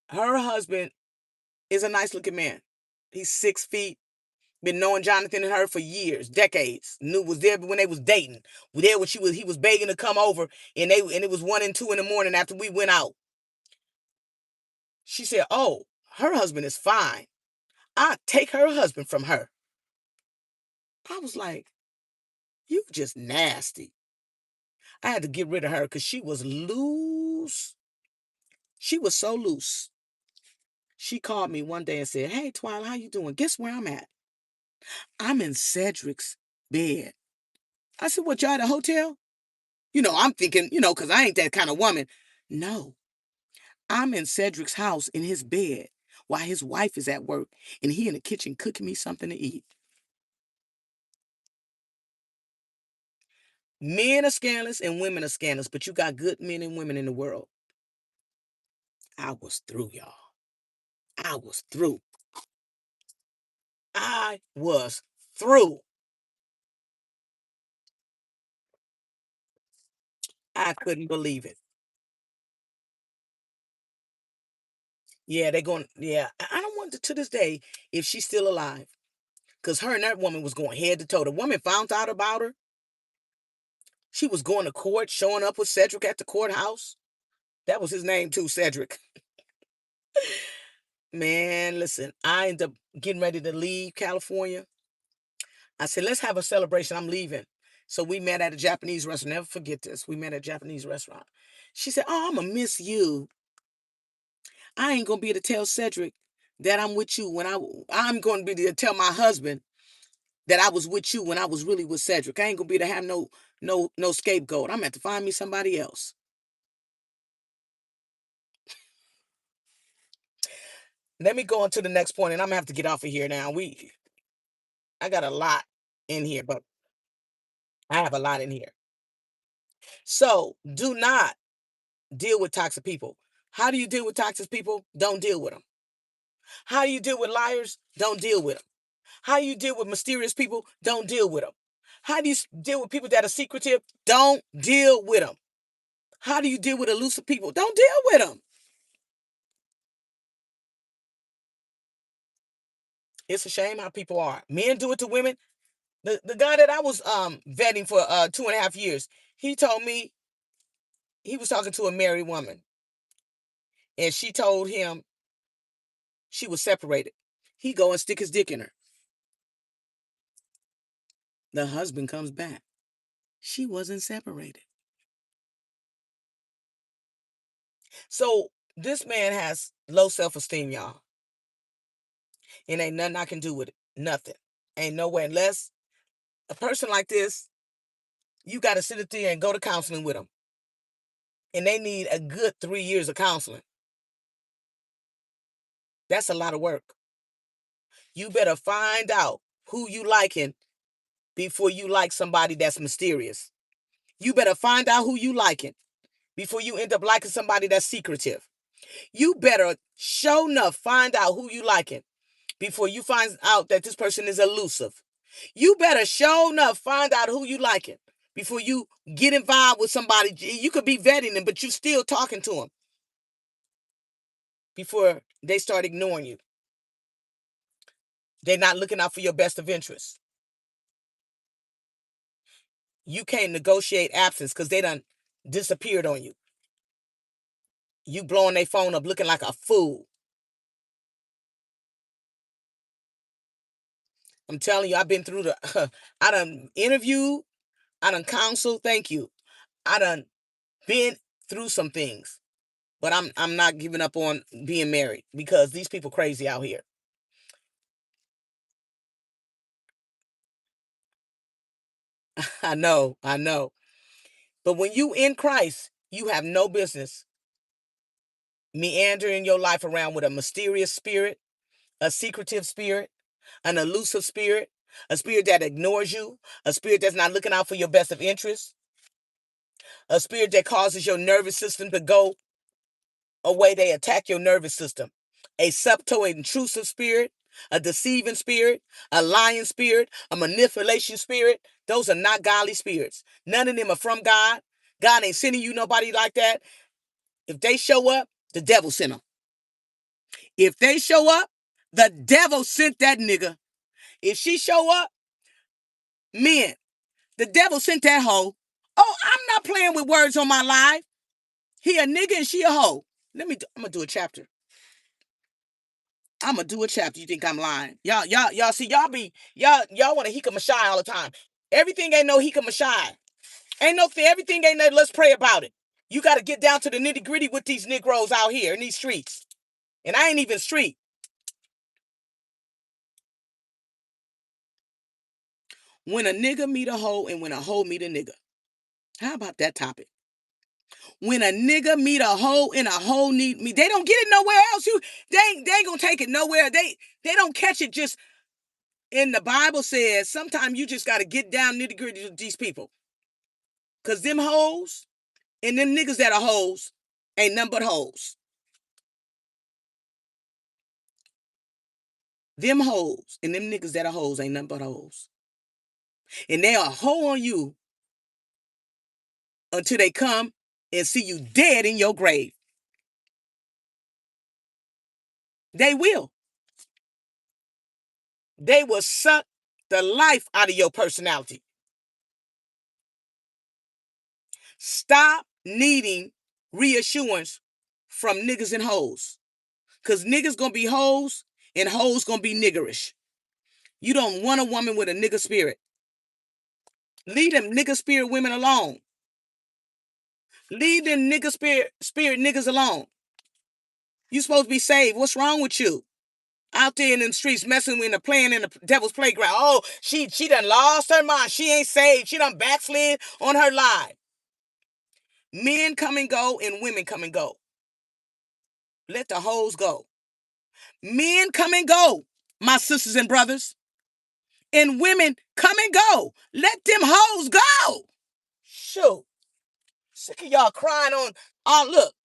Her husband is a nice looking man. He's 6 feet. Been knowing Jonathan and her for years, decades. Was there when they was dating. Was there when he was begging to come over, and it was 1 and 2 in the morning after we went out. She said, "Oh, her husband is fine. I'll take her husband from her." I was like, "You just nasty." I had to get rid of her because she was loose. She was so loose. She called me one day and said, "Hey, Twila, how you doing? Guess where I'm at? I'm in Cedric's bed." I said, "What, y'all at a hotel?" I'm thinking, because I ain't that kind of woman. No, I'm in Cedric's house in his bed while his wife is at work and he in the kitchen cooking me something to eat. Men are scandalous and women are scandalous, but you got good men and women in the world. I was through, y'all. I was through. I was through. I couldn't believe it. Yeah, they're going, yeah. I don't want to this day if she's still alive. Because her and that woman was going head to toe. The woman found out about her. She was going to court, showing up with Cedric at the courthouse. That was his name too, Cedric. Man, listen, I ended up getting ready to leave California. I said, let's have a celebration. I'm leaving. So we met at a Japanese restaurant. Never forget this. We met at a Japanese restaurant. She said, oh, I'm going to miss you. I ain't going to be able to tell Cedric that I'm with you when I'm going to be able to tell my husband that I was with you when I was really with Cedric. I ain't going to be able to have no scapegoat. I'm going to have to find me somebody else. Let me go on to the next point, and I'm going to have to get off of here now. I got a lot in here, but I have a lot in here. So do not deal with toxic people. How do you deal with toxic people? Don't deal with them. How do you deal with liars? Don't deal with them. How do you deal with mysterious people? Don't deal with them. How do you deal with people that are secretive? Don't deal with them. How do you deal with elusive people? Don't deal with them. It's a shame how people are. Men do it to women. The guy that I was vetting for 2.5 years, he told me he was talking to a married woman. And she told him she was separated. He go and stick his dick in her. The husband comes back. She wasn't separated. So this man has low self-esteem, y'all. And ain't nothing I can do with it. Nothing. Ain't no way. Unless a person like this, you got to sit there and go to counseling with them. And they need a good 3 years of counseling. That's a lot of work. You better find out who you liking before you like somebody that's mysterious. You better find out who you liking before you end up liking somebody that's secretive. You better show enough find out who you liking before you find out that this person is elusive. You better show enough find out who you liking before you get involved with somebody. You could be vetting them, but you still talking to them before they start ignoring you. They're not looking out for your best of interests. You can't negotiate absence because they done disappeared on you. You blowing their phone up looking like a fool. I'm telling you, I've been through I done interviewed, I done counseled, thank you. I done been through some things. But I'm not giving up on being married because these people crazy out here. I know. But when you in Christ, you have no business meandering your life around with a mysterious spirit, a secretive spirit, an elusive spirit, a spirit that ignores you, a spirit that's not looking out for your best of interests, a spirit that causes your nervous system to go away. They attack your nervous system. A subtle intrusive spirit, a deceiving spirit, a lying spirit, a manipulation spirit. Those are not godly spirits. None of them are from God. God ain't sending you nobody like that. If they show up, the devil sent them. If they show up, the devil sent that nigga. If she show up, men, the devil sent that hoe. Oh, I'm not playing with words on my live. He a nigga and she a hoe. I'm gonna do a chapter. I'm gonna do a chapter. You think I'm lying? Y'all see, y'all want to hika mashai all the time. Everything ain't no hika mashai. Ain't no thing. Everything ain't no let's pray about it. You got to get down to the nitty gritty with these Negroes out here in these streets. And I ain't even street. When a nigga meet a hoe and when a hoe meet a nigga. How about that topic? When a nigga meet a hoe and a hoe need me, they don't get it nowhere else. They ain't gonna take it nowhere. They don't catch it just in the Bible says sometimes you just got to get down nitty gritty with these people. Because them hoes and them niggas that are hoes ain't nothing but hoes. Them hoes and them niggas that are hoes ain't nothing but hoes. And they are a hoe on you until they come and see you dead in your grave. They will. They will suck the life out of your personality. Stop needing reassurance from niggas and hoes. Because niggas gonna be hoes and hoes gonna be niggerish. You don't want a woman with a nigga spirit. Leave them nigga spirit women alone. Leave them nigga spirit niggas alone. You supposed to be saved. What's wrong with you? Out there in them streets messing with and playing in the devil's playground. Oh, she done lost her mind. She ain't saved. She done backslid on her life. Men come and go and women come and go. Let the hoes go. Men come and go, my sisters and brothers. And women come and go. Let them hoes go. Shoot. Sick of y'all crying on, oh, look.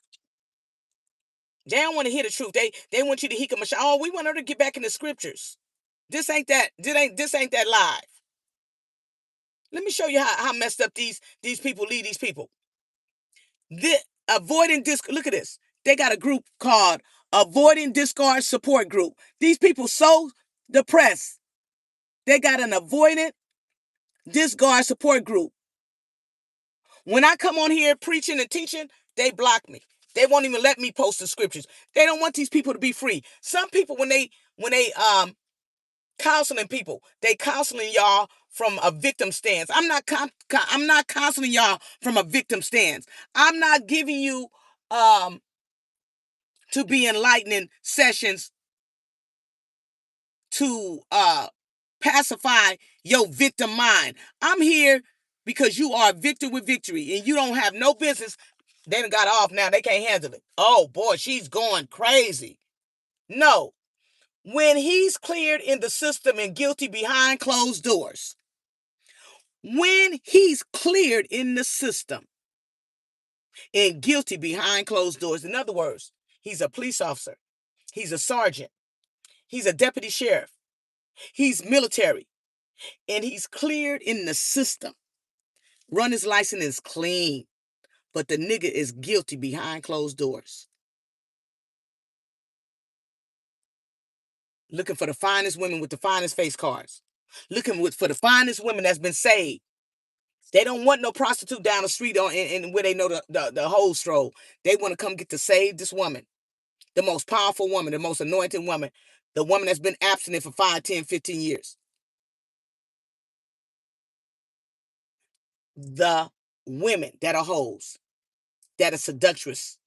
They don't want to hear the truth. They want you to hika Michelle. Oh, we want her to get back in the scriptures. This ain't that live. Let me show you how messed up these people lead these people. Avoiding disc. Look at this. They got a group called Avoiding Discard Support Group. These people so depressed. They got an avoidant discard support group. When I come on here preaching and teaching, they block me. They won't even let me post the scriptures. They don't want these people to be free. Some people, when they counseling people, they counseling y'all from a victim stance. I'm not counseling y'all from a victim stance. I'm not giving you to be enlightening sessions to pacify your victim mind. I'm here because you are a victor with victory and you don't have no business. They done got off now. They can't handle it. Oh boy, she's going crazy. No. When he's cleared in the system and guilty behind closed doors. When he's cleared in the system and guilty behind closed doors. In other words, he's a police officer. He's a sergeant. He's a deputy sheriff. He's military. And he's cleared in the system. Run his license is clean. But the nigga is guilty behind closed doors. Looking for the finest women with the finest face cards. Looking for the finest women that's been saved. They don't want no prostitute down the street and where they know the whole stroll. They want to come get to save this woman. The most powerful woman, the most anointed woman. The woman that's been abstinent for 5, 10, 15 years. The women that are hoes. That are seductress.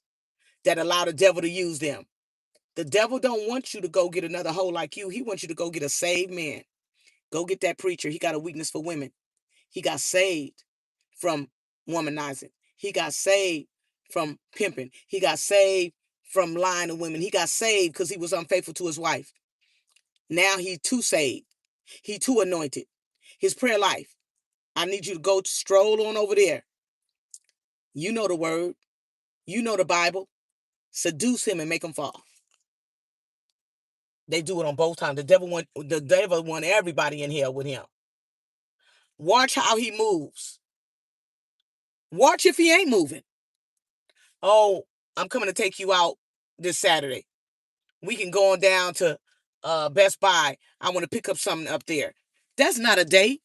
That allow the devil to use them. The devil don't want you to go get another hoe like you. He wants you to go get a saved man. Go get that preacher. He got a weakness for women. He got saved from womanizing. He got saved from pimping. He got saved from lying to women. He got saved because he was unfaithful to his wife. Now he too saved. He too anointed. His prayer life. I need you to go stroll on over there. You know the word. You know the Bible. Seduce him and make him fall. They do it on both times. The devil want everybody in here with him. Watch how he moves. Watch if he ain't moving. Oh, I'm coming to take you out this Saturday. We can go on down to Best Buy. I want to pick up something up there. That's not a date.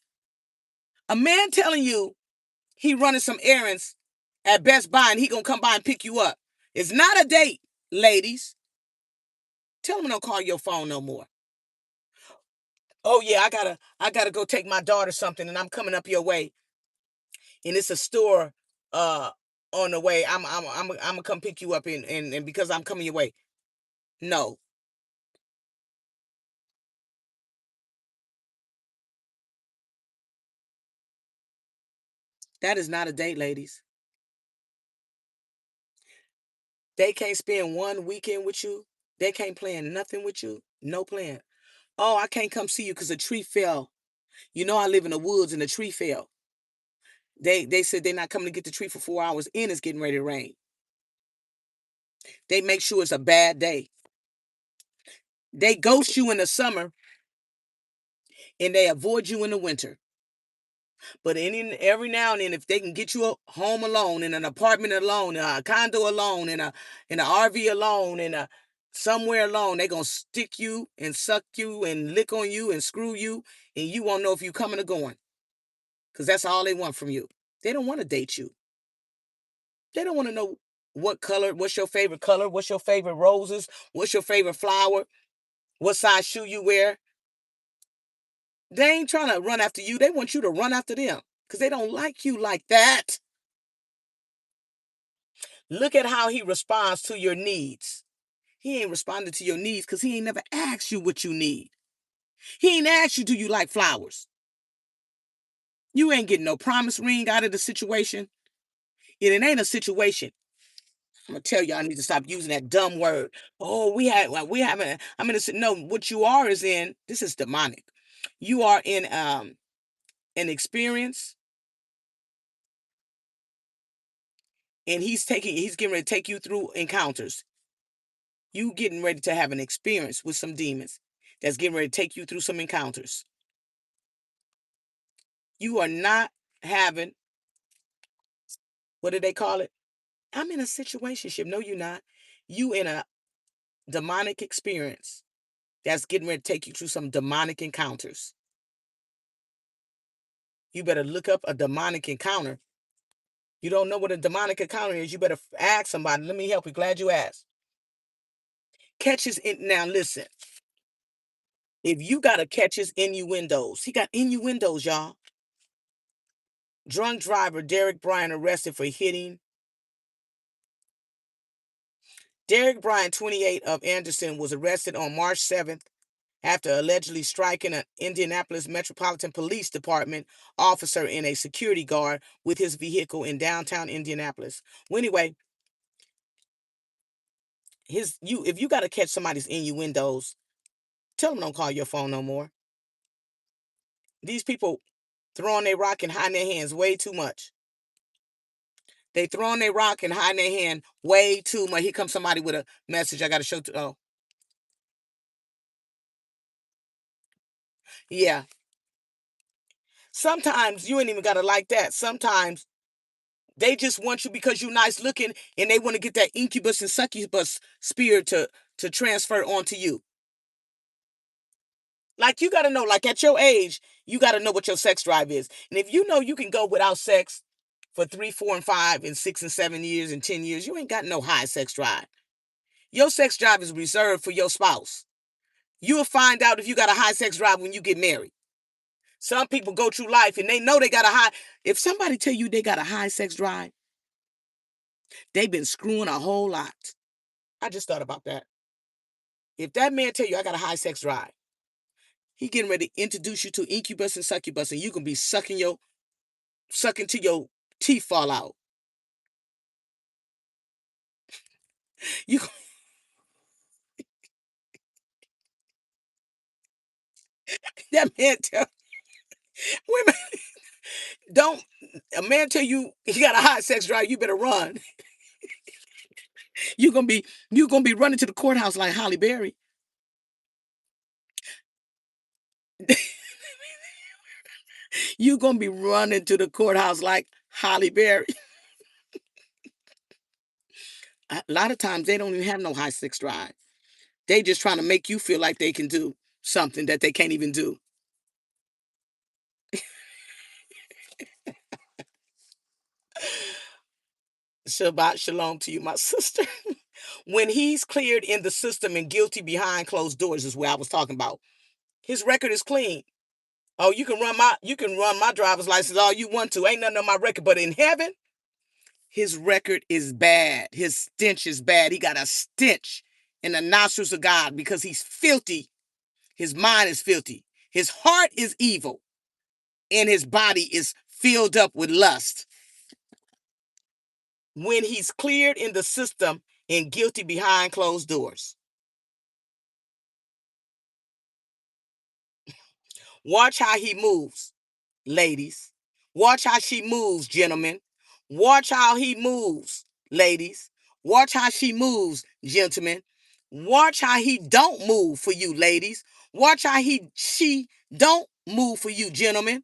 A man telling you he running some errands at Best Buy and he gonna come by and pick you up. It's not a date, ladies. Tell him don't call your phone no more. Oh yeah, I gotta go take my daughter something and I'm coming up your way. And it's a store on the way. I'm gonna come pick you up and because I'm coming your way. No. That is not a date, ladies. They can't spend one weekend with you. They can't plan nothing with you. No plan. Oh, I can't come see you because a tree fell. You know I live in the woods and the tree fell. They said they're not coming to get the tree for 4 hours and it's getting ready to rain. They make sure it's a bad day. They ghost you in the summer and they avoid you in the winter. But every now and then, if they can get you a home alone, in an apartment alone, a condo alone, in an RV alone, in a somewhere alone, they're gonna stick you and suck you and lick on you and screw you, and you won't know if you coming or going. Because that's all they want from you. They don't want to date you. They don't want to know what color, what's your favorite color, what's your favorite roses, what's your favorite flower, what size shoe you wear. They ain't trying to run after you. They want you to run after them because they don't like you like that. Look at how he responds to your needs. He ain't responded to your needs because he ain't never asked you what you need. He ain't asked you, do you like flowers? You ain't getting no promise ring out of the situation. And it ain't a situation. I'm gonna tell you, I need to stop using that dumb word. Oh, we haven't. I'm gonna say no. What you are is in. This is demonic. You are in an experience, and he's getting ready to take you through encounters. You getting ready to have an experience with some demons that's getting ready to take you through some encounters. You are not having, what do they call it? I'm in a situationship. No, you're not. You in a demonic experience that's getting ready to take you through some demonic encounters. You better look up a demonic encounter. You don't know what a demonic encounter is. You better ask somebody. Let me help you. Glad you asked. Catches in. Now listen. If you got to catch his innuendos, he got innuendos, y'all. Drunk driver Derek Bryan arrested for hitting. Derek Bryan, 28, of Anderson, was arrested on March 7th after allegedly striking an Indianapolis Metropolitan Police Department officer and a security guard with his vehicle in downtown Indianapolis. Well, anyway, if you got to catch somebody's innuendos, tell them don't call your phone no more. These people throwing their rock and hiding their hands way too much. They throwing their rock and hiding their hand way too much. Here comes somebody with a message I got to show to. Oh, yeah. Sometimes you ain't even got to like that. Sometimes they just want you because you're nice looking and they want to get that incubus and succubus spirit to transfer onto you. Like you got to know, like at your age, you got to know what your sex drive is. And if you know you can go without sex for 3, 4, and 5, and 6 and 7 years and 10 years, you ain't got no high sex drive. Your sex drive is reserved for your spouse. You'll find out if you got a high sex drive when you get married. Some people go through life and they know they got a high. If somebody tell you they got a high sex drive, they've been screwing a whole lot. I just thought about that. If that man tell you I got a high sex drive, he getting ready to introduce you to incubus and succubus, and you can be sucking till your teeth fall out. You that man tell women don't a man tell you he got a high sex drive, you better run. You gonna be running to the courthouse like Holly Berry. You gonna be running to the courthouse like Holly Berry. A lot of times they don't even have no high sex drive. They just trying to make you feel like they can do something that they can't even do. Shabbat shalom to you, my sister. When he's cleared in the system and guilty behind closed doors is where I was talking about. His record is clean. Oh, you can run my driver's license all you want to. Ain't nothing on my record, but in heaven, his record is bad. His stench is bad. He got a stench in the nostrils of God because he's filthy. His mind is filthy. His heart is evil, and his body is filled up with lust. When he's cleared in the system and guilty behind closed doors. Watch how he moves, ladies. Watch how she moves, gentlemen. Watch how he moves, ladies. Watch how she moves, gentlemen. Watch how he don't move for you, ladies. Watch how she don't move for you, gentlemen.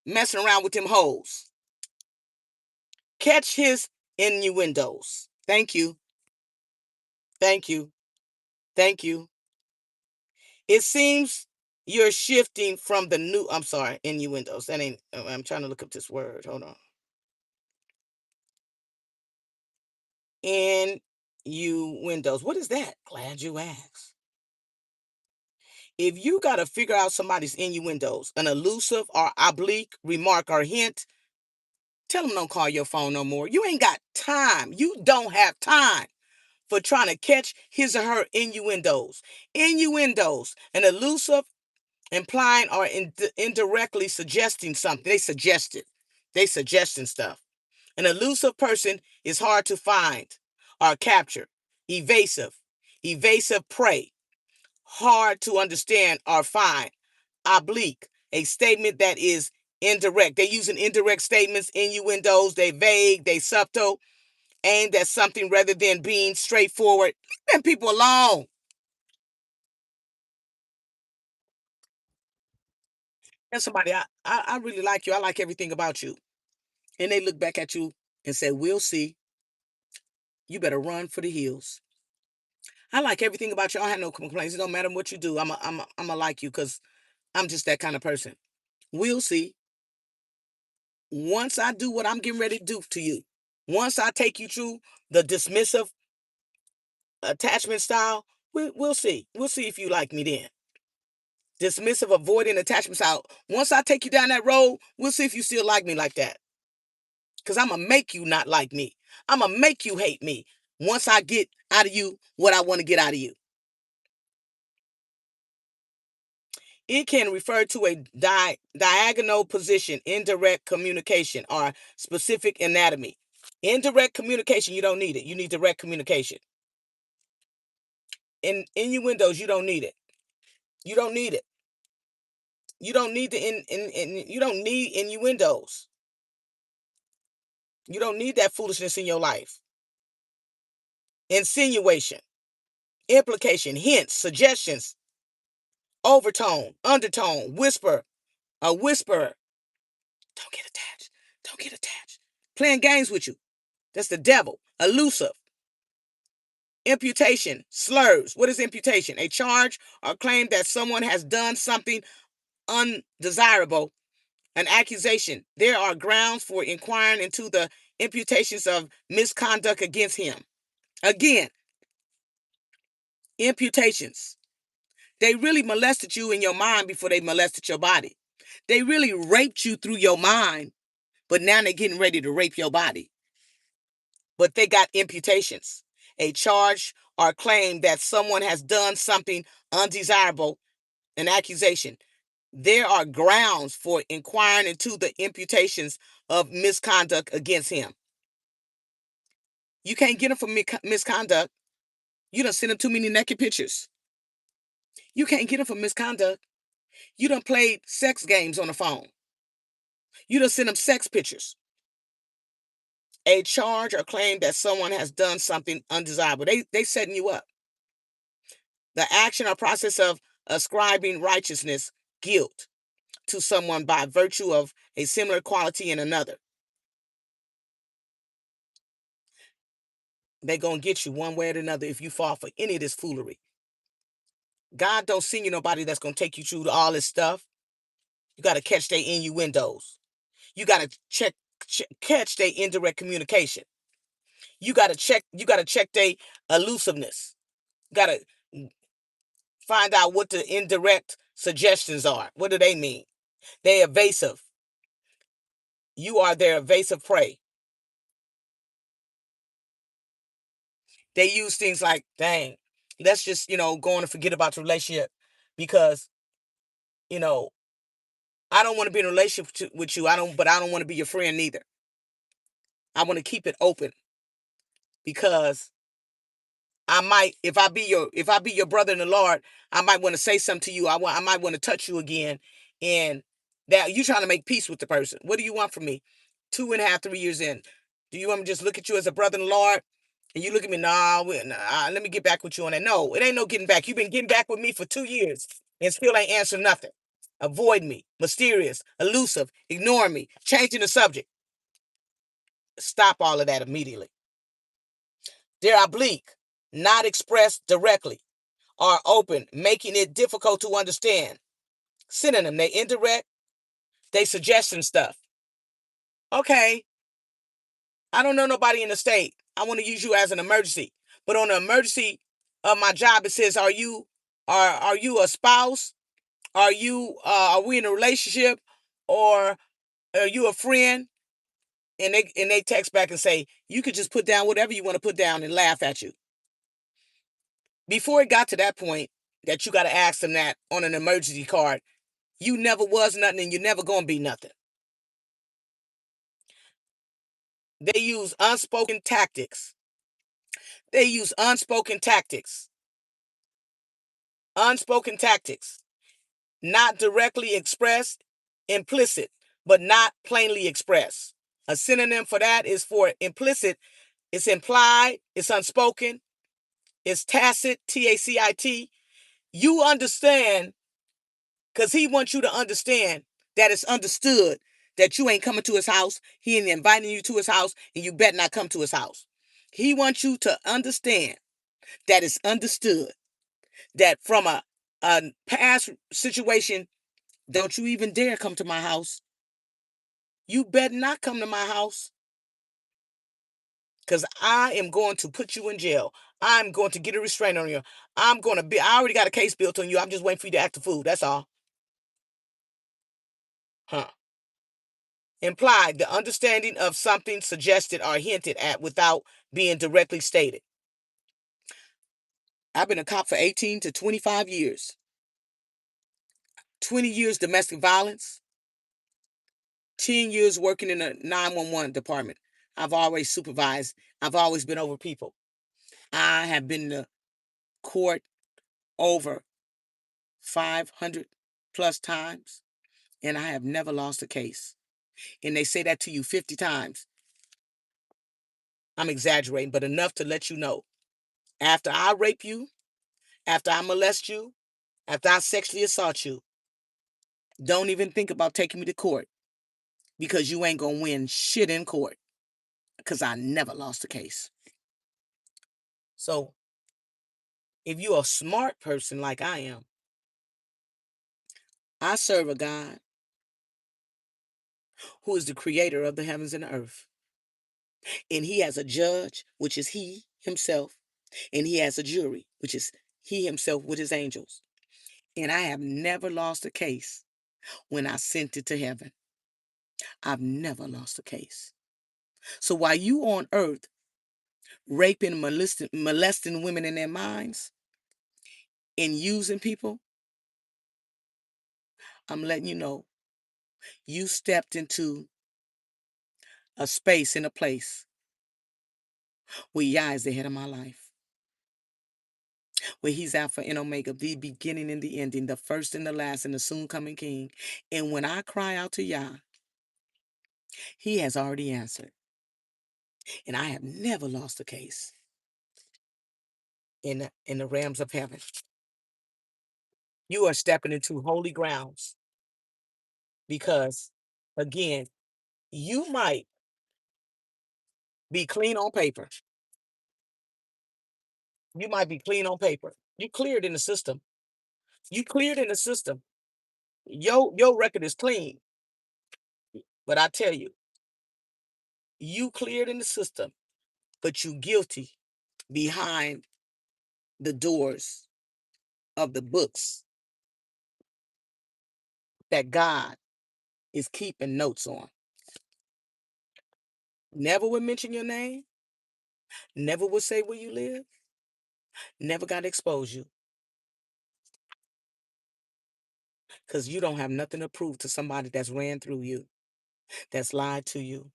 Messing around with them hoes. Catch his innuendos. Thank you. Thank you. Thank you. It seems you're shifting from the new, I'm sorry, innuendos. That ain't, I'm trying to look up this word. Hold on. Innuendos. What is that? Glad you asked. If you got to figure out somebody's innuendos, an elusive or oblique remark or hint, tell them don't call your phone no more. You ain't got time. You don't have time for trying to catch his or her innuendos. Innuendos, an elusive, implying or indirectly suggesting something. They suggested. They suggesting stuff. An elusive person is hard to find or capture. Evasive. Evasive prey. Hard to understand or find. Oblique. A statement that is indirect. They're using indirect statements, innuendos. They vague. They subtle. Aimed at something rather than being straightforward. Leave them people alone. And somebody, I really like you. I like everything about you. And they look back at you and say, we'll see. You better run for the hills. I like everything about you. I don't have no complaints. It don't matter what you do. I'm a like you because I'm just that kind of person. We'll see. Once I do what I'm getting ready to do to you, once I take you through the dismissive attachment style, we'll see. We'll see if you like me then. Dismissive, avoiding attachment style. Once I take you down that road, we'll see if you still like me like that. Because I'm going to make you not like me. I'm going to make you hate me once I get out of you what I want to get out of you. It can refer to a diagonal position, indirect communication, or specific anatomy. Indirect communication, you don't need it. You need direct communication. In innuendos, you don't need it. You don't need it. You don't need you don't need innuendos. You don't need that foolishness in your life. Insinuation, implication, hints, suggestions, overtone, undertone, whisper, a whisperer. Don't get attached. Don't get attached. Playing games with you. That's the devil. Elusive. Imputation, slurs. What is imputation? A charge or claim that someone has done something undesirable. An accusation. There are grounds for inquiring into the imputations of misconduct against him. Again, imputations. They really molested you in your mind before they molested your body. They really raped you through your mind, but now they're getting ready to rape your body. But they got imputations. A charge or claim that someone has done something undesirable, an accusation. There are grounds for inquiring into the imputations of misconduct against him. You can't get him for misconduct. You done sent him too many naked pictures. You can't get him for misconduct. You done played sex games on the phone. You done sent him sex pictures. A charge or claim that someone has done something undesirable. They setting you up. The action or process of ascribing righteousness, guilt to someone by virtue of a similar quality in another. They're going to get you one way or another if you fall for any of this foolery. God don't send you nobody that's going to take you through all this stuff. You got to catch their innuendos. You got to catch their indirect communication. You got to check their elusiveness. You got to find out what the indirect suggestions are. What do they mean? They're evasive. You are their evasive prey. They use things like, dang, let's just, go on and forget about the relationship because, I don't want to be in a relationship with you. But I don't want to be your friend neither. I want to keep it open because I might, if I be your brother in the Lord, I might want to say something to you. I might want to touch you again. And That you trying to make peace with the person. What do you want from me? 2.5, 3 years in. Do you want me to just look at you as a brother in the Lord? And you look at me, nah, let me get back with you on that. No, it ain't no getting back. You've been getting back with me for 2 years and still ain't answering nothing. Avoid me, mysterious, elusive, ignoring me, changing the subject. Stop all of that immediately. They're oblique, not expressed directly, are open, making it difficult to understand. Synonym, they indirect, they suggestion stuff. Okay, I don't know nobody in the state. I want to use you as an emergency. But on the emergency of my job, it says, are you a spouse? Are we in a relationship? Or are you a friend? And they text back and say, you could just put down whatever you want to put down and laugh at you. Before it got to that point that you got to ask them that on an emergency card, you never was nothing and you're never going to be nothing. They use unspoken tactics. Unspoken tactics. Not directly expressed, implicit, but not plainly expressed. A synonym for that is for implicit. It's implied, it's unspoken, it's tacit, Tacit. You understand, because he wants you to understand that it's understood that you ain't coming to his house. He ain't inviting you to his house, and you better not come to his house. He wants you to understand that it's understood that from a past situation, don't you even dare come to my house. You better not come to my house, because I am going to put you in jail. I'm going to get a restraint on you. I already got a case built on you. I'm just waiting for you to act the fool. That's all. Huh. Implied, the understanding of something suggested or hinted at without being directly stated. I've been a cop for 18 to 25 years. 20 years domestic violence. 10 years working in a 911 department. I've always supervised. I've always been over people. I have been to court over 500 plus times, and I have never lost a case. And they say that to you 50 times. I'm exaggerating, but enough to let you know. After I rape you, after I molest you, after I sexually assault you, don't even think about taking me to court, because you ain't going to win shit in court, because I never lost a case. So if you're a smart person like I am, I serve a God who is the creator of the heavens and the earth. And he has a judge, which is he himself. And he has a jury, which is he himself with his angels. And I have never lost a case when I sent it to heaven. I've never lost a case. So while you on earth raping, molesting women in their minds and using people, I'm letting you know, you stepped into a space and a place where Yah is the head of my life, where he's Alpha and Omega, the beginning and the ending, the first and the last, and the soon coming King. And when I cry out to Yah, he has already answered. And I have never lost a case in the realms of heaven. You are stepping into holy grounds because, again, you might be clean on paper. You might be clean on paper. You cleared in the system. You cleared in the system. Your record is clean. But I tell you, you cleared in the system, but you guilty behind the doors of the books that God is keeping notes on. Never would mention your name. Never would say where you live. Never got to expose you. Because you don't have nothing to prove to somebody that's ran through you, that's lied to you.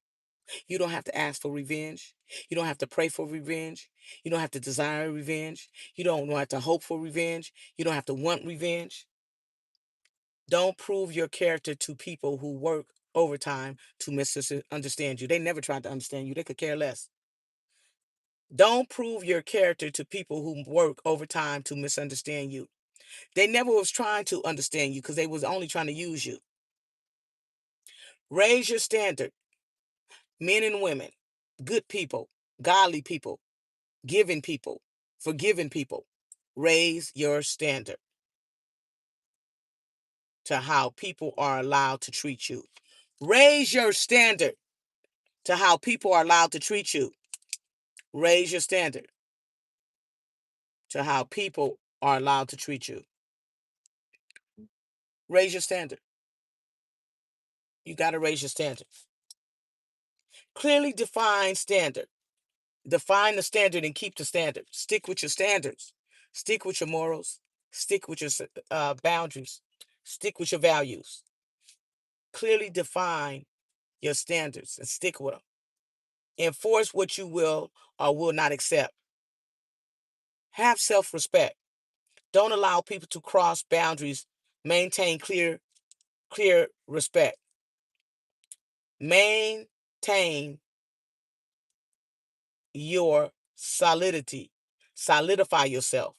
You don't have to ask for revenge. You don't have to pray for revenge. You don't have to desire revenge. You don't have to hope for revenge. You don't have to want revenge. Don't prove your character to people who work overtime to misunderstand you. They never tried to understand you. They could care less. Don't prove your character to people who work overtime to misunderstand you. They never was trying to understand you because they was only trying to use you. Raise your standard. Men and women, good people, godly people, giving people, forgiving people. Raise your standard to how people are allowed to treat you. Raise your standard to how people are allowed to treat you. Raise your standard to how people are allowed to treat you. Raise your standard. You got to raise your standard. Clearly define standard. Define the standard and keep the standard. Stick with your standards. Stick with your morals. Stick with your boundaries. Stick with your values. Clearly define your standards and stick with them. Enforce what you will or will not accept. Have self-respect. Don't allow people to cross boundaries. Maintain clear respect. Maintain your solidity. Solidify yourself.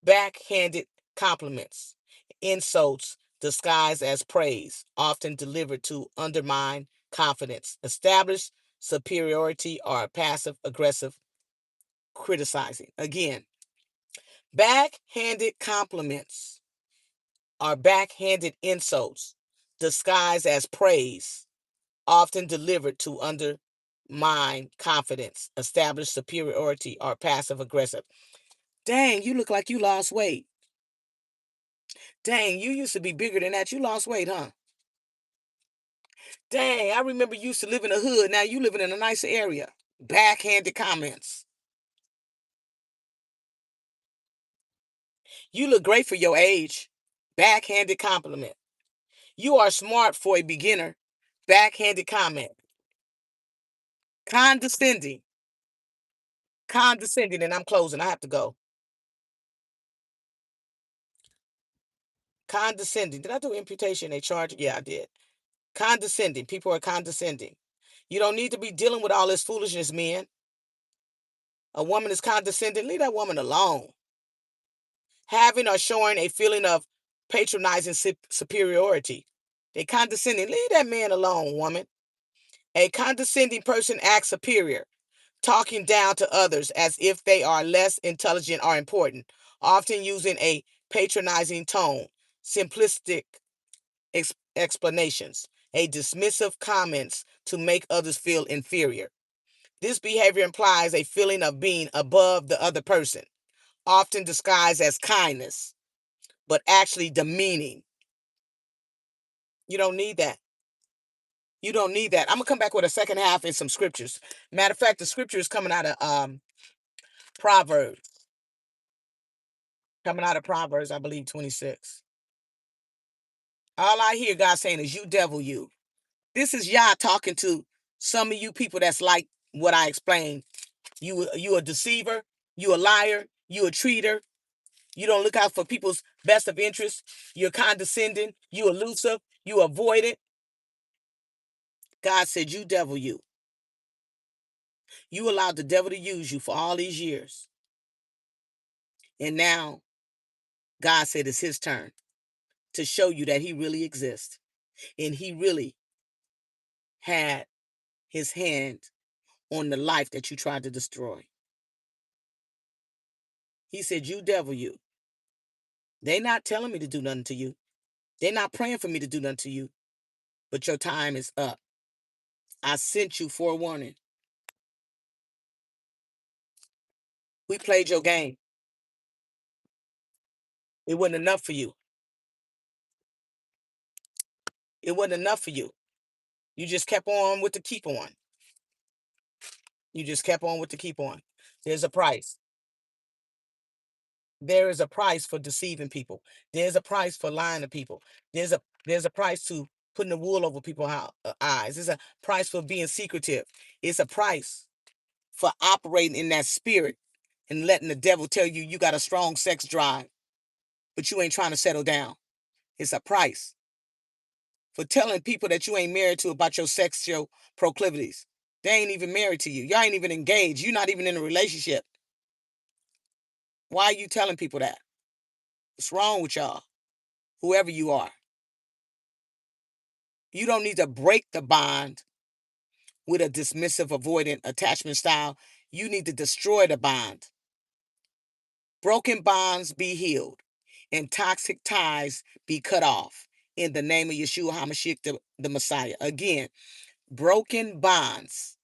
Backhanded compliments, insults disguised as praise, often delivered to undermine confidence, establish superiority, or passive aggressive criticizing. Again, backhanded compliments are backhanded insults disguised as praise, often delivered to undermine confidence, establish superiority, or passive aggressive. Dang, you look like you lost weight. Dang, you used to be bigger than that. You lost weight, huh? Dang, I remember you used to live in the hood. Now you living in a nicer area. Backhanded comments. You look great for your age. Backhanded compliment. You are smart for a beginner. Backhanded comment. Condescending. Condescending, and I'm closing. I have to go. Condescending. Did I do imputation? They charge? Yeah, I did. Condescending. People are condescending. You don't need to be dealing with all this foolishness, men. A woman is condescending. Leave that woman alone. Having or showing a feeling of patronizing superiority. They condescending. Leave that man alone, woman. A condescending person acts superior, talking down to others as if they are less intelligent or important, often using a patronizing tone, simplistic explanations, a dismissive comments to make others feel inferior. This behavior implies a feeling of being above the other person, often disguised as kindness, but actually demeaning. You don't need that. You don't need that. I'm gonna come back with a second half and some scriptures. Matter of fact, the scripture is coming out of Proverbs. Coming out of Proverbs, I believe 26. All I hear God saying is, "You devil, you." This is Yah talking to some of you people that's like what I explained. You a deceiver. You a liar. You a treater. You don't look out for people's best of interest. You're condescending. You elusive. You avoidant. God said, "You devil, you." You allowed the devil to use you for all these years. And now God said it's his turn to show you that he really exists. And he really had his hand on the life that you tried to destroy. He said, "You devil, you." They not telling me to do nothing to you. They're not praying for me to do nothing to you. But your time is up. I sent you forewarning. We played your game. It wasn't enough for you. It wasn't enough for you. You just kept on with the keep on. You just kept on with the keep on. There's a price. There is a price for deceiving people. There's a price for lying to people. There's a price to putting the wool over people's eyes. There's a price for being secretive. It's a price for operating in that spirit and letting the devil tell you you got a strong sex drive, but you ain't trying to settle down. It's a price for telling people that you ain't married to about your sexual proclivities. They ain't even married to you. Y'all ain't even engaged. You're not even in a relationship. Why are you telling people that? What's wrong with y'all? Whoever you are. You don't need to break the bond with a dismissive, avoidant attachment style. You need to destroy the bond. Broken bonds be healed and toxic ties be cut off in the name of Yeshua HaMashiach, the Messiah. Again, broken bonds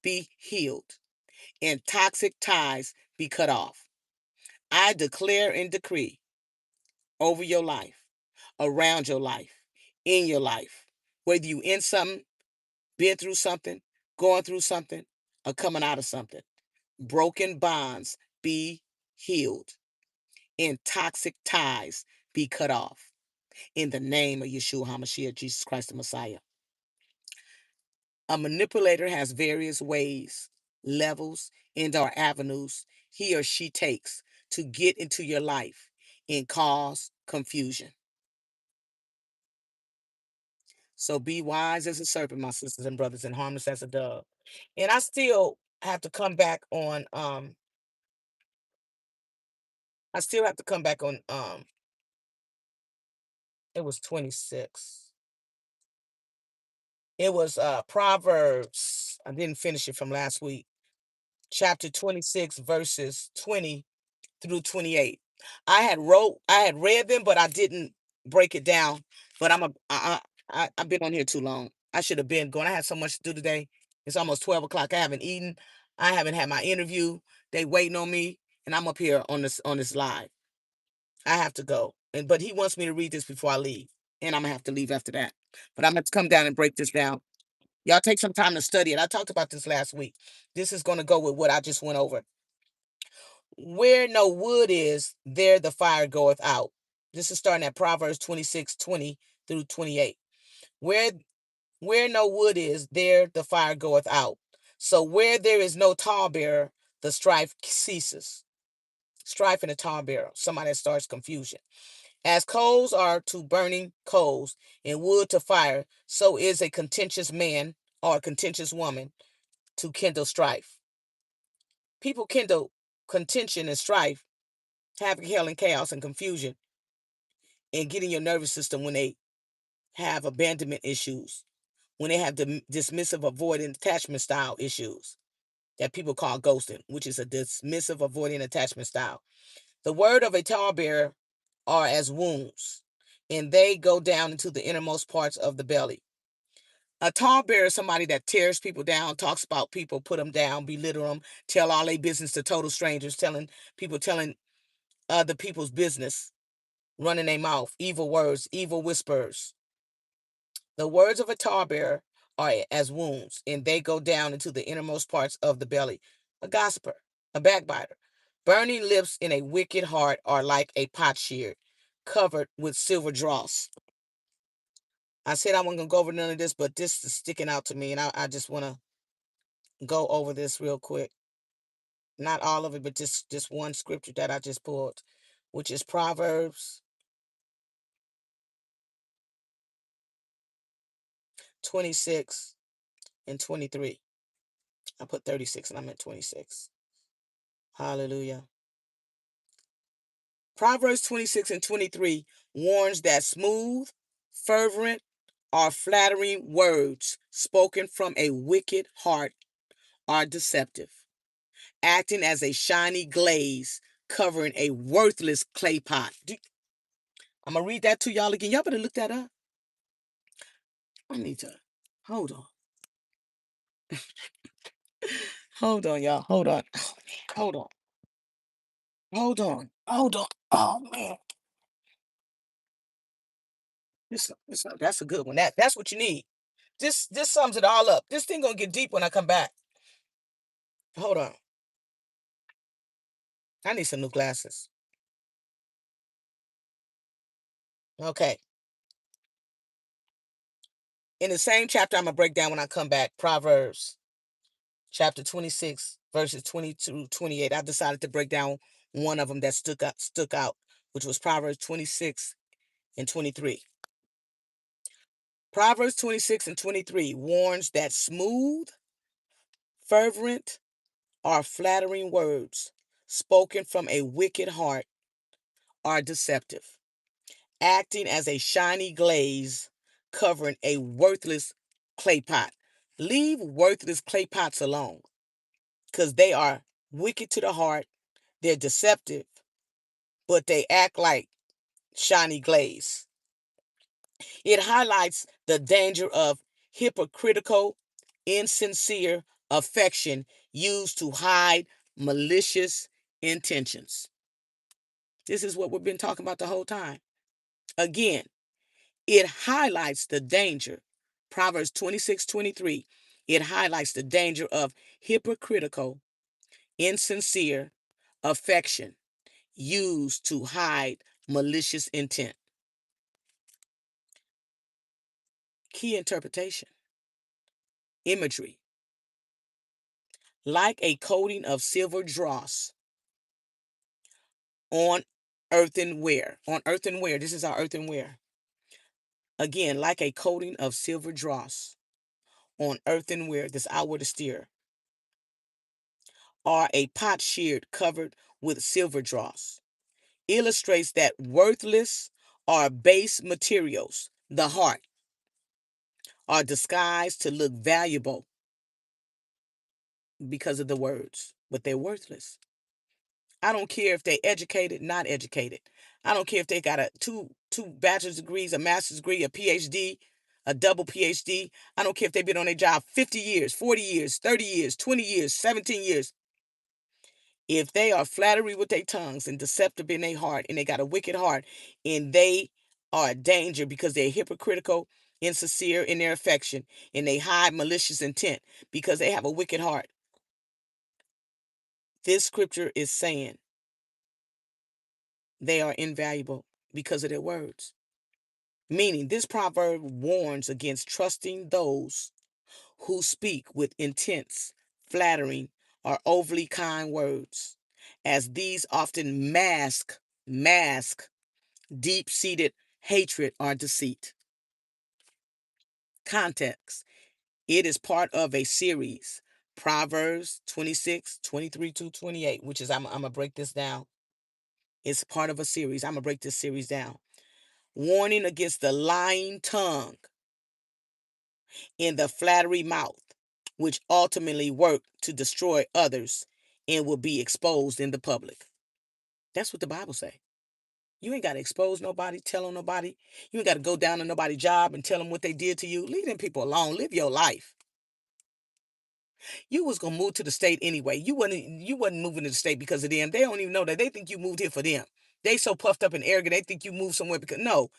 be healed and toxic ties be cut off. I declare and decree over your life, around your life, in your life, whether you in something, been through something, going through something, or coming out of something. Broken bonds be healed and toxic ties be cut off in the name of Yeshua HaMashiach, Jesus Christ the Messiah. A manipulator has various ways, levels, and/or avenues he or she takes to get into your life and cause confusion. So be wise as a serpent, my sisters and brothers, and harmless as a dove. And I still have to come back on it was 26. It was Proverbs. I didn't finish it from last week. Chapter 26, verses 20 through 28. I had read them, but I didn't break it down. But I've been on here too long. I should have been going. I had so much to do today. It's almost 12 o'clock. I haven't eaten. I haven't had my interview. They waiting on me, and I'm up here on this live. I have to go. But he wants me to read this before I leave. And I'm gonna have to leave after that. But I'm gonna have to come down and break this down. Y'all take some time to study it. I talked about this last week. This is gonna go with what I just went over. Where no wood is, there the fire goeth out. This is starting at Proverbs 26, 20 through 28. Where no wood is, there the fire goeth out. So where there is no tallbearer, the strife ceases. Strife in a tallbearer, somebody that starts confusion. As coals are to burning coals and wood to fire, so is a contentious man or a contentious woman to kindle strife. People kindle contention and strife, havoc, hell, and chaos and confusion, and getting your nervous system when they have abandonment issues, when they have the dismissive, avoidant attachment style issues that people call ghosting, which is a dismissive, avoidant attachment style. The word of a talebearer are as wounds, and they go down into the innermost parts of the belly. A talebearer is somebody that tears people down, talks about people, put them down, belittle them, tell all their business to total strangers, telling other people's business, running their mouth, evil words, evil whispers. The words of a talebearer are as wounds, and they go down into the innermost parts of the belly. A gossiper, a backbiter. Burning lips in a wicked heart are like a potsherd covered with silver dross. I said I wasn't going to go over none of this, but this is sticking out to me, and I just want to go over this real quick. Not all of it, but just one scripture that I just pulled, which is Proverbs 26 and 23. I put 36 and I meant 26. Hallelujah. Proverbs 26 and 23 warns that smooth, fervent, or flattering words spoken from a wicked heart are deceptive, acting as a shiny glaze covering a worthless clay pot. I'm going to read that to y'all again. Y'all better look that up. I need to. Hold on. Hold on, y'all. Hold on. Oh, man. Hold on. Hold on. Hold on. Oh, man. That's a good one. That's what you need. This sums it all up. This thing gonna get deep when I come back. Hold on. I need some new glasses. Okay. In the same chapter, I'm gonna break down when I come back. Proverbs chapter 26, verses 20 to 28. I decided to break down one of them that stuck out, which was Proverbs 26 and 23. Proverbs 26 and 23 warns that smooth, fervent, or flattering words spoken from a wicked heart are deceptive, acting as a shiny glaze covering a worthless clay pot. Leave worthless clay pots alone because they are wicked to the heart. They're deceptive, but they act like shiny glaze. It highlights the danger of hypocritical, insincere affection used to hide malicious intentions. This is what we've been talking about the whole time. Again, it highlights the danger. Proverbs 26:23. It highlights the danger of hypocritical, insincere affection used to hide malicious intent. Key interpretation. Imagery. Like a coating of silver dross on earthenware. On earthenware. This is our earthenware. Again, like a coating of silver dross on earthenware, this outward exterior, or a potsherd covered with silver dross, illustrates that worthless or base materials, the heart, are disguised to look valuable because of the words, but they're worthless. I don't care if they educated, not educated. I don't care if they got a two bachelor's degrees, a master's degree, a PhD, a double PhD. I don't care if they've been on their job 50 years, 40 years, 30 years, 20 years, 17 years. If they are flattery with their tongues and deceptive in their heart, and they got a wicked heart, and they are a danger because they're hypocritical, insincere in their affection, and they hide malicious intent because they have a wicked heart. This scripture is saying they are invaluable because of their words. Meaning, this proverb warns against trusting those who speak with intense, flattering, or overly kind words, as these often mask deep-seated hatred or deceit. Context. It is part of a series, Proverbs 26, 23 to 28, which is, I'm going to break this down. It's part of a series. I'm going to break this series down. Warning against the lying tongue in the flattery mouth, which ultimately work to destroy others and will be exposed in the public. That's what the Bible say. You ain't got to expose nobody, tell on nobody. You ain't got to go down to nobody's job and tell them what they did to you. Leave them people alone. Live your life. You was gonna move to the state anyway. You wasn't moving to the state because of them. They don't even know that. They think you moved here for them. They so puffed up and arrogant. They think you moved somewhere because no,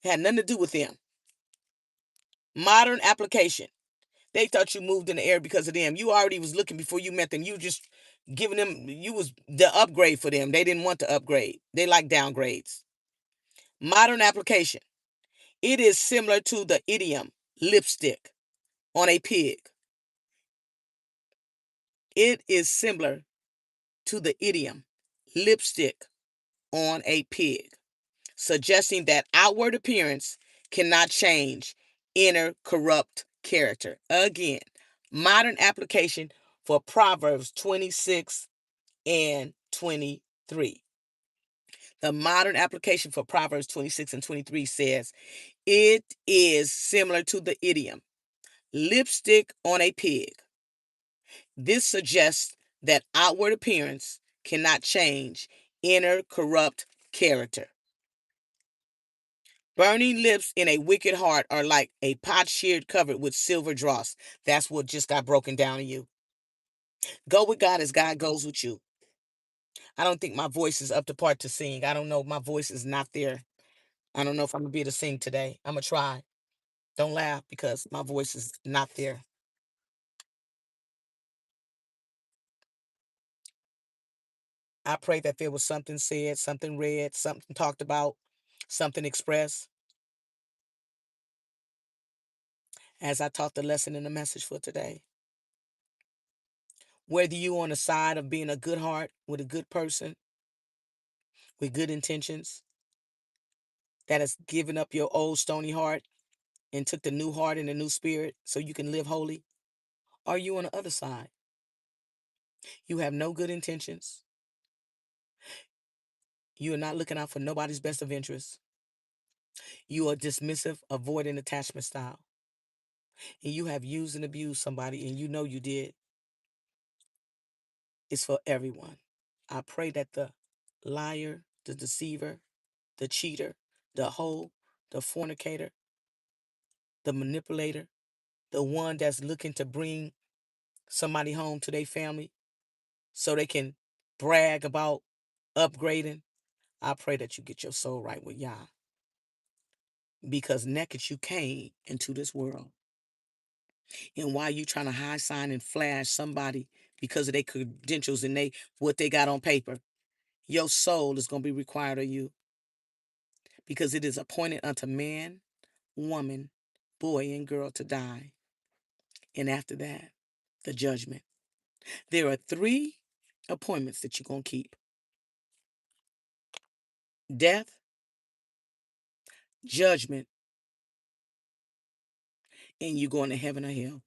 it had nothing to do with them. Modern application. They thought you moved in the air because of them. You already was looking before you met them. You just giving them, you was the upgrade for them. They didn't want the upgrade. They like downgrades. Modern application. It is similar to the idiom lipstick on a pig. It is similar to the idiom lipstick on a pig, suggesting that outward appearance cannot change inner corrupt character. Again, modern application for Proverbs 26 and 23. The modern application for Proverbs 26 and 23 says, it is similar to the idiom lipstick on a pig. This suggests that outward appearance cannot change inner corrupt character. Burning lips in a wicked heart are like a potsherd covered with silver dross. That's what just got broken down to you. Go with God as God goes with you. I don't think my voice is up to part to sing. I don't know. My voice is not there. I don't know if I'm going to be able to sing today. I'm going to try. Don't laugh because my voice is not there. I pray that there was something said, something read, something talked about, something expressed as I taught the lesson and the message for today. Whether you on the side of being a good heart with a good person, with good intentions, that has given up your old stony heart and took the new heart and the new spirit so you can live holy? Are you on the other side? You have no good intentions. You are not looking out for nobody's best of interest. You are dismissive, avoiding attachment style. And you have used and abused somebody, and you know you did. It's for everyone. I pray that the liar, the deceiver, the cheater, the hoe, the fornicator, the manipulator, the one that's looking to bring somebody home to their family so they can brag about upgrading, I pray that you get your soul right with Yah. Because naked you came into this world. And while you trying to high sign and flash somebody because of their credentials and what they got on paper, your soul is going to be required of you. Because it is appointed unto man, woman, boy, and girl to die. And after that, the judgment. There are 3 appointments that you're going to keep: death, judgment, and you're going to heaven or hell.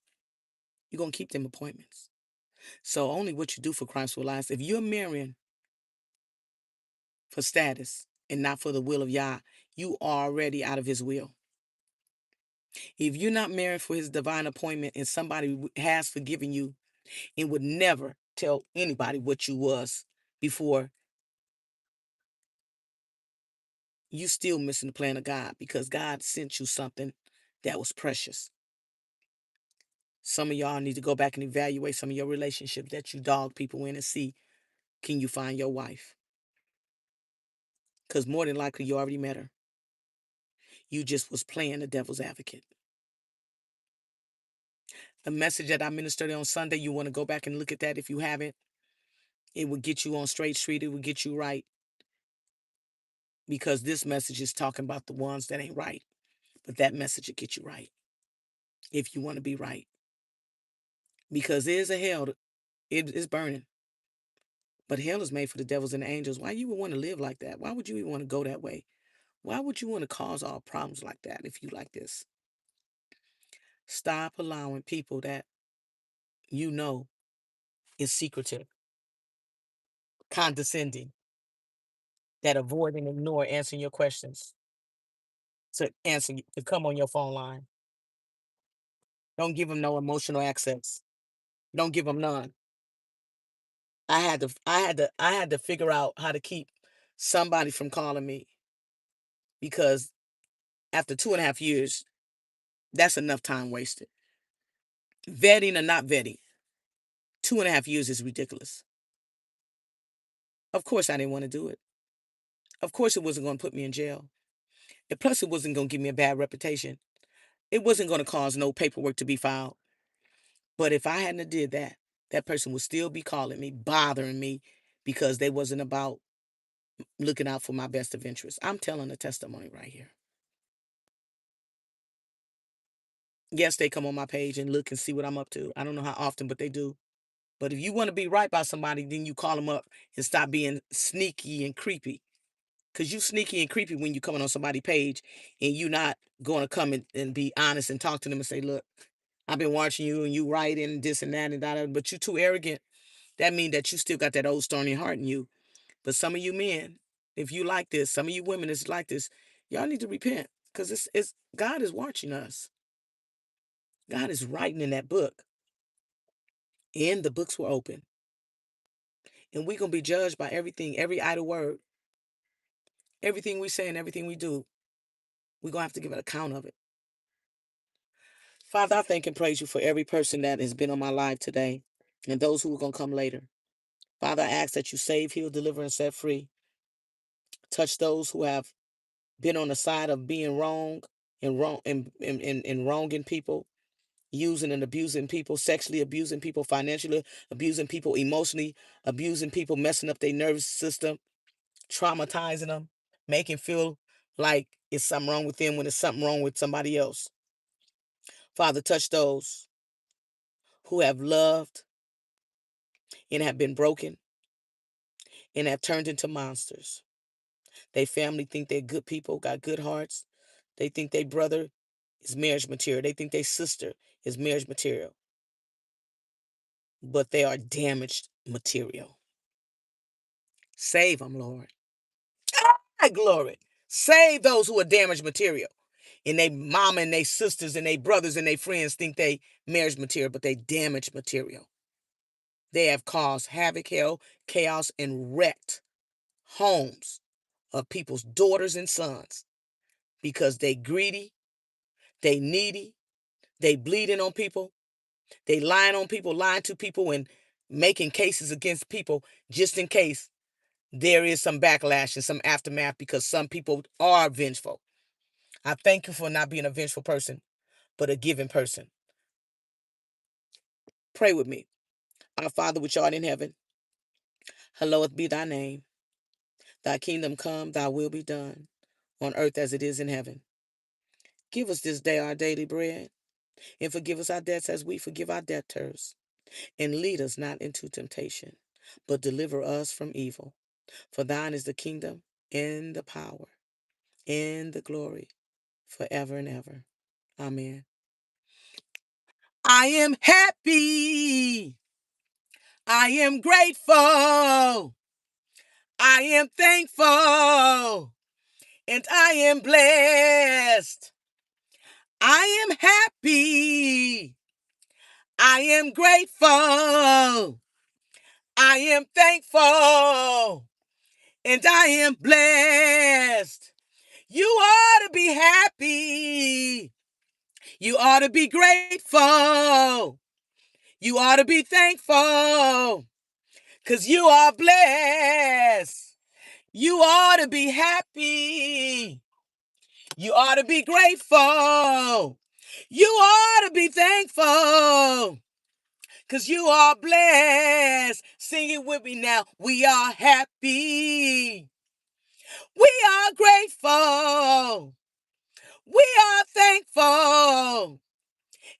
You're going to keep them appointments. So only what you do for Christ will last. If you're marrying for status and not for the will of Yah, you are already out of his will. If you're not married for his divine appointment and somebody has forgiven you and would never tell anybody what you was before, you still missing the plan of God, because God sent you something that was precious. Some of y'all need to go back and evaluate some of your relationships that you dog people in and see, can you find your wife? Because more than likely you already met her. You just was playing the devil's advocate. The message that I ministered on Sunday, you want to go back and look at that if you haven't. It will get you on straight street. It will get you right. Because this message is talking about the ones that ain't right. But that message will get you right if you want to be right. Because there's a hell. It is burning. But hell is made for the devils and the angels. Why you would want to live like that? Why would you even want to go that way? Why would you want to cause all problems like that if you like this? Stop allowing people that you know is secretive, condescending, that avoid and ignore answering your questions, to come on your phone line. Don't give them no emotional access. Don't give them none. I had to figure out how to keep somebody from calling me, because after 2.5 years, that's enough time wasted. Vetting or not vetting, 2.5 years is ridiculous. Of course, I didn't want to do it. Of course, it wasn't going to put me in jail. And plus, it wasn't going to give me a bad reputation. It wasn't going to cause no paperwork to be filed. But if I hadn't did that, that person would still be calling me, bothering me, because they wasn't about looking out for my best of interest. I'm telling a testimony right here. Yes, they come on my page and look and see what I'm up to. I don't know how often, but they do. But if you want to be right by somebody, then you call them up and stop being sneaky and creepy. Because you sneaky and creepy when you coming on somebody's page and you not going to come and be honest and talk to them and say, look, I've been watching you and you writing this and that and that, but you too arrogant. That means that you still got that old stony heart in you. But some of you men, if you like this, some of you women is like this, y'all need to repent, because it's God is watching us. God is writing in that book. And the books were open. And we're going to be judged by everything, every idle word, everything we say and everything we do. We're going to have to give an account of it. Father, I thank and praise you for every person that has been on my live today and those who are going to come later. Father, I ask that you save, heal, deliver, and set free. Touch those who have been on the side of being wrong and wronging people, using and abusing people, sexually abusing people, financially abusing people, emotionally abusing people, messing up their nervous system, traumatizing them, making feel like it's something wrong with them when it's something wrong with somebody else. Father, touch those who have loved and have been broken and have turned into monsters. They family think they're good people, got good hearts. They think their brother is marriage material. They think their sister is marriage material. But they are damaged material. Save them, Lord. Ah, glory. Save those who are damaged material. And they mama and they sisters and they brothers and they friends think they marriage material, but they damaged material. They have caused havoc, hell, chaos, and wrecked homes of people's daughters and sons because they greedy, they needy, they bleeding on people, they lying on people, lying to people, and making cases against people just in case there is some backlash and some aftermath because some people are vengeful. I thank you for not being a vengeful person, but a giving person. Pray with me. Our Father which art in heaven, hallowed be thy name. Thy kingdom come, thy will be done, on earth as it is in heaven. Give us this day our daily bread, and forgive us our debts as we forgive our debtors. And lead us not into temptation, but deliver us from evil. For thine is the kingdom, and the power, and the glory, forever and ever. Amen. I am happy. I am grateful. I am thankful. And I am blessed. I am happy. I am grateful. I am thankful. And I am blessed. You ought to be happy. You ought to be grateful. You ought to be thankful. Because you are blessed. You ought to be happy. You ought to be grateful. You ought to be thankful. Because you are blessed. Sing it with me now. We are happy. We are grateful. We are thankful.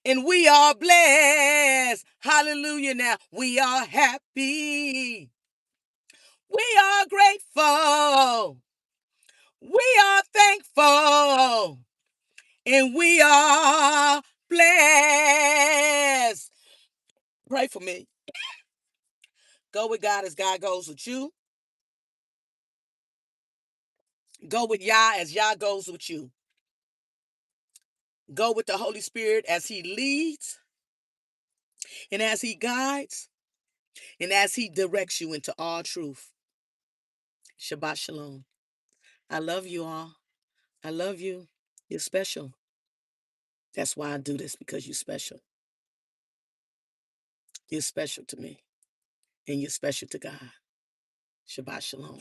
And we are blessed. Hallelujah. Now we are happy. We are grateful. We are thankful. And we are blessed. Pray for me. Go with God as God goes with you. Go with Yah as Yah goes with you. Go with the Holy Spirit as He leads and as He guides and as He directs you into all truth. Shabbat Shalom. I love you all. I love you. You're special. That's why I do this, because you're special. You're special to me, and you're special to God. Shabbat Shalom.